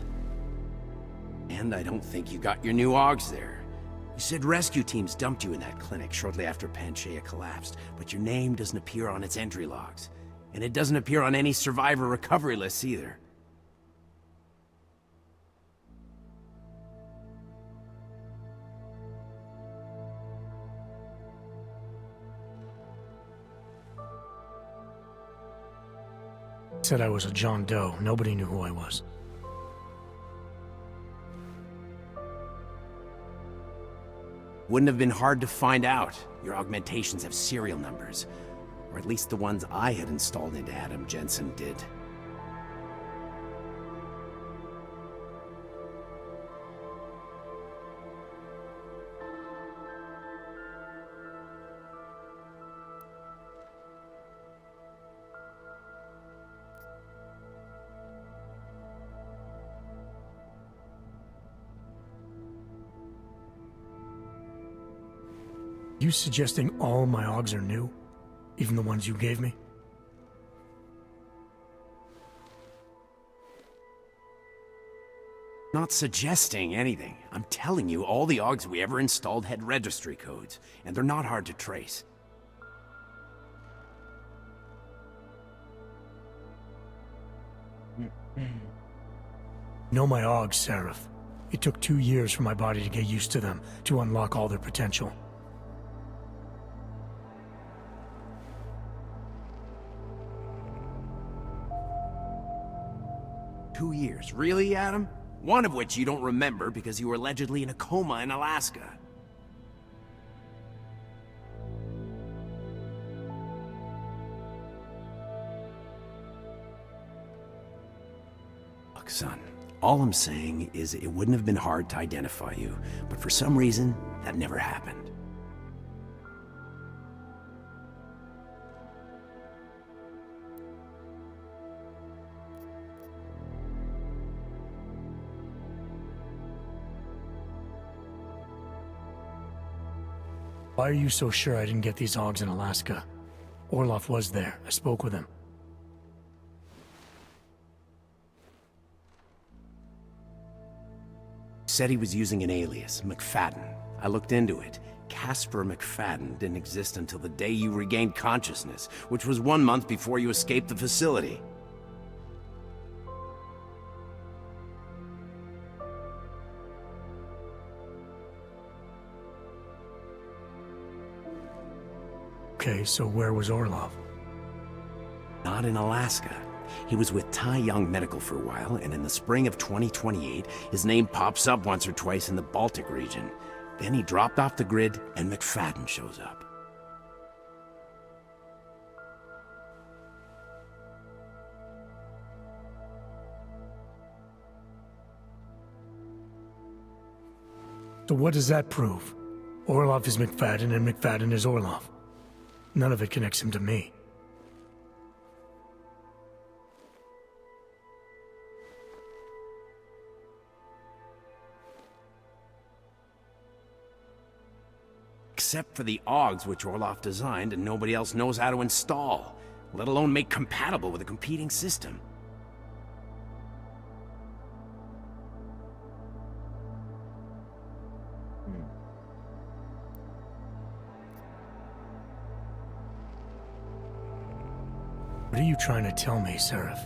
And I don't think you got your new AUGs there. You said rescue teams dumped you in that clinic shortly after Panchaea collapsed, but your name doesn't appear on its entry logs. And it doesn't appear on any survivor recovery lists either. Said I was a John Doe. Nobody knew who I was. Wouldn't have been hard to find out. Your augmentations have serial numbers. Or at least the ones I had installed into Adam Jensen did. You suggesting all my AUGs are new? Even the ones you gave me? Not suggesting anything. I'm telling you, all the AUGs we ever installed had registry codes, and they're not hard to trace. Know my AUGs, Seraph. It took 2 years for my body to get used to them, to unlock all their potential. Two years. Really, Adam? One of which you don't remember because you were allegedly in a coma in Alaska. Look, son, all I'm saying is it wouldn't have been hard to identify you, but for some reason, that never happened. Why are you so sure I didn't get these AUGs in Alaska? Orloff was there. I spoke with him. Said he was using an alias, McFadden. I looked into it. Casper McFadden didn't exist until the day you regained consciousness, which was 1 month before you escaped the facility. Okay, so where was Orlov? Not in Alaska. He was with Tai Young Medical for a while, and in the spring of 2028, his name pops up once or twice in the Baltic region. Then he dropped off the grid, and McFadden shows up. So what does that prove? Orlov is McFadden, and McFadden is Orlov. None of it connects him to me. Except for the AUGs which Orlov designed and nobody else knows how to install, let alone make compatible with a competing system. What are you trying to tell me, Seraph?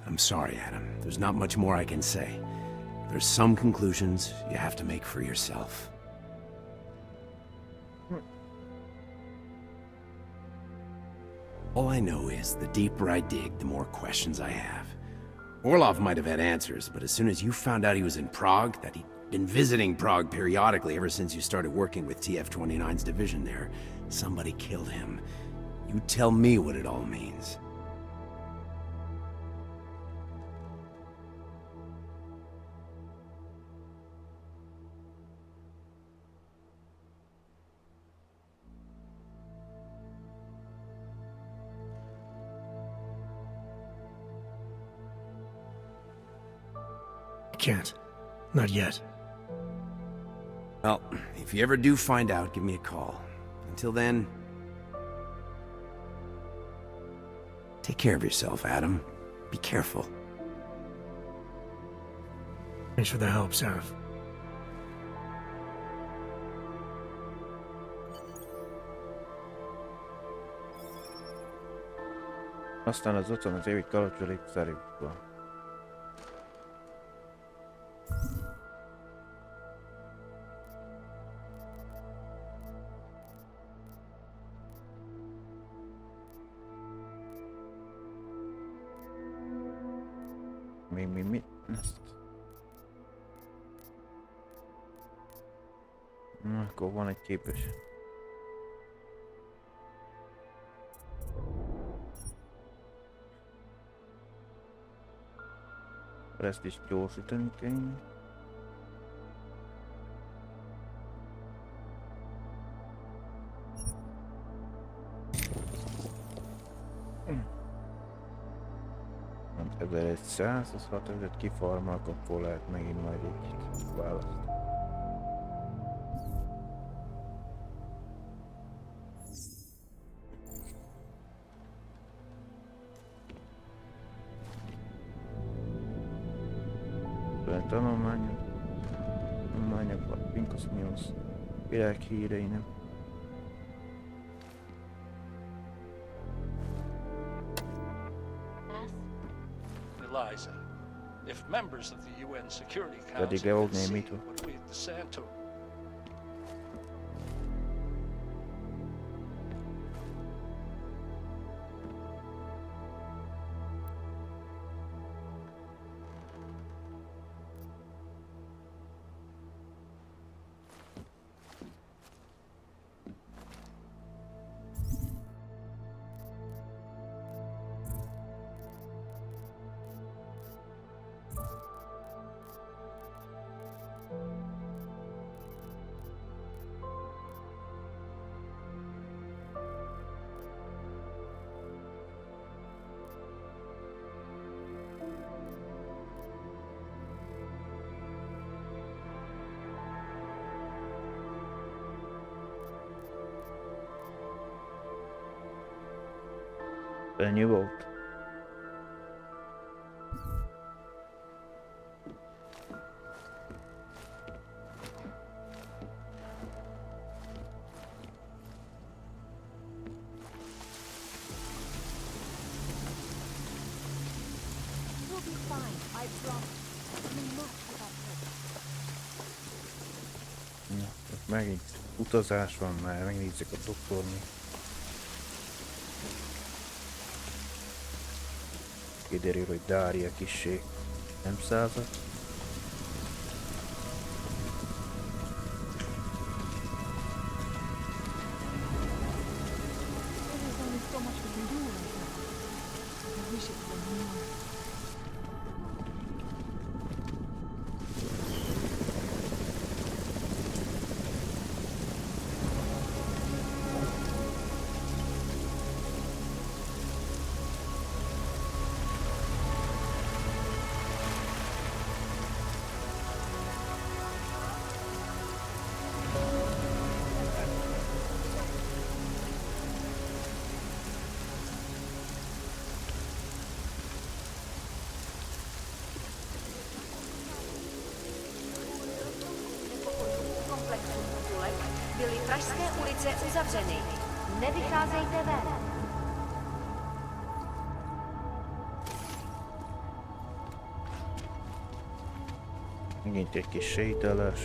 I'm sorry, Adam. There's not much more I can say. There's some conclusions you have to make for yourself. All I know is, the deeper I dig, the more questions I have. Orlov might have had answers, but as soon as you found out he was in Prague, that he'd been visiting Prague periodically ever since you started working with TF-29's division there, somebody killed him. You tell me what it all means. I can't. Not yet. Well, if you ever do find out, give me a call. Until then, take care of yourself, Adam. Be careful. Thanks for the help, Seraph. Aztán az otthon az évi kalapcsolik szerükben. Mi? Ezt. Na, akkor van egy képes. Ezt is gyorsítani kell. Nem 1100, az 6000 kifarmolok, akkor lehet megint majd egy választ. Tanulmányok, Pinkos News, világ hírei, nem? Eliza, if members of the UN Security Pedig Council old could name see it. what we've descent to. Ennyi volt. We'll be fine, I promise. We must give up hope. Na, ott megint utazás van már, megnézzük a doktorni. Kiderül, hogy Dária kissé nem szállzott. Byly pražské ulice uzavřeny. Nevycházejte ven. Megint egy kis sétálás.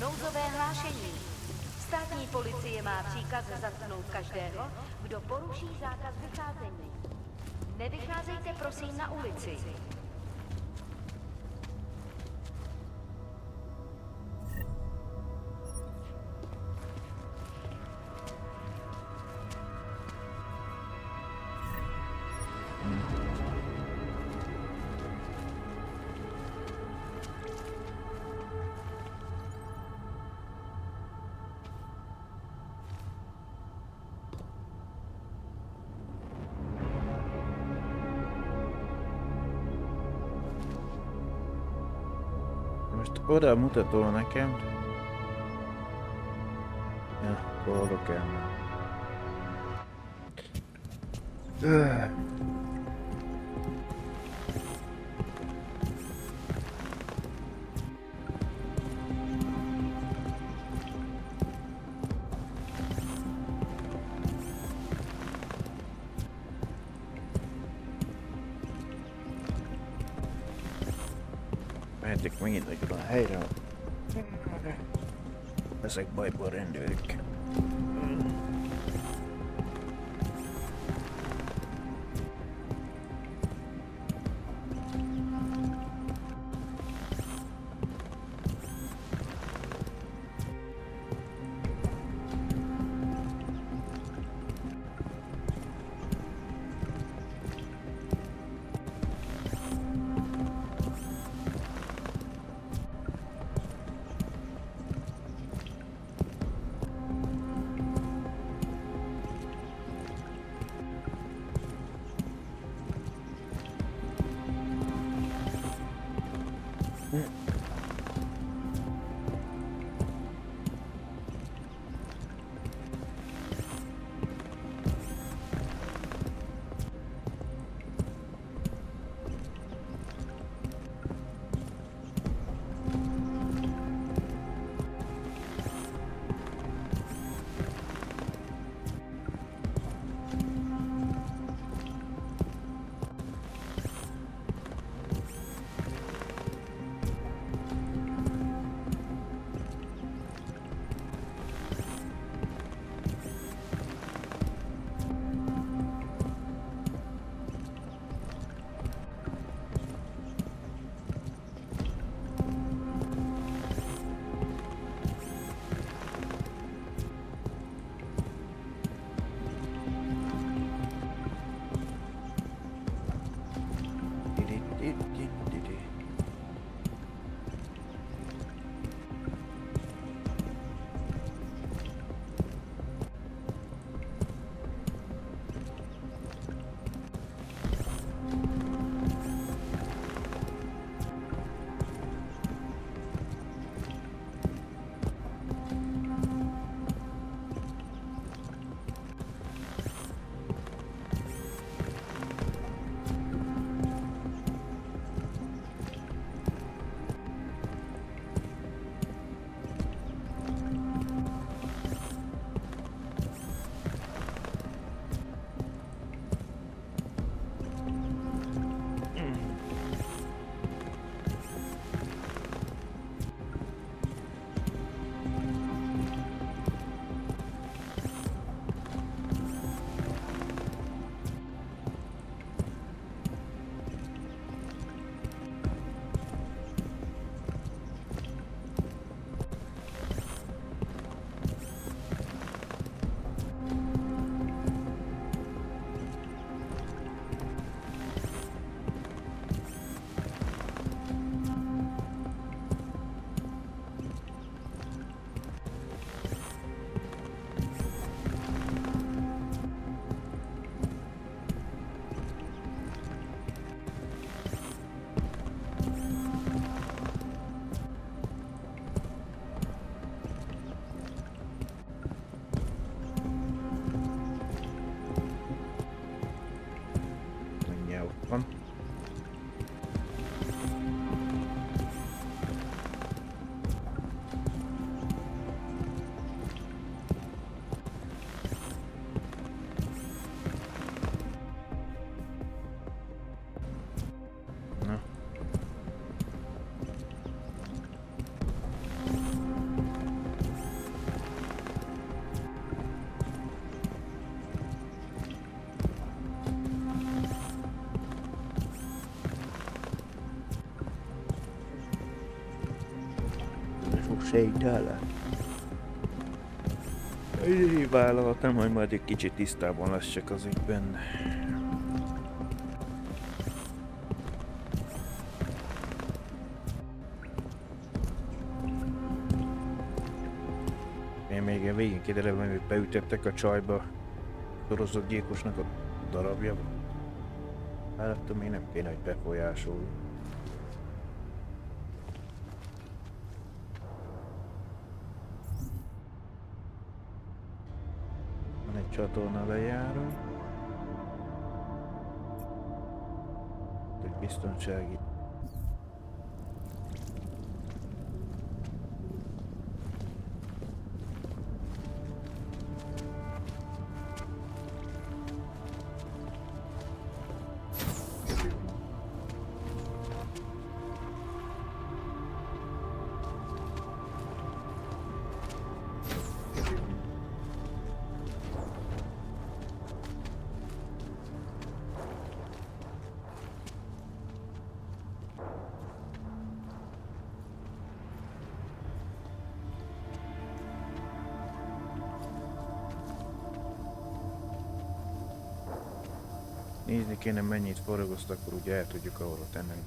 Nouzové hlášení. Státní policie má příkaz zatknout každého, kdo poruší zákaz vycházení. Nevycházejte prosím na ulici. Most oda mutatol nekem. Ja, hol kell már. Mehetek megint egyre a helyre. Ezek bajból rendőrök. Sétálás. Vállalat nem, hogy majd egy kicsit tisztában lesz csak az ügyben. Én még a végén kiderülve, hogy beütöttek a csajba, sorozott gyilkosnak a darabjába. Hát még nem kéne, hogy befolyásolj. Van egy csatorna lejáró. Egy biztonsági. Nézni kéne, mennyit forragoszt, akkor ugye el tudjuk arra tenni.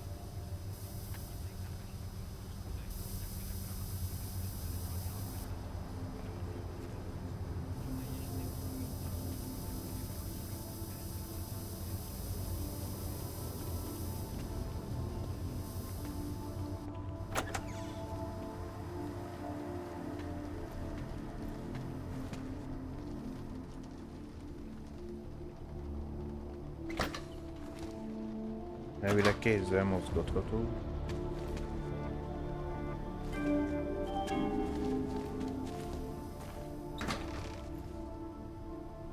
Elvileg kézzel mozgatható.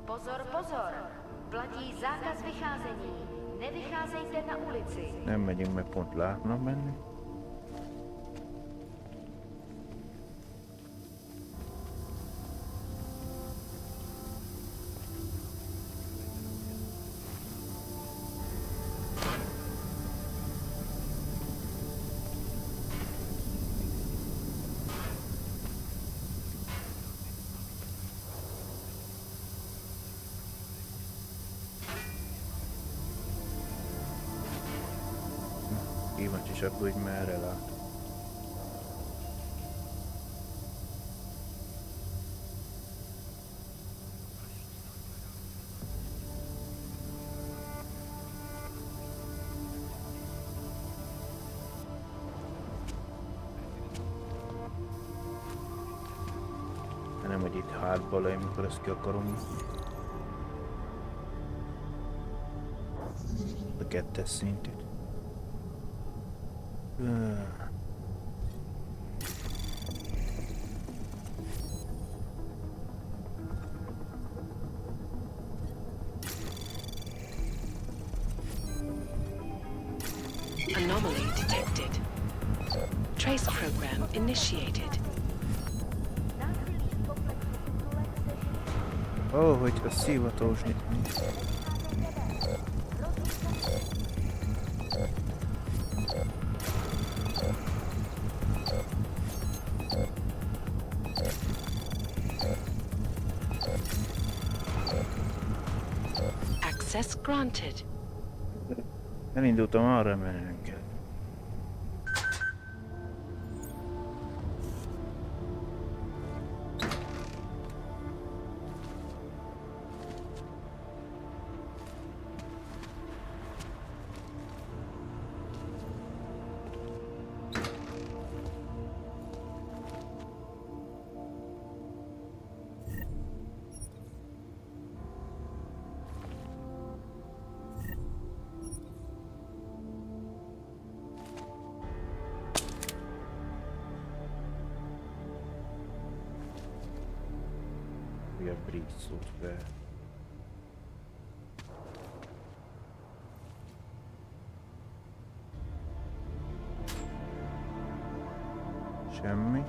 Pozor, pozor! Platí zákaz vycházení. Nevycházejte na ulici. Nem megyünk, mert pont látnak menni. Kíváncsi csak, hogy merre lát. Nem, hogy itt hátba lej, mikor ezt ki akarom. A kettes szintét. Anomaly detected. Trace program initiated. Ó, hogy a szivatós Access granted. Elindultam, arra mennünk kell. A bridge szoftver. Semmi.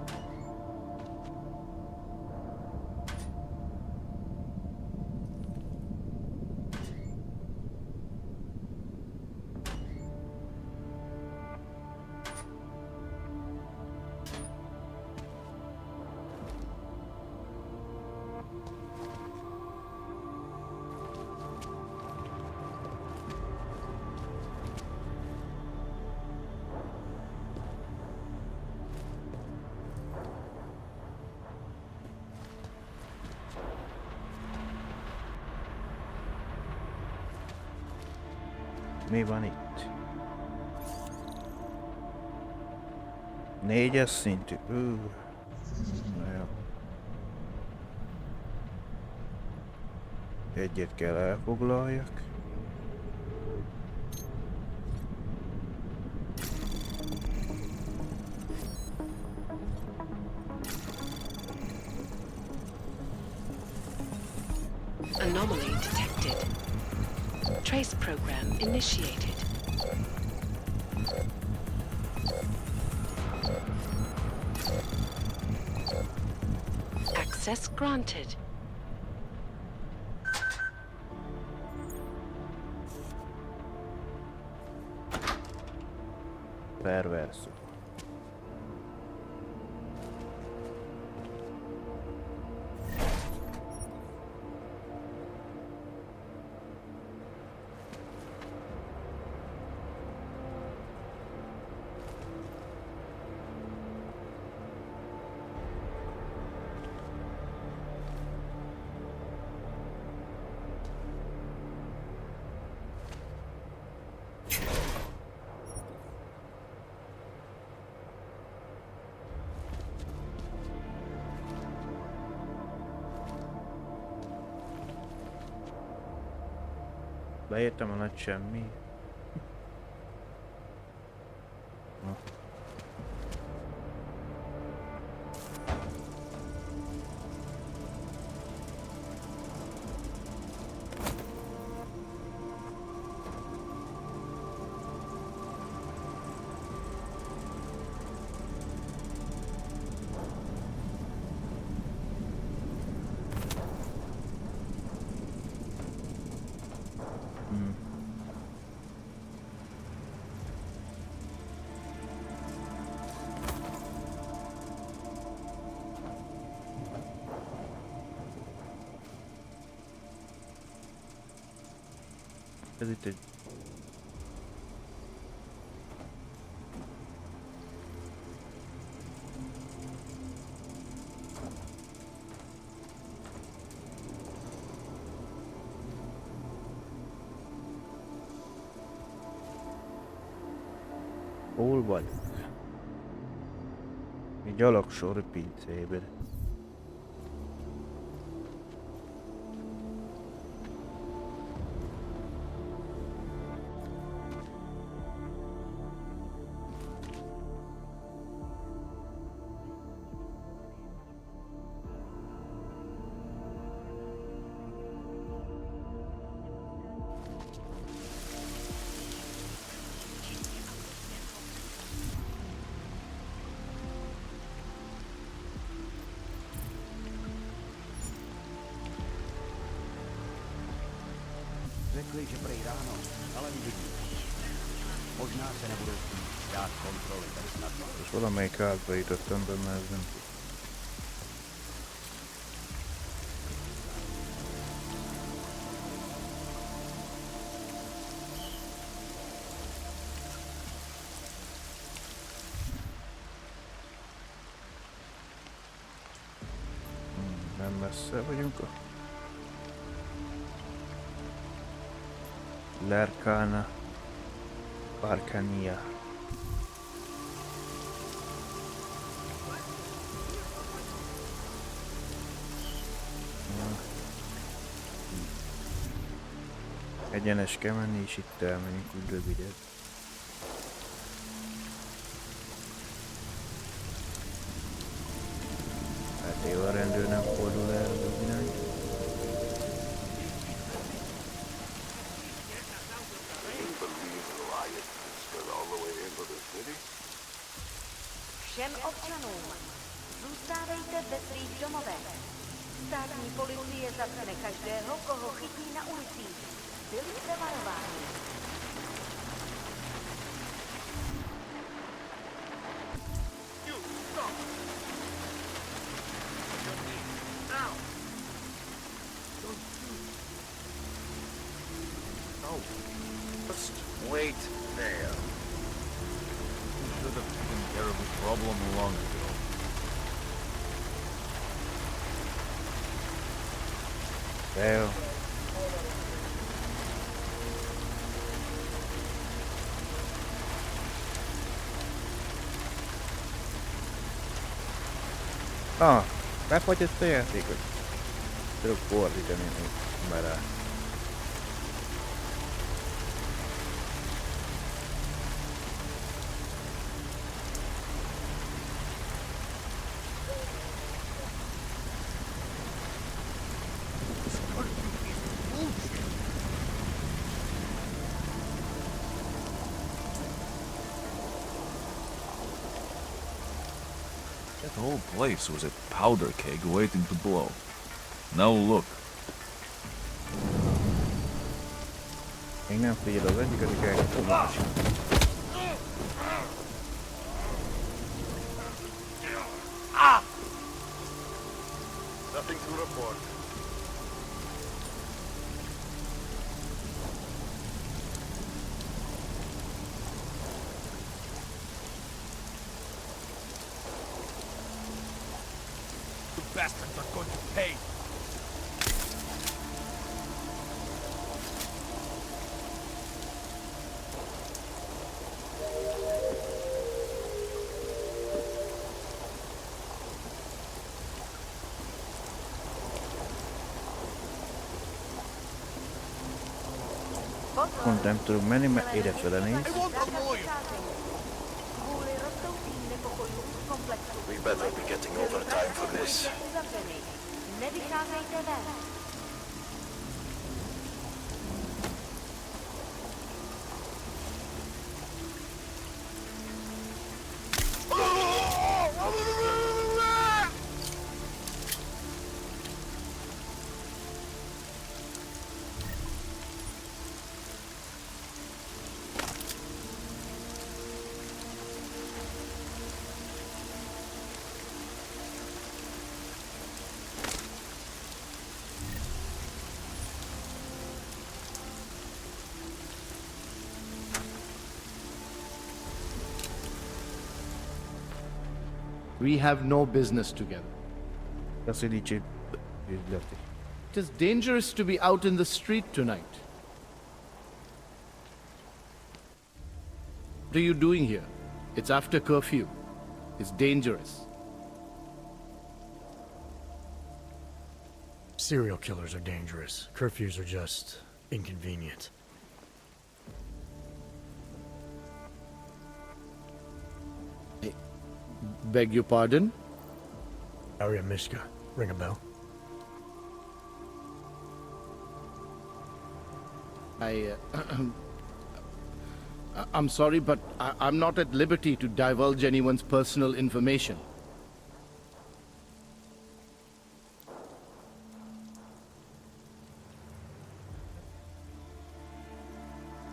Mi van itt? 4-es szintű. Na jó. Egyet kell elfoglaljak. Anomaly detected. Trace program initiated. Access granted. Perverso. Beértem a nagy semmi. Na. Ez itt egy... Hol vagy? Mi gyalogsor pincében. Řekli, že prej ráno, ale uvidíš. Možná se nebudou chtít dát kontroly tak snadno. És valamelyik házba jutottam be, mert nem nem messze vagyunk a L'Arcana Arcania. Egyenes kell menni, és itt elmenjünk úgy rövidebb. Hát jó, a rendőr nem fordul el az irányt. Všem občanům, zůstávejte ve svých domovech. Státní policie zatkne každého, koho chytí na ulicích. Byli jste varováni. Just wait there. You should have taken care of the problem long ago. Fail. befagyott a játékot. Tudok fordítani, hogy már rá. The whole place was a powder keg waiting to blow. Now look. Még nem figyel az egyik, addig elkezdtem a másik. Nothing to report. You bastards are going to pay. Pont nem tudunk menni, mert érefele néz. We better be getting overtime for this. Nevycházejte ven. We have no business together. It is dangerous to be out in the street tonight. What are you doing here? It's after curfew. It's dangerous. Serial killers are dangerous. Curfews are just inconvenient. Beg your pardon? Daria Mishka. Ring a bell? I'm sorry, but I'm not at liberty to divulge anyone's personal information.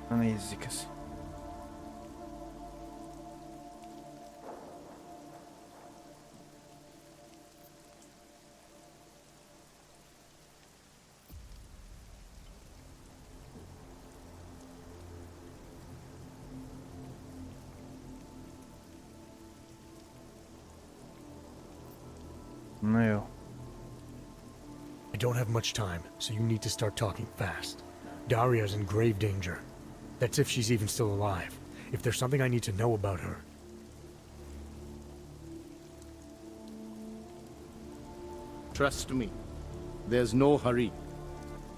Nézzük ezt. No. I don't have much time, so you need to start talking fast. Daria's in grave danger. That's if she's even still alive. If there's something I need to know about her. Trust me, there's no hurry.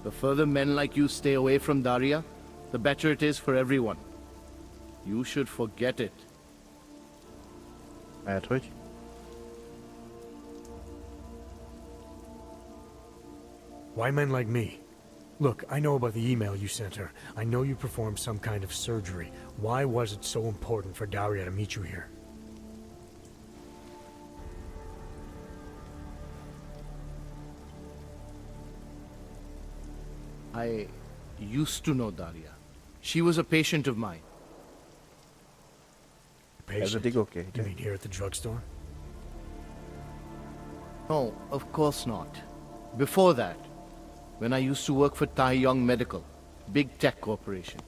The further men like you stay away from Daria, the better it is for everyone. You should forget it. Hogy? Why men like me? Look, I know about the email you sent her. I know you performed some kind of surgery. Why was it so important for Daria to meet you here? I used to know Daria. She was a patient of mine. Patient? Everything okay? You mean here at the drugstore? No, of course not. Before that, when I used to work for Tai Yong Medical, big tech corporation.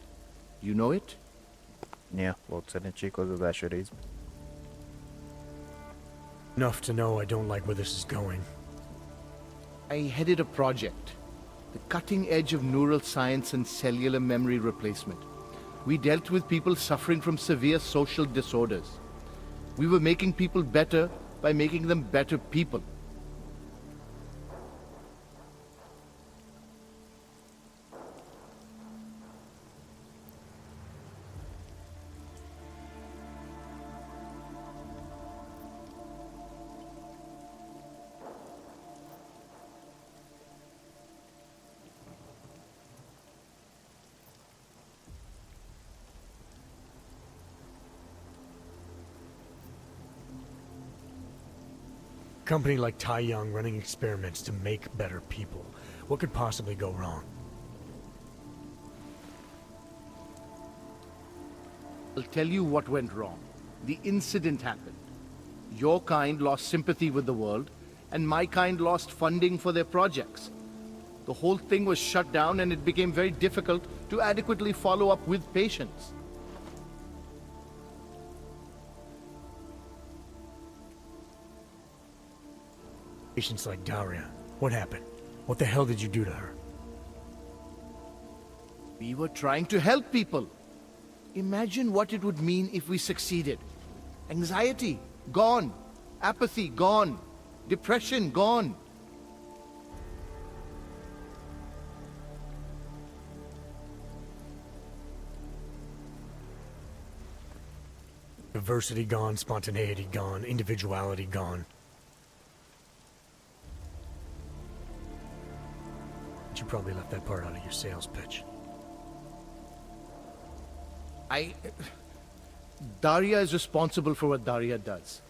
You know it? Yeah, volt szerencsék az első részben. Enough to know I don't like where this is going. I headed a project. The cutting edge of neural science and cellular memory replacement. We dealt with people suffering from severe social disorders. We were making people better by making them better people. Company like Tai Young running experiments to make better people. What could possibly go wrong? I'll tell you what went wrong. The incident happened. Your kind lost sympathy with the world, and my kind lost funding for their projects. The whole thing was shut down, and it became very difficult to adequately follow up with patients. Patients like Daria. What happened? What the hell did you do to her? We were trying to help people. Imagine what it would mean if we succeeded. Anxiety, gone. Apathy, gone. Depression, gone. Diversity gone, spontaneity gone, individuality gone. But you probably left that part out of your sales pitch. Daria is responsible for what Daria does.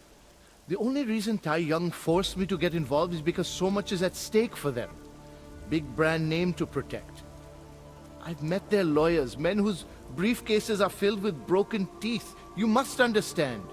The only reason Tai Young forced me to get involved is because so much is at stake for them. Big brand name to protect. I've met their lawyers, men whose briefcases are filled with broken teeth. You must understand.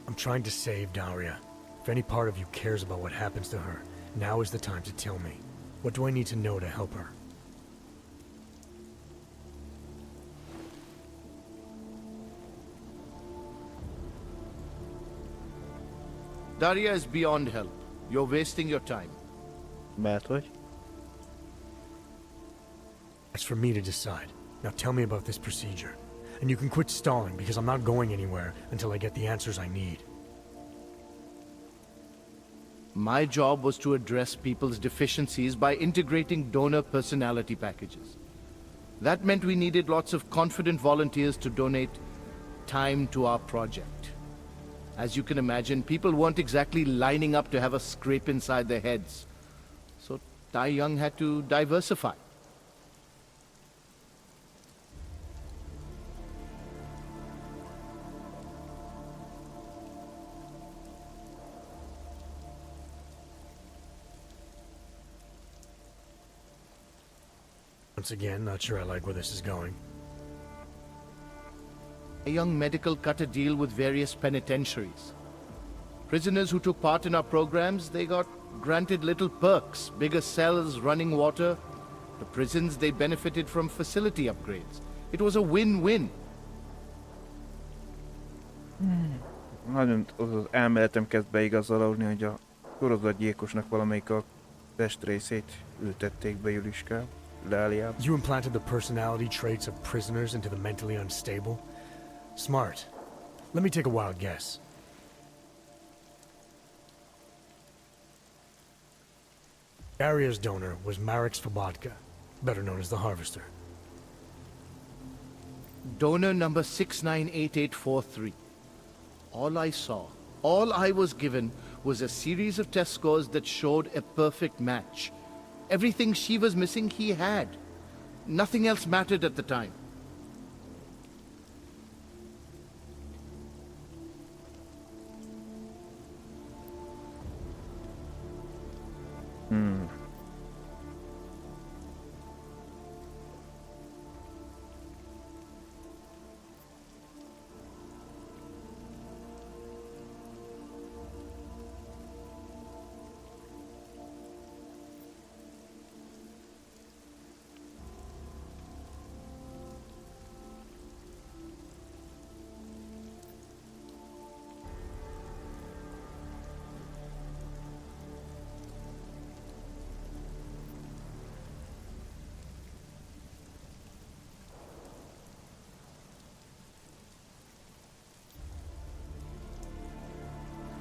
I'm trying to save Daria. If any part of you cares about what happens to her, now is the time to tell me. What do I need to know to help her? Daria is beyond help. You're wasting your time. Mert hogy? That's for me to decide. Now tell me about this procedure. And you can quit stalling, because I'm not going anywhere until I get the answers I need. My job was to address people's deficiencies by integrating donor personality packages. That meant we needed lots of confident volunteers to donate time to our project. As you can imagine, people weren't exactly lining up to have a scrape inside their heads. So Tai Young had to diversify. Once again, not sure I like where this is going. A young medical cut a deal with various penitentiaries. Prisoners who took part in our programs, they got granted little perks, bigger cells, running water. The prisons, they benefited from facility upgrades. It was a win-win. Nagyon az elméletem kezd beigazolódni, hogy a sorozatgyilkosnak valamelyik a testrészét ültették be Juliskával. You implanted the personality traits of prisoners into the mentally unstable? Smart. Let me take a wild guess. Daria's donor was Marek Svobotka, better known as the Harvester. Donor number 698843. All I saw, all I was given, was a series of test scores that showed a perfect match. Everything she was missing, he had. Nothing else mattered at the time.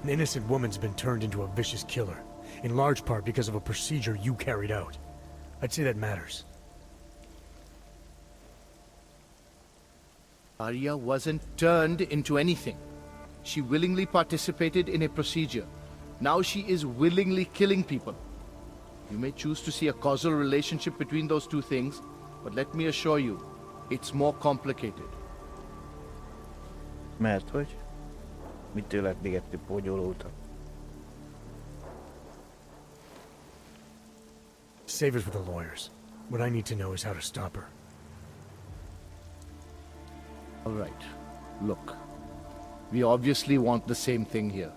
An innocent woman's been turned into a vicious killer, in large part because of a procedure you carried out. I'd say that matters. Arya wasn't turned into anything. She willingly participated in a procedure. Now she is willingly killing people. You may choose to see a causal relationship between those two things, but let me assure you, it's more complicated. Mert hogy? Mitől lett még egy bonyolultabb? Save it for the lawyers. What I need to know is how to stop her. All right. Look. We obviously want the same thing here.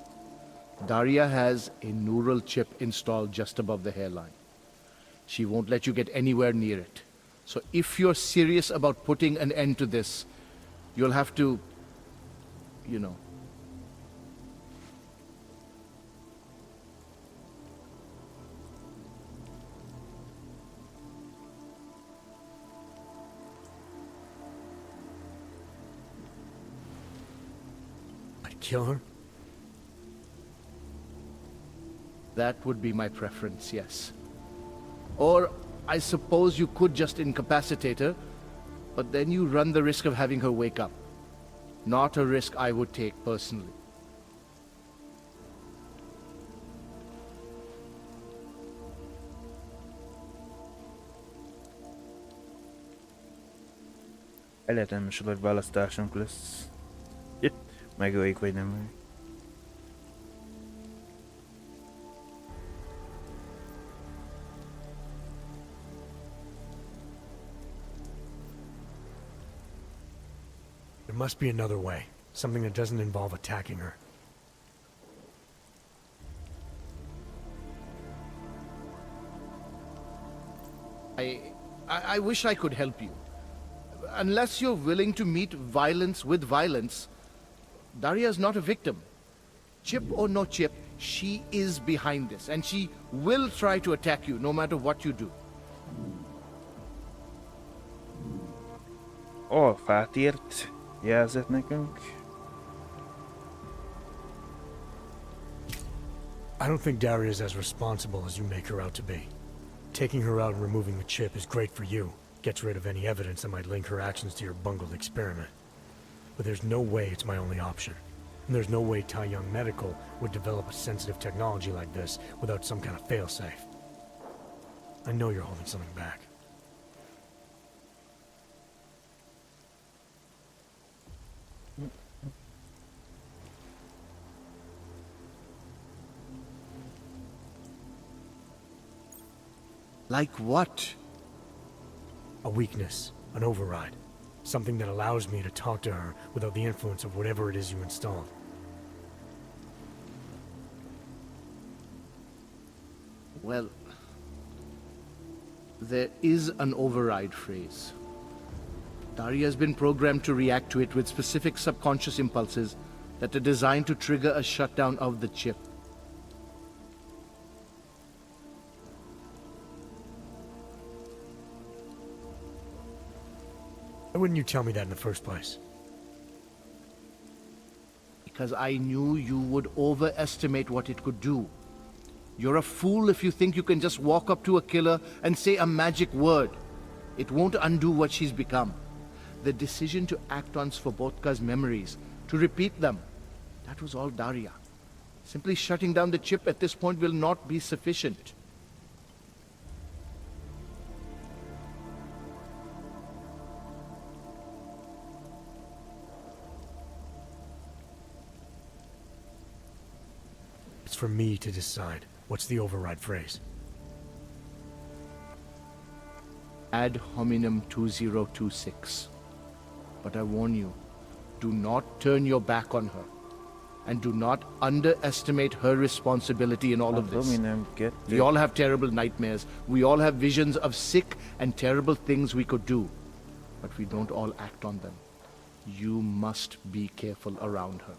Daria has a neural chip installed just above the hairline. She won't let you get anywhere near it. So if you're serious about putting an end to this, you'll have to, you know. I'd kill her? That would be my preference, yes. Or, I suppose you could just incapacitate her, but then you run the risk of having her wake up. Not a risk I would take, personally. Egyetemes nagy választásunk lesz. Megöljük vagy nem öljük. There must be another way. Something that doesn't involve attacking her. I wish I could help you. Unless you're willing to meet violence with violence, Daria's not a victim. Chip or no chip, she is behind this, and she will try to attack you no matter what you do. Alfát írt, jelzett nekünk. I don't think Daria's as responsible as you make her out to be. Taking her out and removing the chip is great for you. Gets rid of any evidence that might link her actions to your bungled experiment. But there's no way it's my only option. And there's no way Tai Young Medical would develop a sensitive technology like this without some kind of failsafe. I know you're holding something back. Like what? A weakness, an override. Something that allows me to talk to her without the influence of whatever it is you installed. Well, there is an override phrase. Daria has been programmed to react to it with specific subconscious impulses that are designed to trigger a shutdown of the chip. Why wouldn't you tell me that in the first place? Because I knew you would overestimate what it could do. You're a fool if you think you can just walk up to a killer and say a magic word. It won't undo what she's become. The decision to act on Svobodka's memories, to repeat them, that was all Daria. Simply shutting down the chip at this point will not be sufficient. It's for me to decide. What's the override phrase? Ad hominem 2026. But I warn you, do not turn your back on her. And do not underestimate her responsibility in all of this. We all have terrible nightmares. We all have visions of sick and terrible things we could do. But we don't all act on them. You must be careful around her.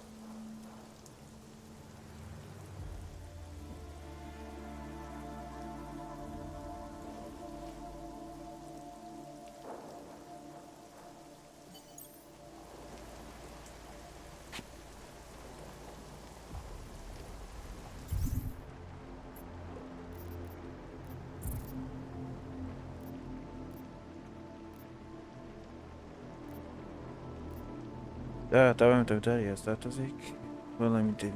De talán mint terjesz tartozik. Valamint egy...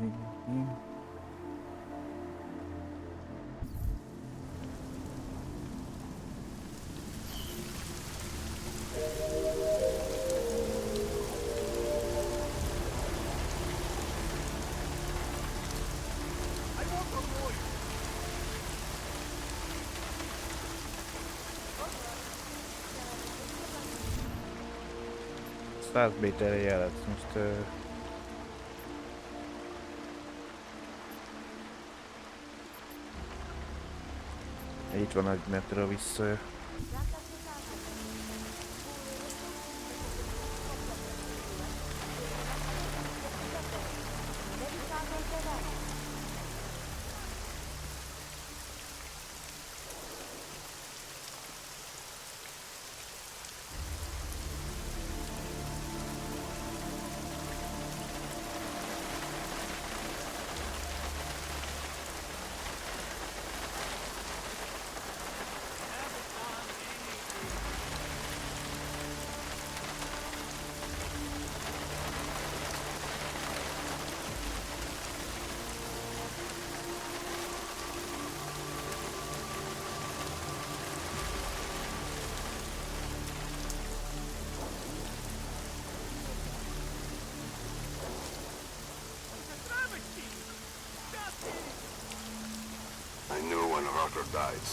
méterre jelet. Most itt van egy metro vissza.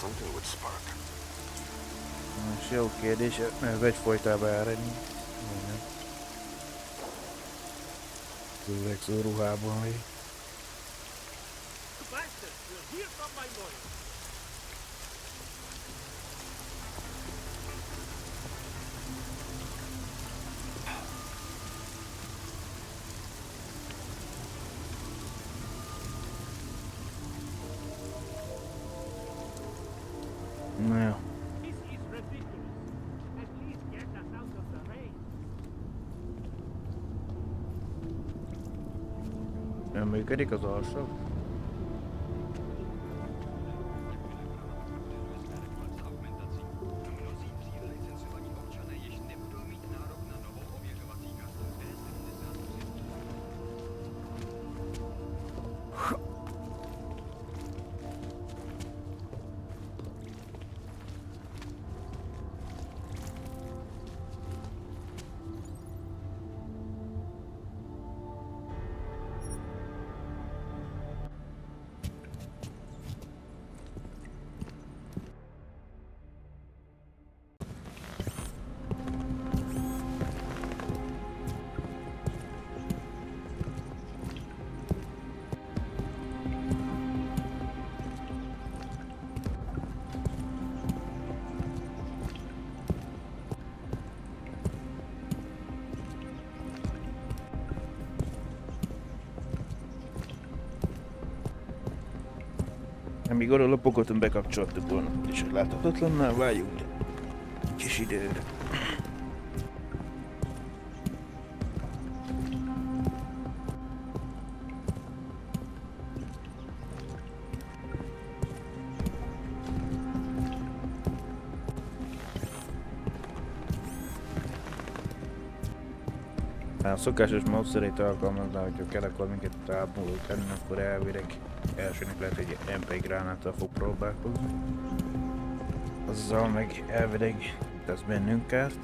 Something would spark. És jó kérdés, ez egyfolytában elrenni. Zúrexó ruhában vagy. Na jó. Nem működik az alsó? Amíg arra lapogatom, bekapcsoltuk volna, és láthatatlanná váljunk kis időre. A szokásos módszerét alkalmazná, hogyha kell, akkor minket távolul tenni, akkor elvileg elsőnek lehet, hogy MP gránáttal fog próbálkozni. Azzal meg elvileg tesz bennünk kárt.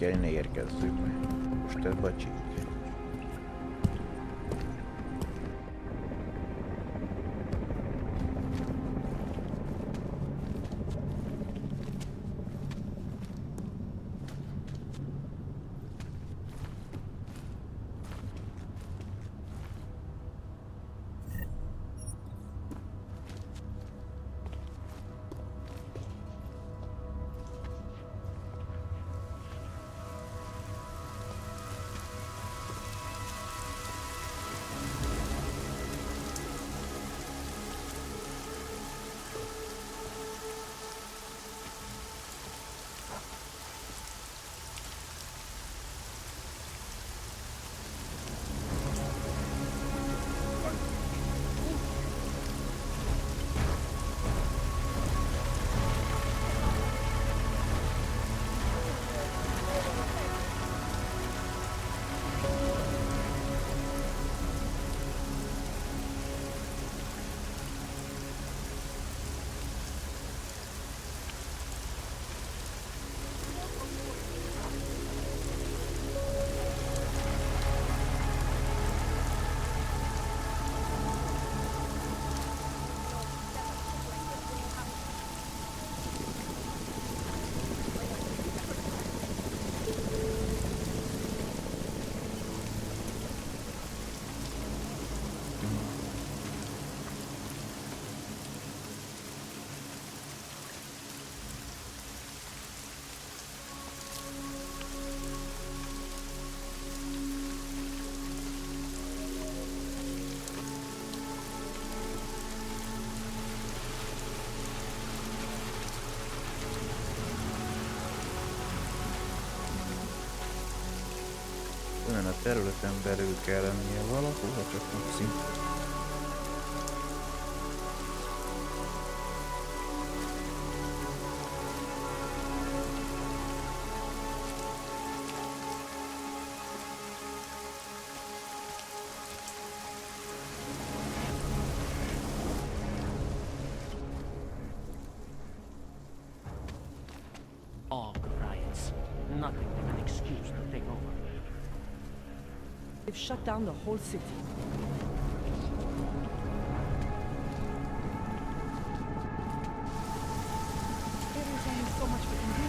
kell, ne érkezzünk meg. Most ez bacsik. Olyan a területen belül kell lennie valahol, ha csak nem szint. All the riots. Nothing but an excuse to take over. They've shut down the whole city. There is only so much we can do.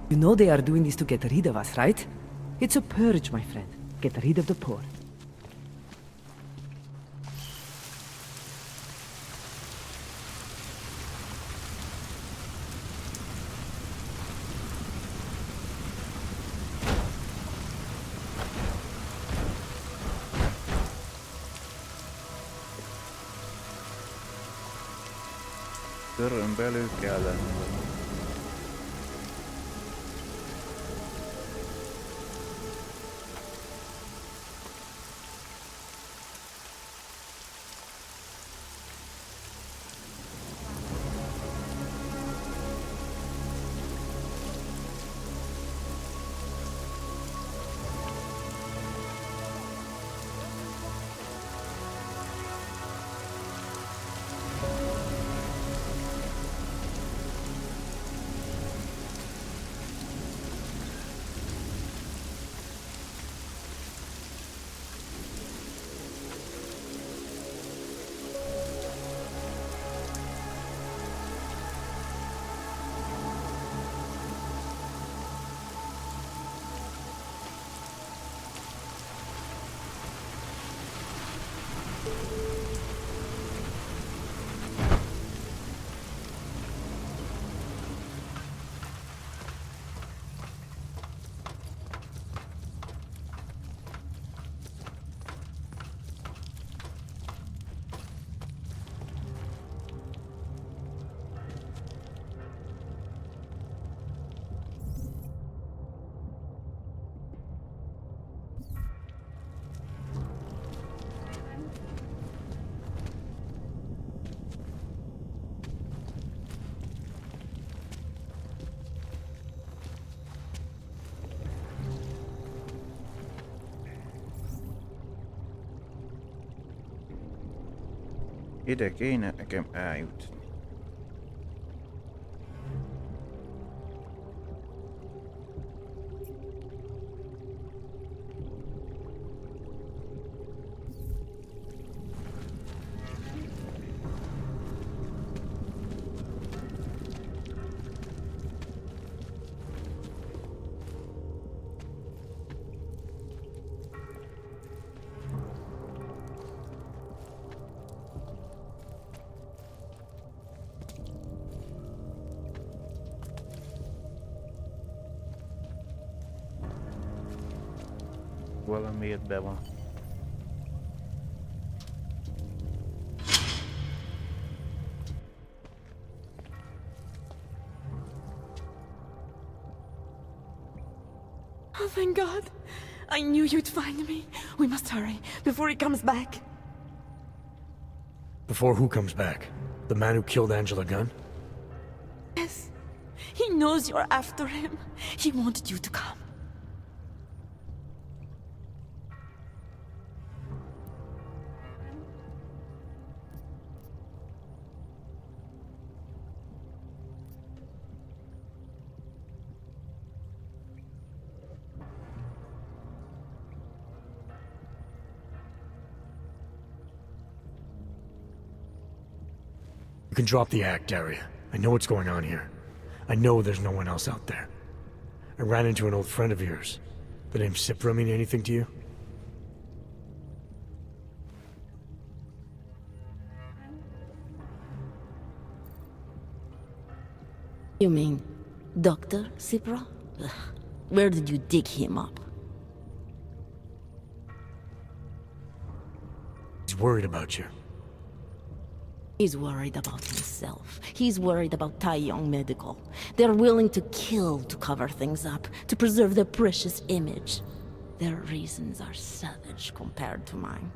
You know they are doing this to get rid of us, right? It's a purge, my friend. Get rid of the poor. Körön belül kell lenni. Ide kéne nekem eljutni. Valamiért be van. Oh, thank God. I knew you'd find me. We must hurry before he comes back. Before who comes back? The man who killed Angela Gunn? Yes. He knows you're after him. He wanted you to come. You can drop the act, Daria. I know what's going on here. I know there's no one else out there. I ran into an old friend of yours. The name Cipra mean anything to you? You mean Dr. Cipra? Ugh. Where did you dig him up? He's worried about you. He's worried about himself. He's worried about Tai Yong Medical. They're willing to kill to cover things up, to preserve their precious image. Their reasons are savage compared to mine.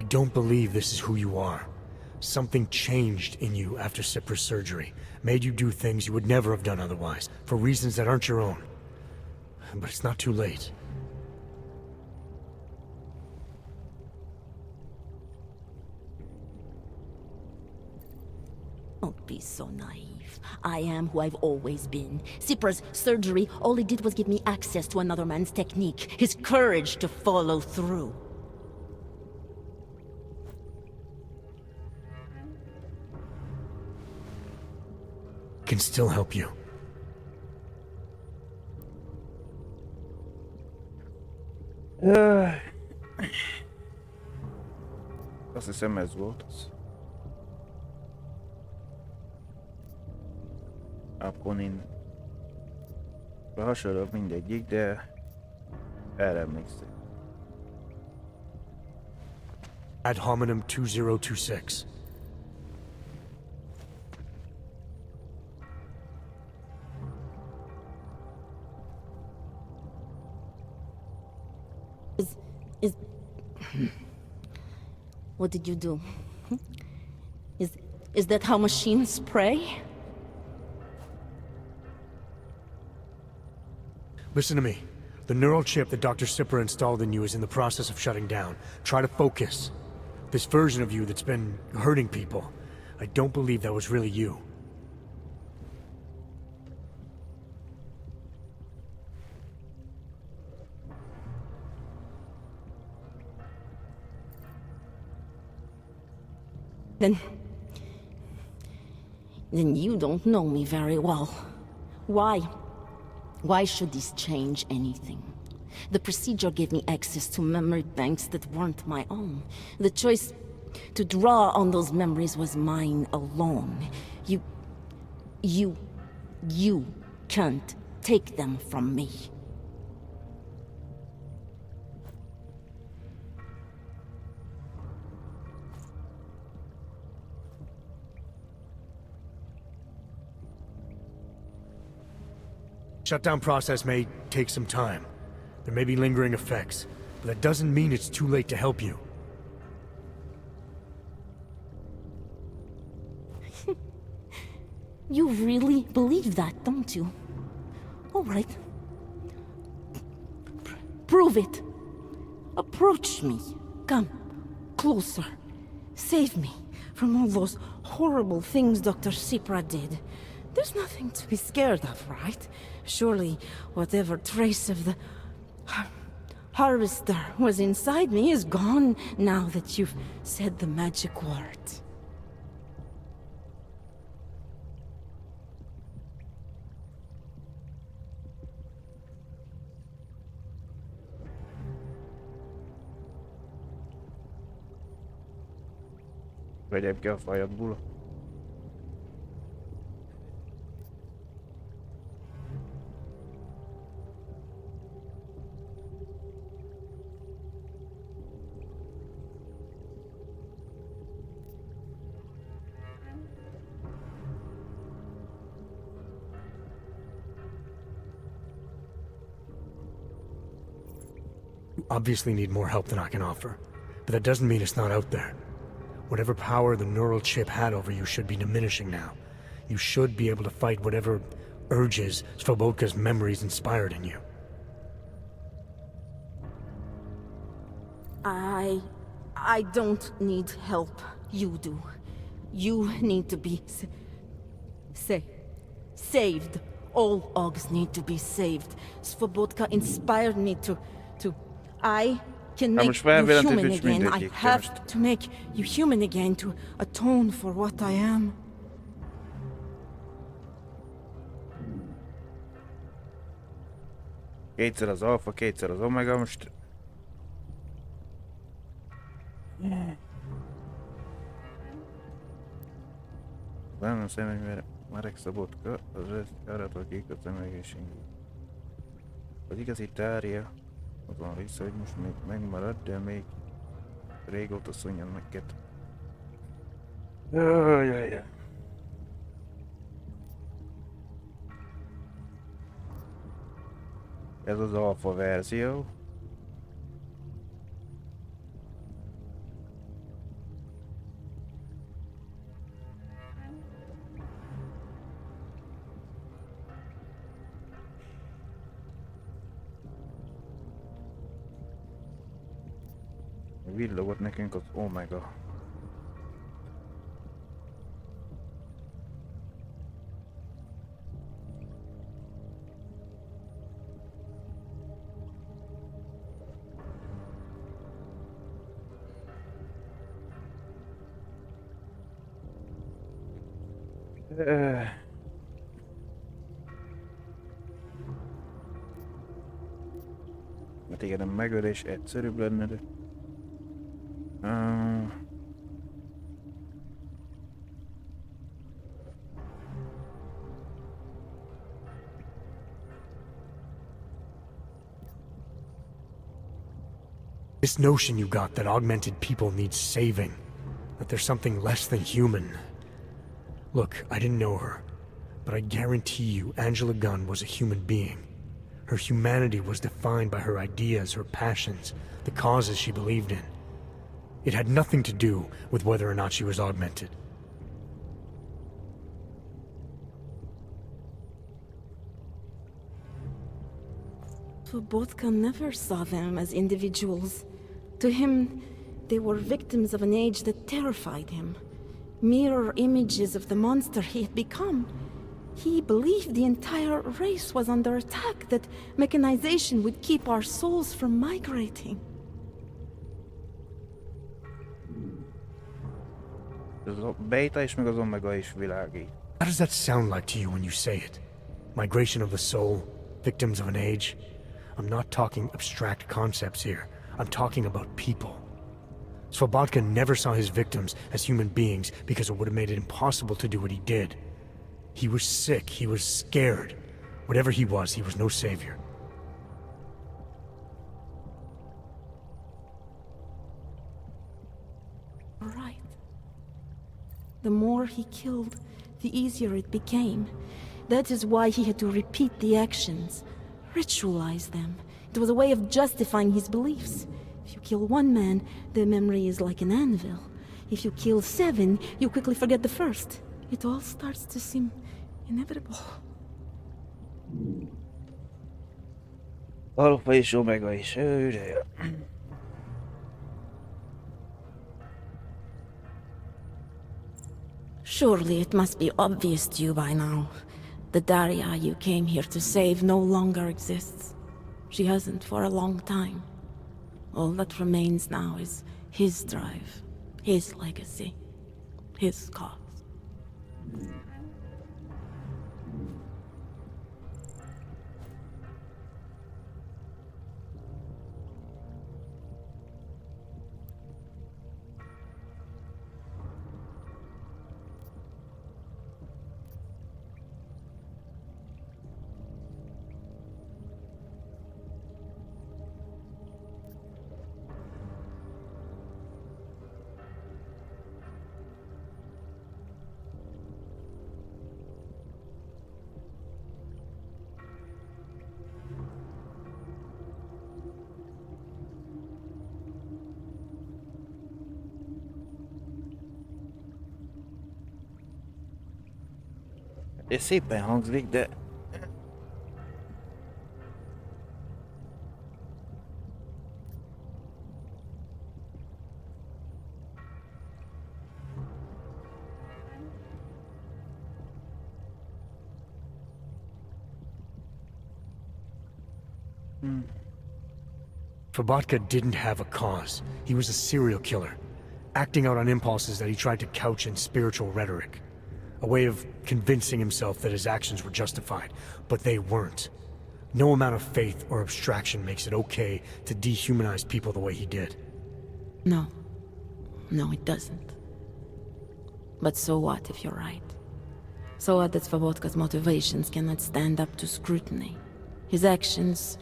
I don't believe this is who you are. Something changed in you after Cipra's surgery. Made you do things you would never have done otherwise, for reasons that aren't your own. But it's not too late. Don't be so naive. I am who I've always been. Cipra's surgery, all it did was give me access to another man's technique, his courage to follow through. Can still help you. Azt hiszem ez volt az. Aponin. Hasonló mindegyik, de erre emlékszem. Ad hominem 2026. What did you do? Is that how machines pray? Listen to me. The neural chip that Dr. Cipra installed in you is in the process of shutting down. Try to focus. This version of you that's been hurting people, I don't believe that was really you. Then you don't know me very well. Why? Why should this change anything? The procedure gave me access to memory banks that weren't my own. The choice to draw on those memories was mine alone. You can't take them from me. Shutdown process may take some time. There may be lingering effects, but that doesn't mean it's too late to help you. You really believe that, don't you? All right. Prove it. Approach me. Come. Closer. Save me from all those horrible things Dr. Sipra did. There's nothing to be scared of, right? Surely whatever trace of the harvester was inside me is gone now that you've said the magic words. Vegyem ki a fajadból. You obviously need more help than I can offer, but that doesn't mean it's not out there. Whatever power the neural chip had over you should be diminishing now. You should be able to fight whatever urges Svobodka's memories inspired in you. I don't need help. You do. You need to be saved. All Ogs need to be saved. Svobodka inspired me to... I can make you human again. I have to make you human again to atone for what I am. Kétszer az alfa, kétszer az omega, most... Nem személy, mert Marek Szabotka, az arától kiköttem egészségét. Az igazi tárja, az van vissza, hogy most még megmarad, de még régóta szunyan neked. Jajjajjaj. Ez az alfa verzió. Villogott nekünk az omega. Hát igen, a megölés egyszerűbb lenne, de... This notion you got that augmented people need saving, that there's something less than human. Look, I didn't know her, but I guarantee you Angela Gunn was a human being. Her humanity was defined by her ideas, her passions, the causes she believed in. It had nothing to do with whether or not she was augmented. Svobodka never saw them as individuals. To him, they were victims of an age that terrified him. Mirror images of the monster he had become. He believed the entire race was under attack, that mechanization would keep our souls from migrating. A beta is meg az omega is világít. How does that sound like to you when you say it? Migration of the soul? Victims of an age? I'm not talking abstract concepts here. I'm talking about people. Svobodka never saw his victims as human beings because it would have made it impossible to do what he did. He was sick, he was scared. Whatever he was no savior. Right. The more he killed, the easier it became. That is why he had to repeat the actions, ritualize them. It was a way of justifying his beliefs. If you kill one man, the memory is like an anvil. If you kill 7, you quickly forget the first. It all starts to seem inevitable. Alfa és Omega is. Surely it must be obvious to you by now. The Daria you came here to save no longer exists. She hasn't for a long time. All that remains now is his drive, his legacy, his cause. Ez szépen hangzik, de... Fabotka didn't have a cause. He was a serial killer, acting out on impulses that he tried to couch in spiritual rhetoric. A way of convincing himself that his actions were justified, but they weren't. No amount of faith or abstraction makes it okay to dehumanize people the way he did. No. No, it doesn't. But so what if you're right? So what that Svobodka's motivations cannot stand up to scrutiny? His actions,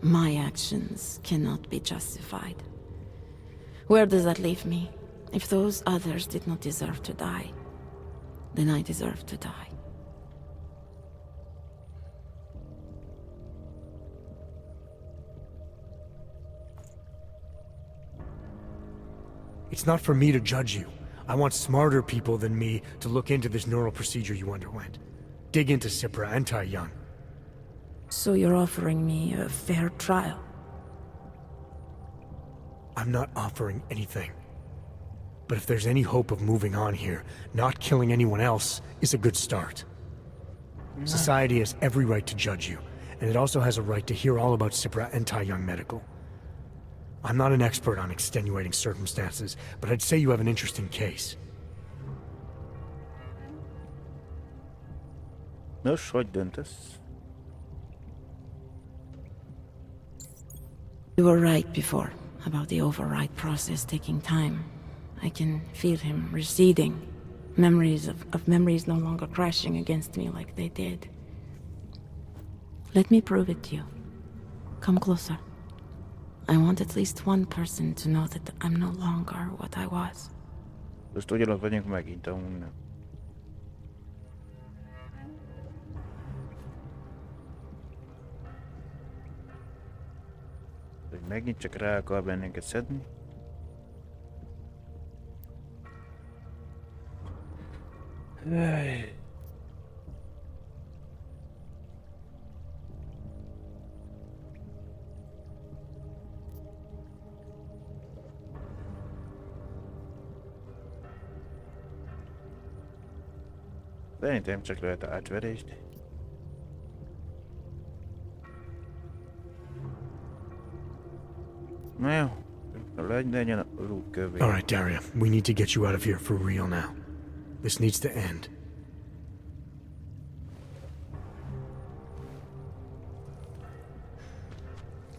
my actions, cannot be justified. Where does that leave me? If those others did not deserve to die, then I deserve to die. It's not for me to judge you. I want smarter people than me to look into this neural procedure you underwent. Dig into Cipra and Tai Young. So you're offering me a fair trial? I'm not offering anything. But if there's any hope of moving on here, not killing anyone else is a good start. Society has every right to judge you, and it also has a right to hear all about Cipra and Tai Young Medical. I'm not an expert on extenuating circumstances, but I'd say you have an interesting case. Nos, hogy döntesz? You were right before, about the override process taking time. I can feel him receding. Memories of memories no longer crashing against me like they did. Let me prove it to you. Come closer. I want at least one person to know that I'm no longer what I was. Most ugyanott vagyunk megint, amúgy nem. Hogy megint csak rá akar bennünket szedni. Hey. Szerintem csak lehet átverést. Na jó, legyen a rúgkövé. All right, Daria, we need to get you out of here for real now. This needs to end.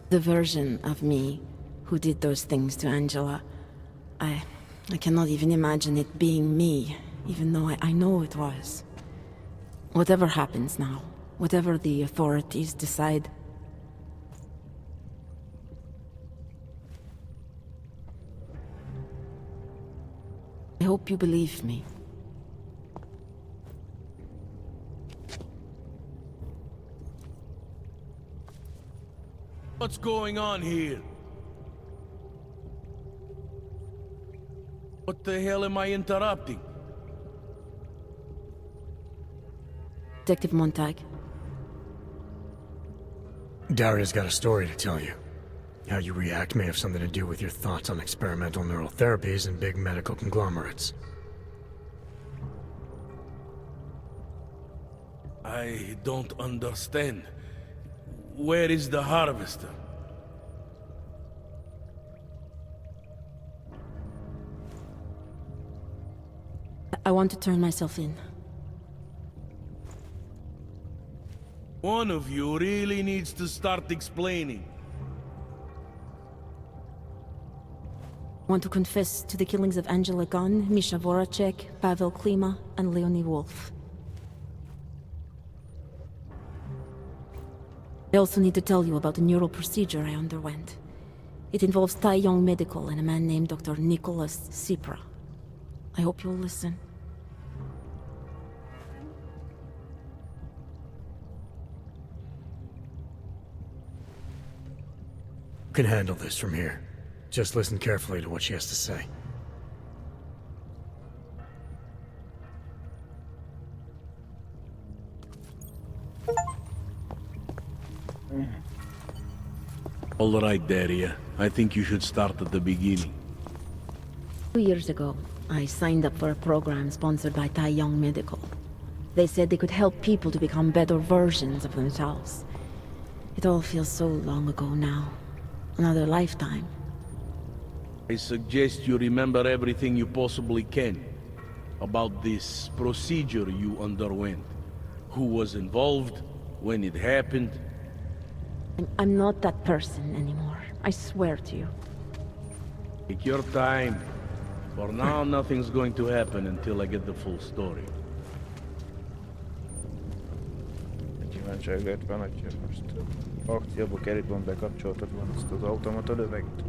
The version of me who did those things to Angela, I cannot even imagine it being me, even though I know it was. Whatever happens now, whatever the authorities decide, I hope you believe me. What's going on here? What the hell am I interrupting? Detective Montag. Daria's got a story to tell you. How you react may have something to do with your thoughts on experimental neural therapies and big medical conglomerates. I don't understand. Where is the harvester? I want to turn myself in. One of you really needs to start explaining. Want to confess to the killings of Angela Gunn, Misha Voracek, Pavel Klima, and Leonie Wolf. I also need to tell you about the neural procedure I underwent. It involves Taiyong Medical and a man named Dr. Nicholas Sipra. I hope you'll listen. You can handle this from here. Just listen carefully to what she has to say. All right, Daria. I think you should start at the beginning. 2 years ago, I signed up for a program sponsored by Taiyong Medical. They said they could help people to become better versions of themselves. It all feels so long ago now. Another lifetime. I suggest you remember everything you possibly can about this procedure you underwent. Who was involved, when it happened. I'm not that person anymore. I swear to you. Take your time. For now, nothing's going to happen until I get the full story. Kíváncsiak van, hogy most akcióba került, van bekapcsoltad van azt az automata löveget.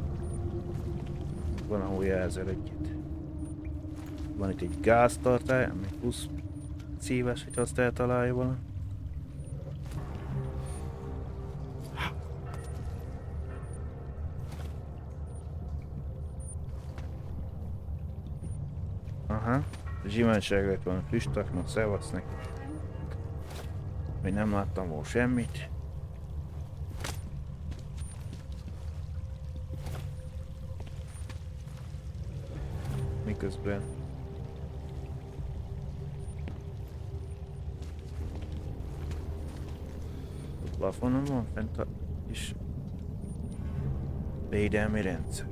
Van, ahol jelzel egyet. Van itt egy gáztartály, ami plusz szíves, hogy azt eltalálja valami. Aha, zsimányságot van a füstaknak, szevasz neki. Még nem láttam volna semmit. Miközben a plafonon van fent a kis védelmi rendszer.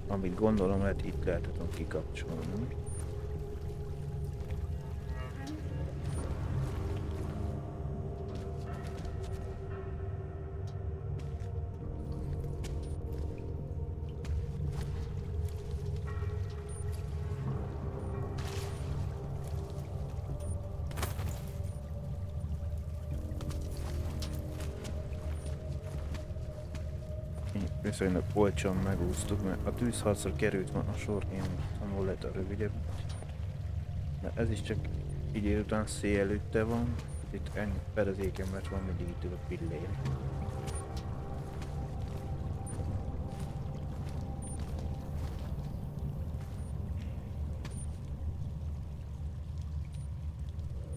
Amit gondolom, hát itt lehetetlen kikapcsolni. Viszonylag olcsón megúsztuk, mert a tűzharcra került van a sor, én tanul lett a rövidebb. De ez is csak idő után szél előtte van, itt ennyi fedezéken, mert van mindig itt a pillér.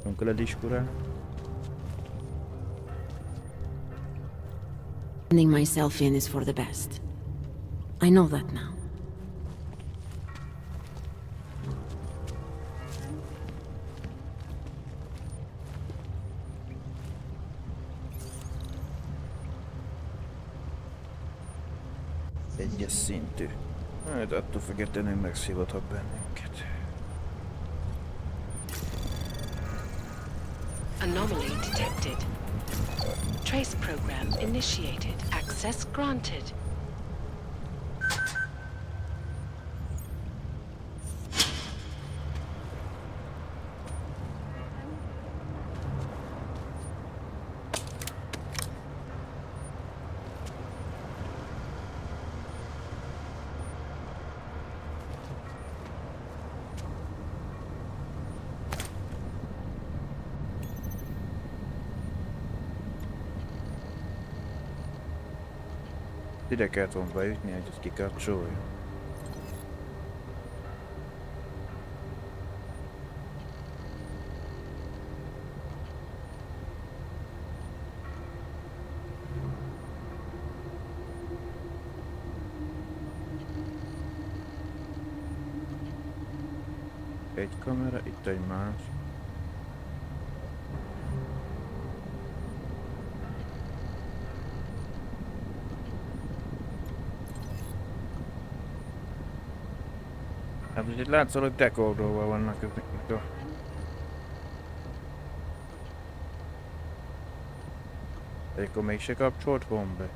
Nunca le discurar. Turning myself in is for the best. I know that now. Egyes szintű. Hát attól függetlenül megszívadhat bennünket. Anomaly detected. Trace program initiated. Access granted. Ide kellett volna beütni, hogy ezt kikapcsolja. Egy kamera, itt egy más. Hát ugye látszol, hogy dekorolva vannak ezeknek a... De akkor mégse kapcsolt volna be.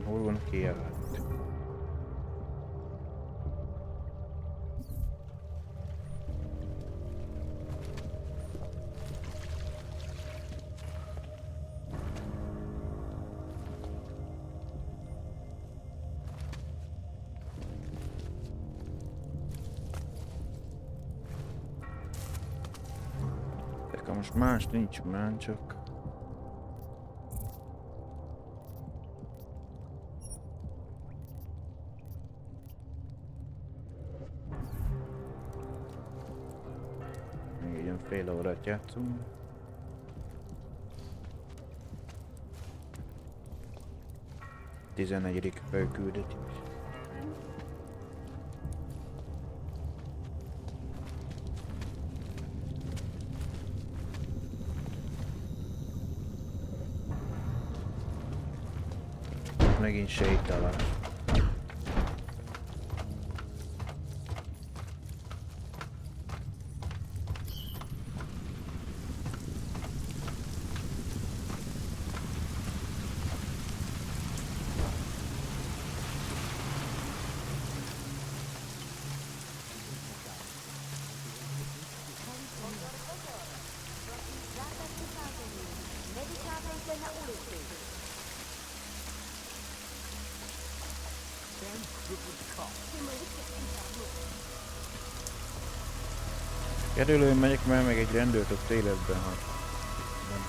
Hol van a kijelent? De most más nincs már, csak... Fél órát játszunk. Tizennegyedik felküldetés. Megint sétálás. Kerülőn megyek már meg egy rendőrt ott életben, ha nem.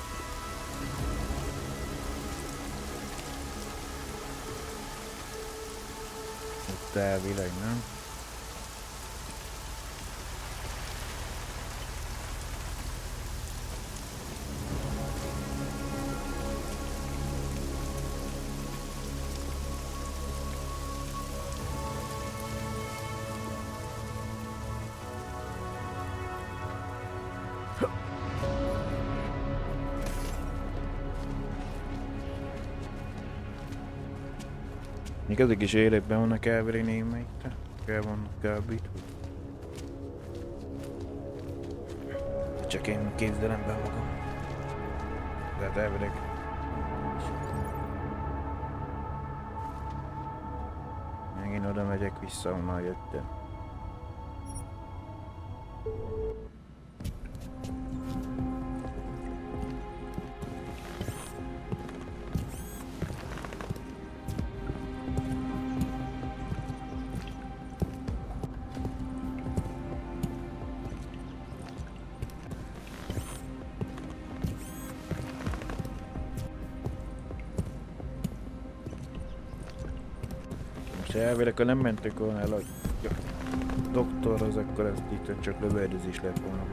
Ott elvileg, nem? Még ezek is életben vannak elvileg némelyikre. El vannak kábítva. Csak én képzelem be magam. Tehát elvileg. Megint oda megyek vissza, onnan jöttem. Elvileg, ha nem mentek volna el a doktorhoz, akkor ez itt csak lövöldözés lett volna.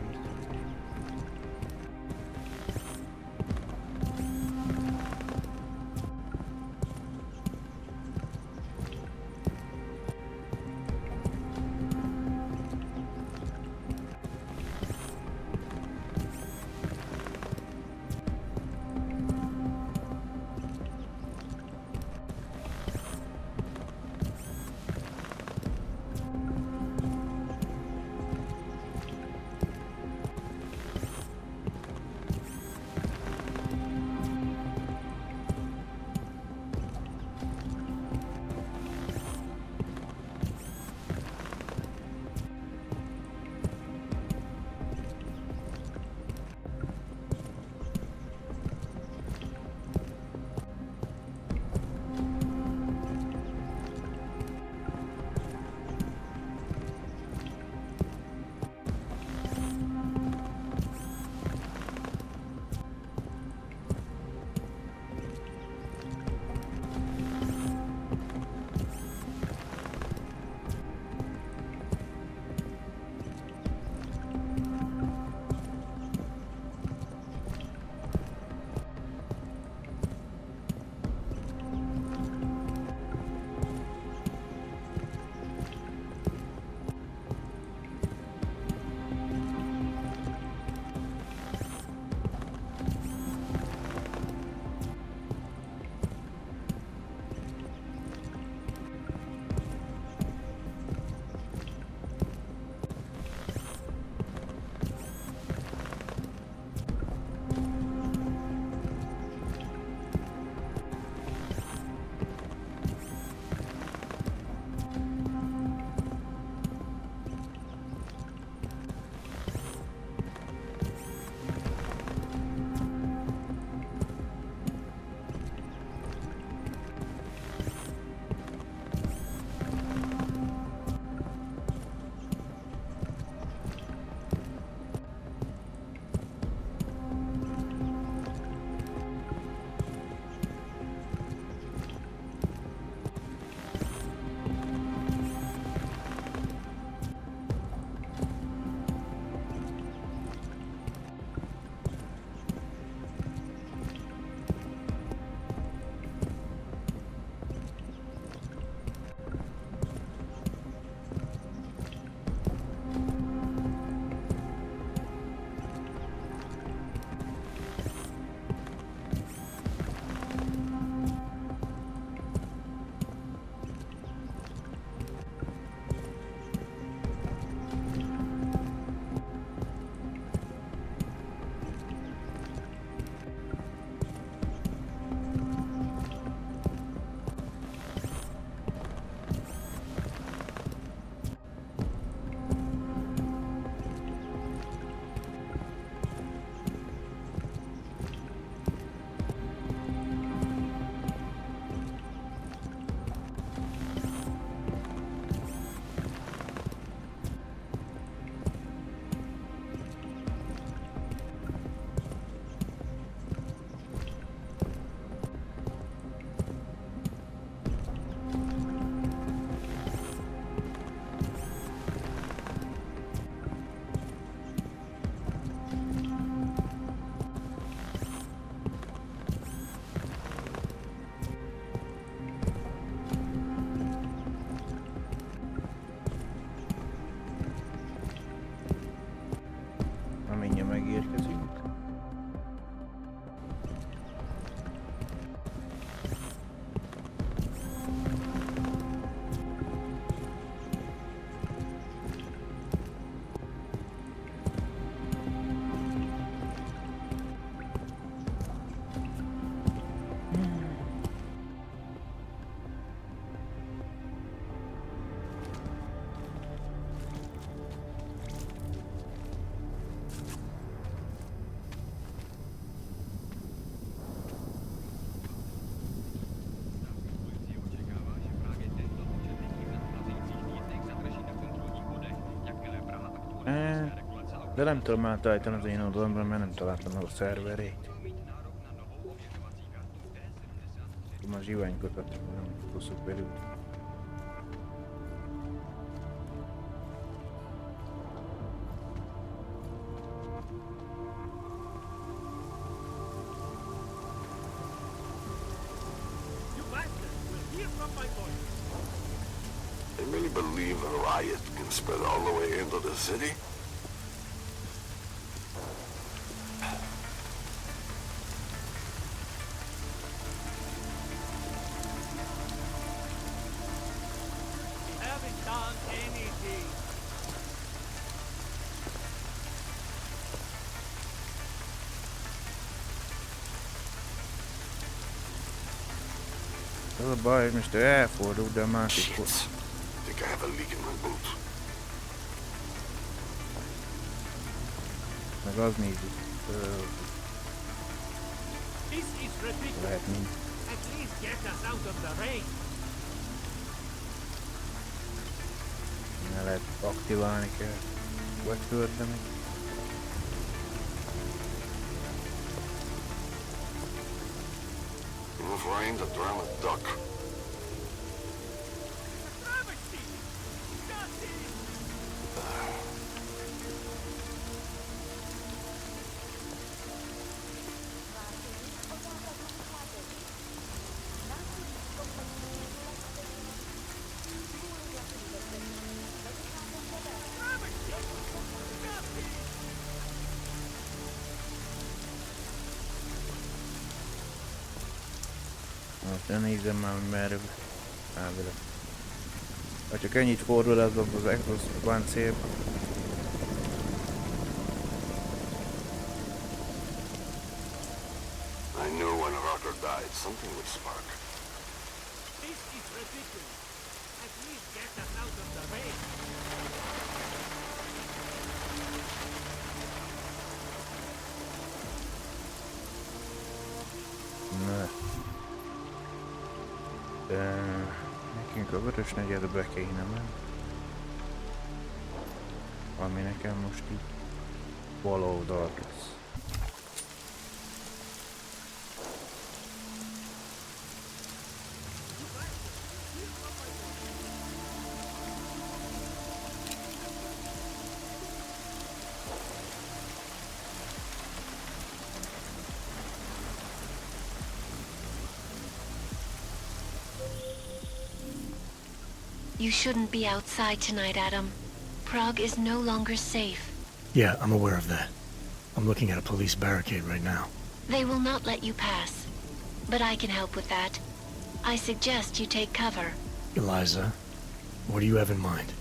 De nem tudom átállítani az én oldalamra, mert nem találtam meg a szerverét. A zsiványokat nem hosszuk belül. They really believe a riot can spread all the way into the city? Haven't done anything. Az a baj, hogy most ő elfordul, de a másik volt. I think I have a leak in my boot. Meg az még This is ridiculous. lehet mind. At least get us out of the rain. Ne lehet aktiválni kell. Vagy törde meg. Enough rain to drown a duck. Most nézem már, hogy merre elvileg. Ha csak ennyit fordul ez az Eidos páncél. I knew when Rocker died, something would spark. This is ridiculous. At least get us out of the rain. Na. De nekünk a vörös negyedbe kéne menni. Ami nekem most így bal oldalt lesz. You shouldn't be outside tonight, Adam. Prague is no longer safe. Yeah, I'm aware of that. I'm looking at a police barricade right now. They will not let you pass. But I can help with that. I suggest you take cover. Eliza, what do you have in mind?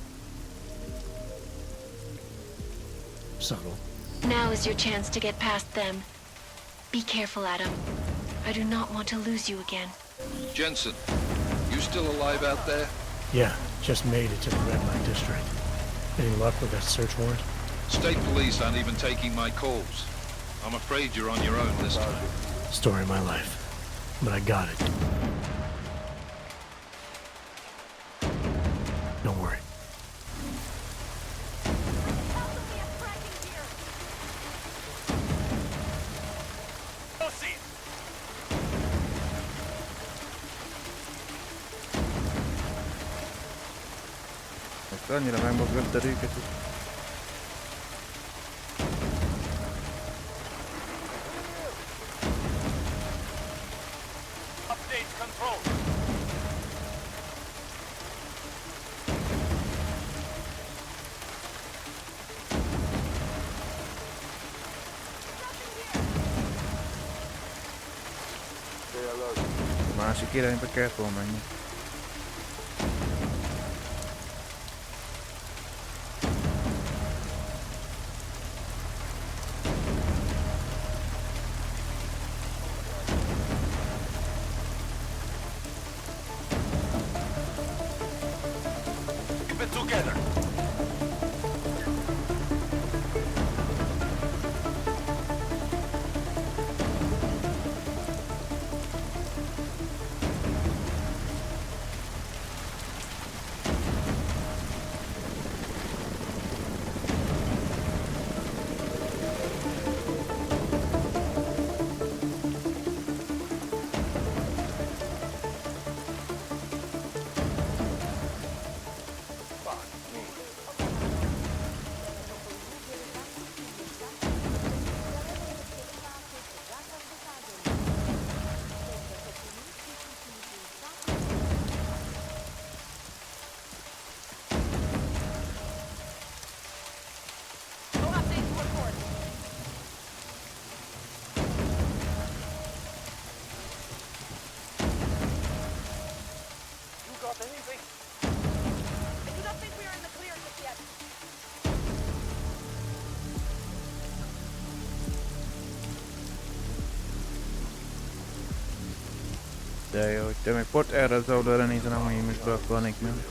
Subtle. Now is your chance to get past them. Be careful, Adam. I do not want to lose you again. Jensen, you still alive out there? Yeah, just made it to the red light district. Any luck with that search warrant? State police aren't even taking my calls. I'm afraid you're on your own this time. Story of my life. But I got it. Don't worry. Most annyira megmozgatta őket, hogy... Update control. Másik irányba kell menni. Keep it together. anything? I do not think we are in the clear just yet. De jó, hogy te meg pont erre az oldalra nézel, amely én most be akarnék menni.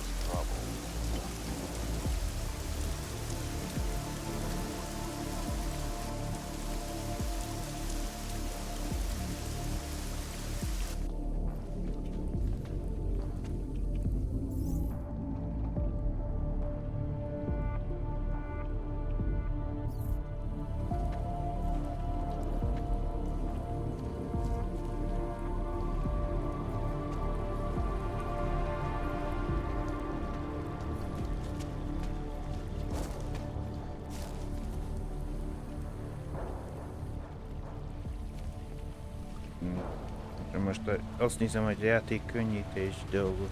Most azt nézem, hogy játék könnyítés dolgot.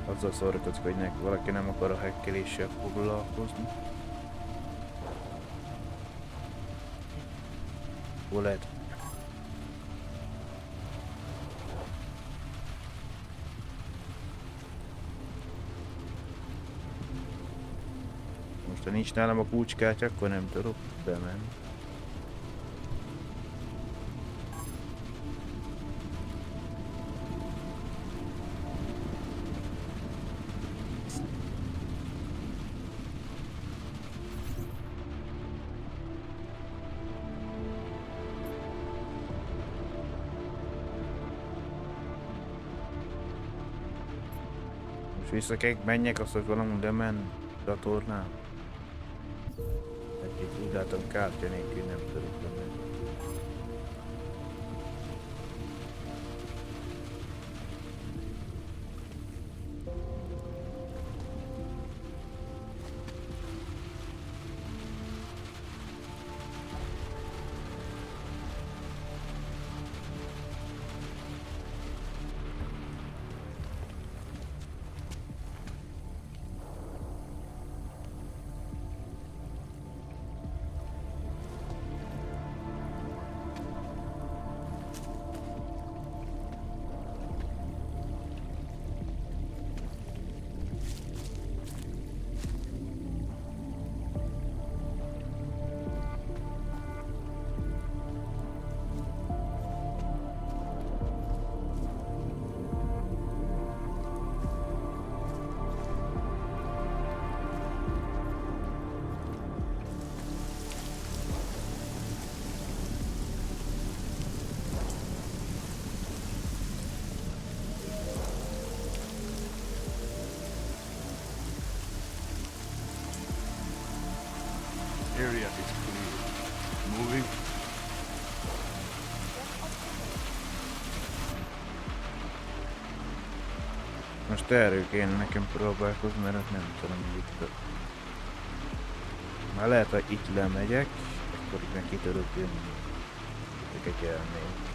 Azzal szórakozok, hogy valaki nem akar a hackeléssel foglalkozni. Hol lehet? Most ha nincs nálam a kulcskártya, akkor nem tudok bemenni. És vissza kell menjek, azt, hogy valami lemen csatornán. Egy úgy látom, kártya nélkül nem tudok lemenni. Area is clear. Moving. Most erről kéne nekem próbálkozni, mert nem tudom, hogy itt. Már lehet, hogy itt lemegyek, akkor itt meg ki tudok jönni. Ezeket elnék.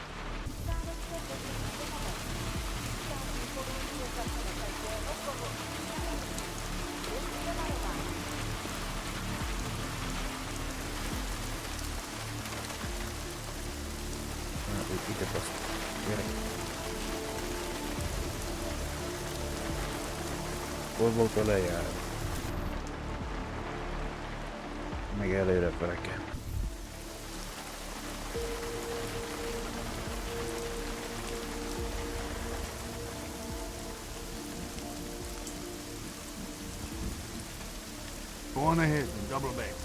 Hol volt a lejár? Meg előre fele kell. Go on ahead and double back.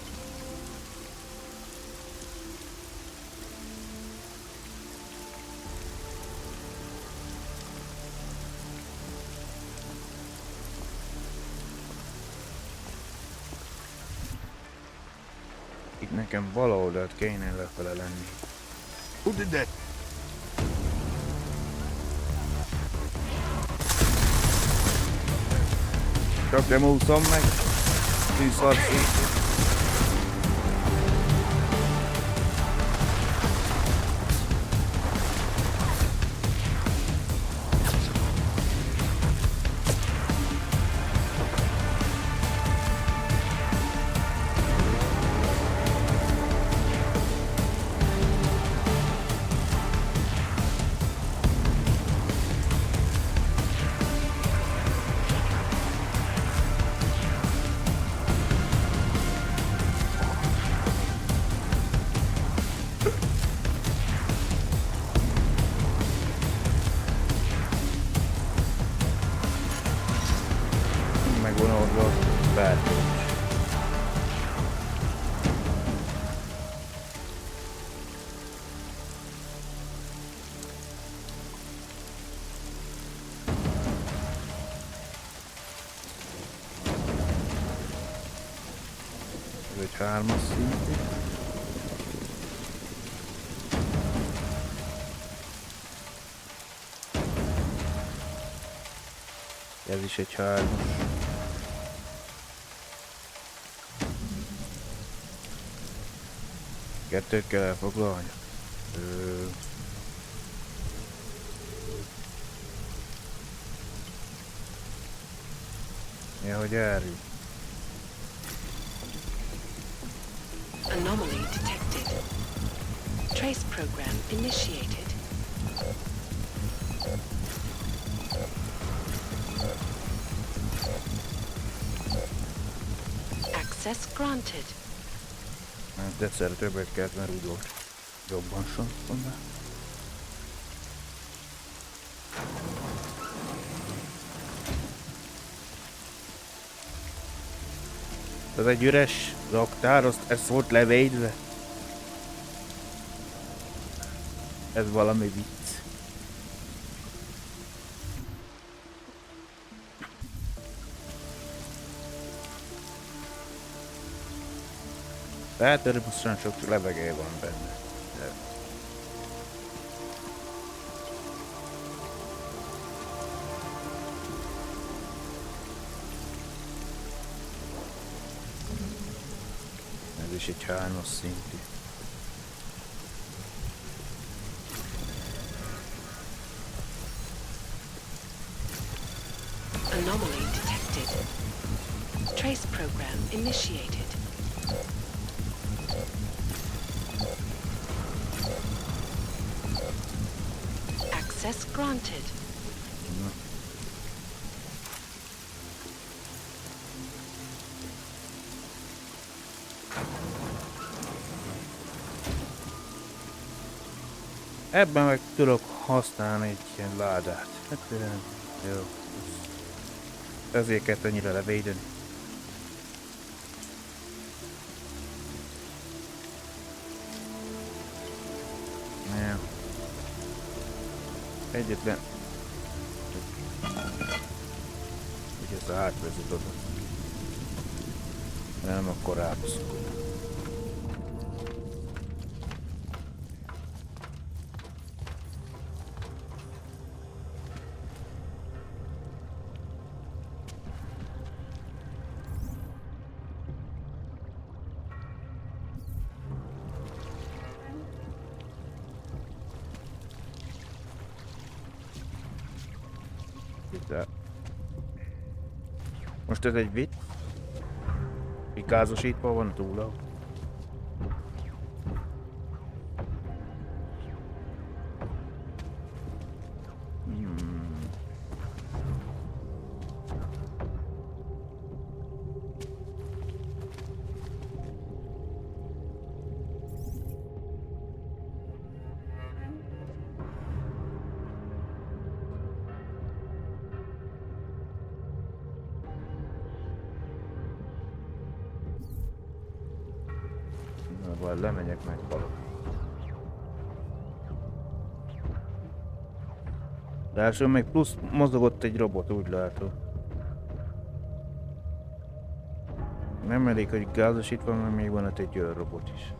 Itt nekem baloldalt kéne lefele lenni. Who did that? Csak nem úszom meg. Tűzharci. vonalra bármi. Ez egy 3-as szintű. Ez is egy 3-as. Kettőt kell elfoglalni. Ja, hogy járjuk. Anomaly detected. Trace program initiated. Access granted. Hát egyszerre többet kellett, mert úgy volt jobban sem. Ez egy üres raktár, ez volt levédve. Ez valami vicc. Tehát természetesen sok levegő van benne. De... Ez is egy 3-as szintű. Anomaly detected. Trace program initiated. Access granted. Ebben meg tudok használni egy ilyen ládát. Hát jó. Ezért kellett annyira levédeni. Nem. Egyetlen. Ugye ez átvezet oda. Nem, akkor rábaszok. De. Most ez egy vicc. Gázosítva van túl. Vagy lemegyek meg valahogy. De első még plusz mozogott egy robot, úgy látom. Nem elég, hogy gázosítva, mert még van ott egy olyan robot is.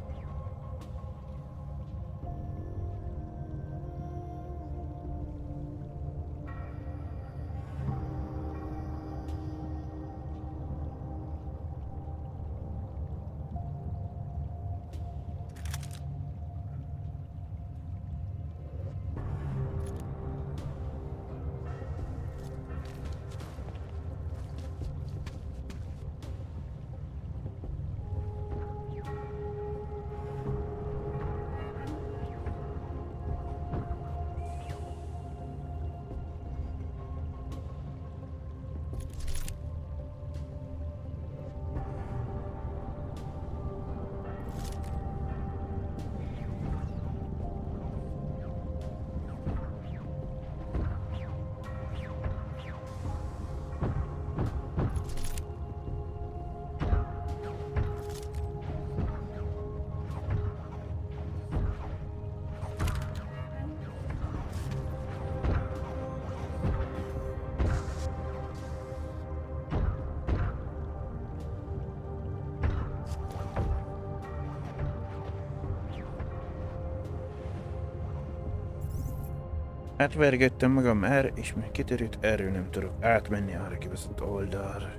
Átvergettem magam erre, és még kiderült, erről nem tudok átmenni arra kibaszott oldalra.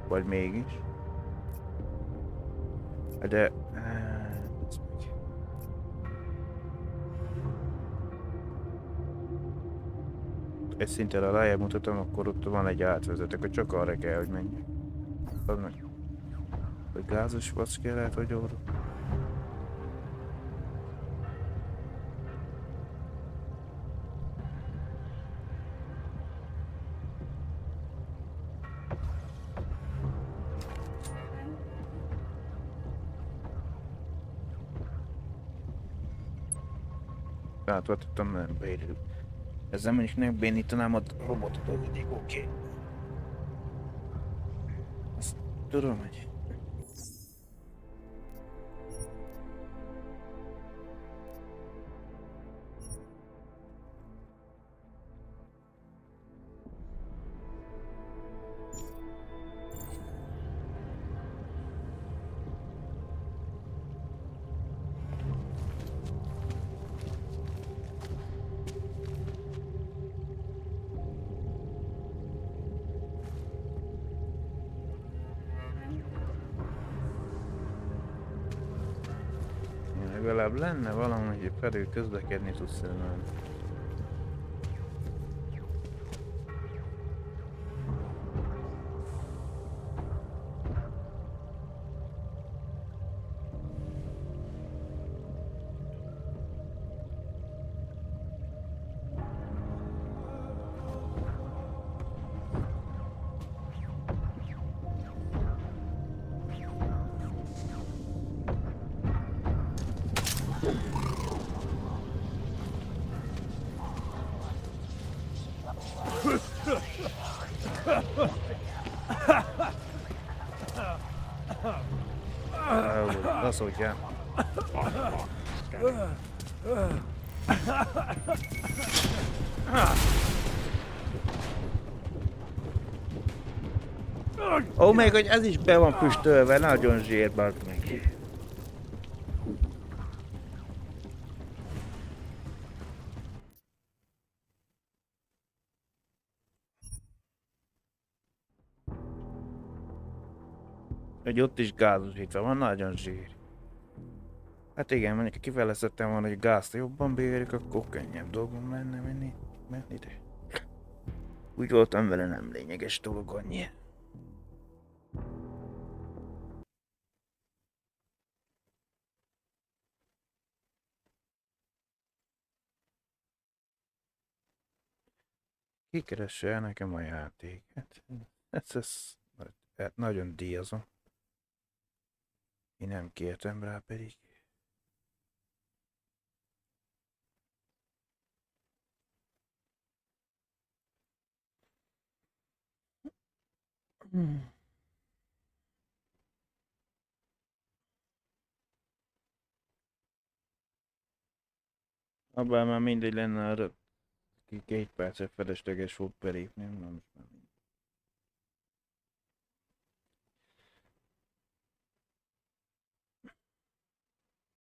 Vagy mégis? De... egy szinten a lejjebb mutatom, akkor ott van egy átvezető, akkor csak arra kell, hogy menjek. Az meg... Vagy gázos vacki lehet, hogy arra. Átvettem, nem beérül. Ezzel mondjuk nem bénítanám a robotot, az egyik oké. Azt tudom, hogy... Legalább lenne valami, hogy felül közlekedni tudsz elmenni. Az ugyan. Ó, még hogy ez is be van füstölve, nagyon zsír, bazd meg. Hogy ott is gázosítva van, nagyon zsír. Hát igen, mondjuk ha kifejlesztettem volna, hogy gázt jobban bírjuk, akkor könnyebb dolgom lenne menni de... Úgy voltam vele, nem lényeges dolog annyi. Kikeresse el nekem a játéket. Ez nagyon díjazom. Én nem kértem rá pedig. Abban már mindegy lenne arra, 2 percet felesleges volt belépni, nem most már.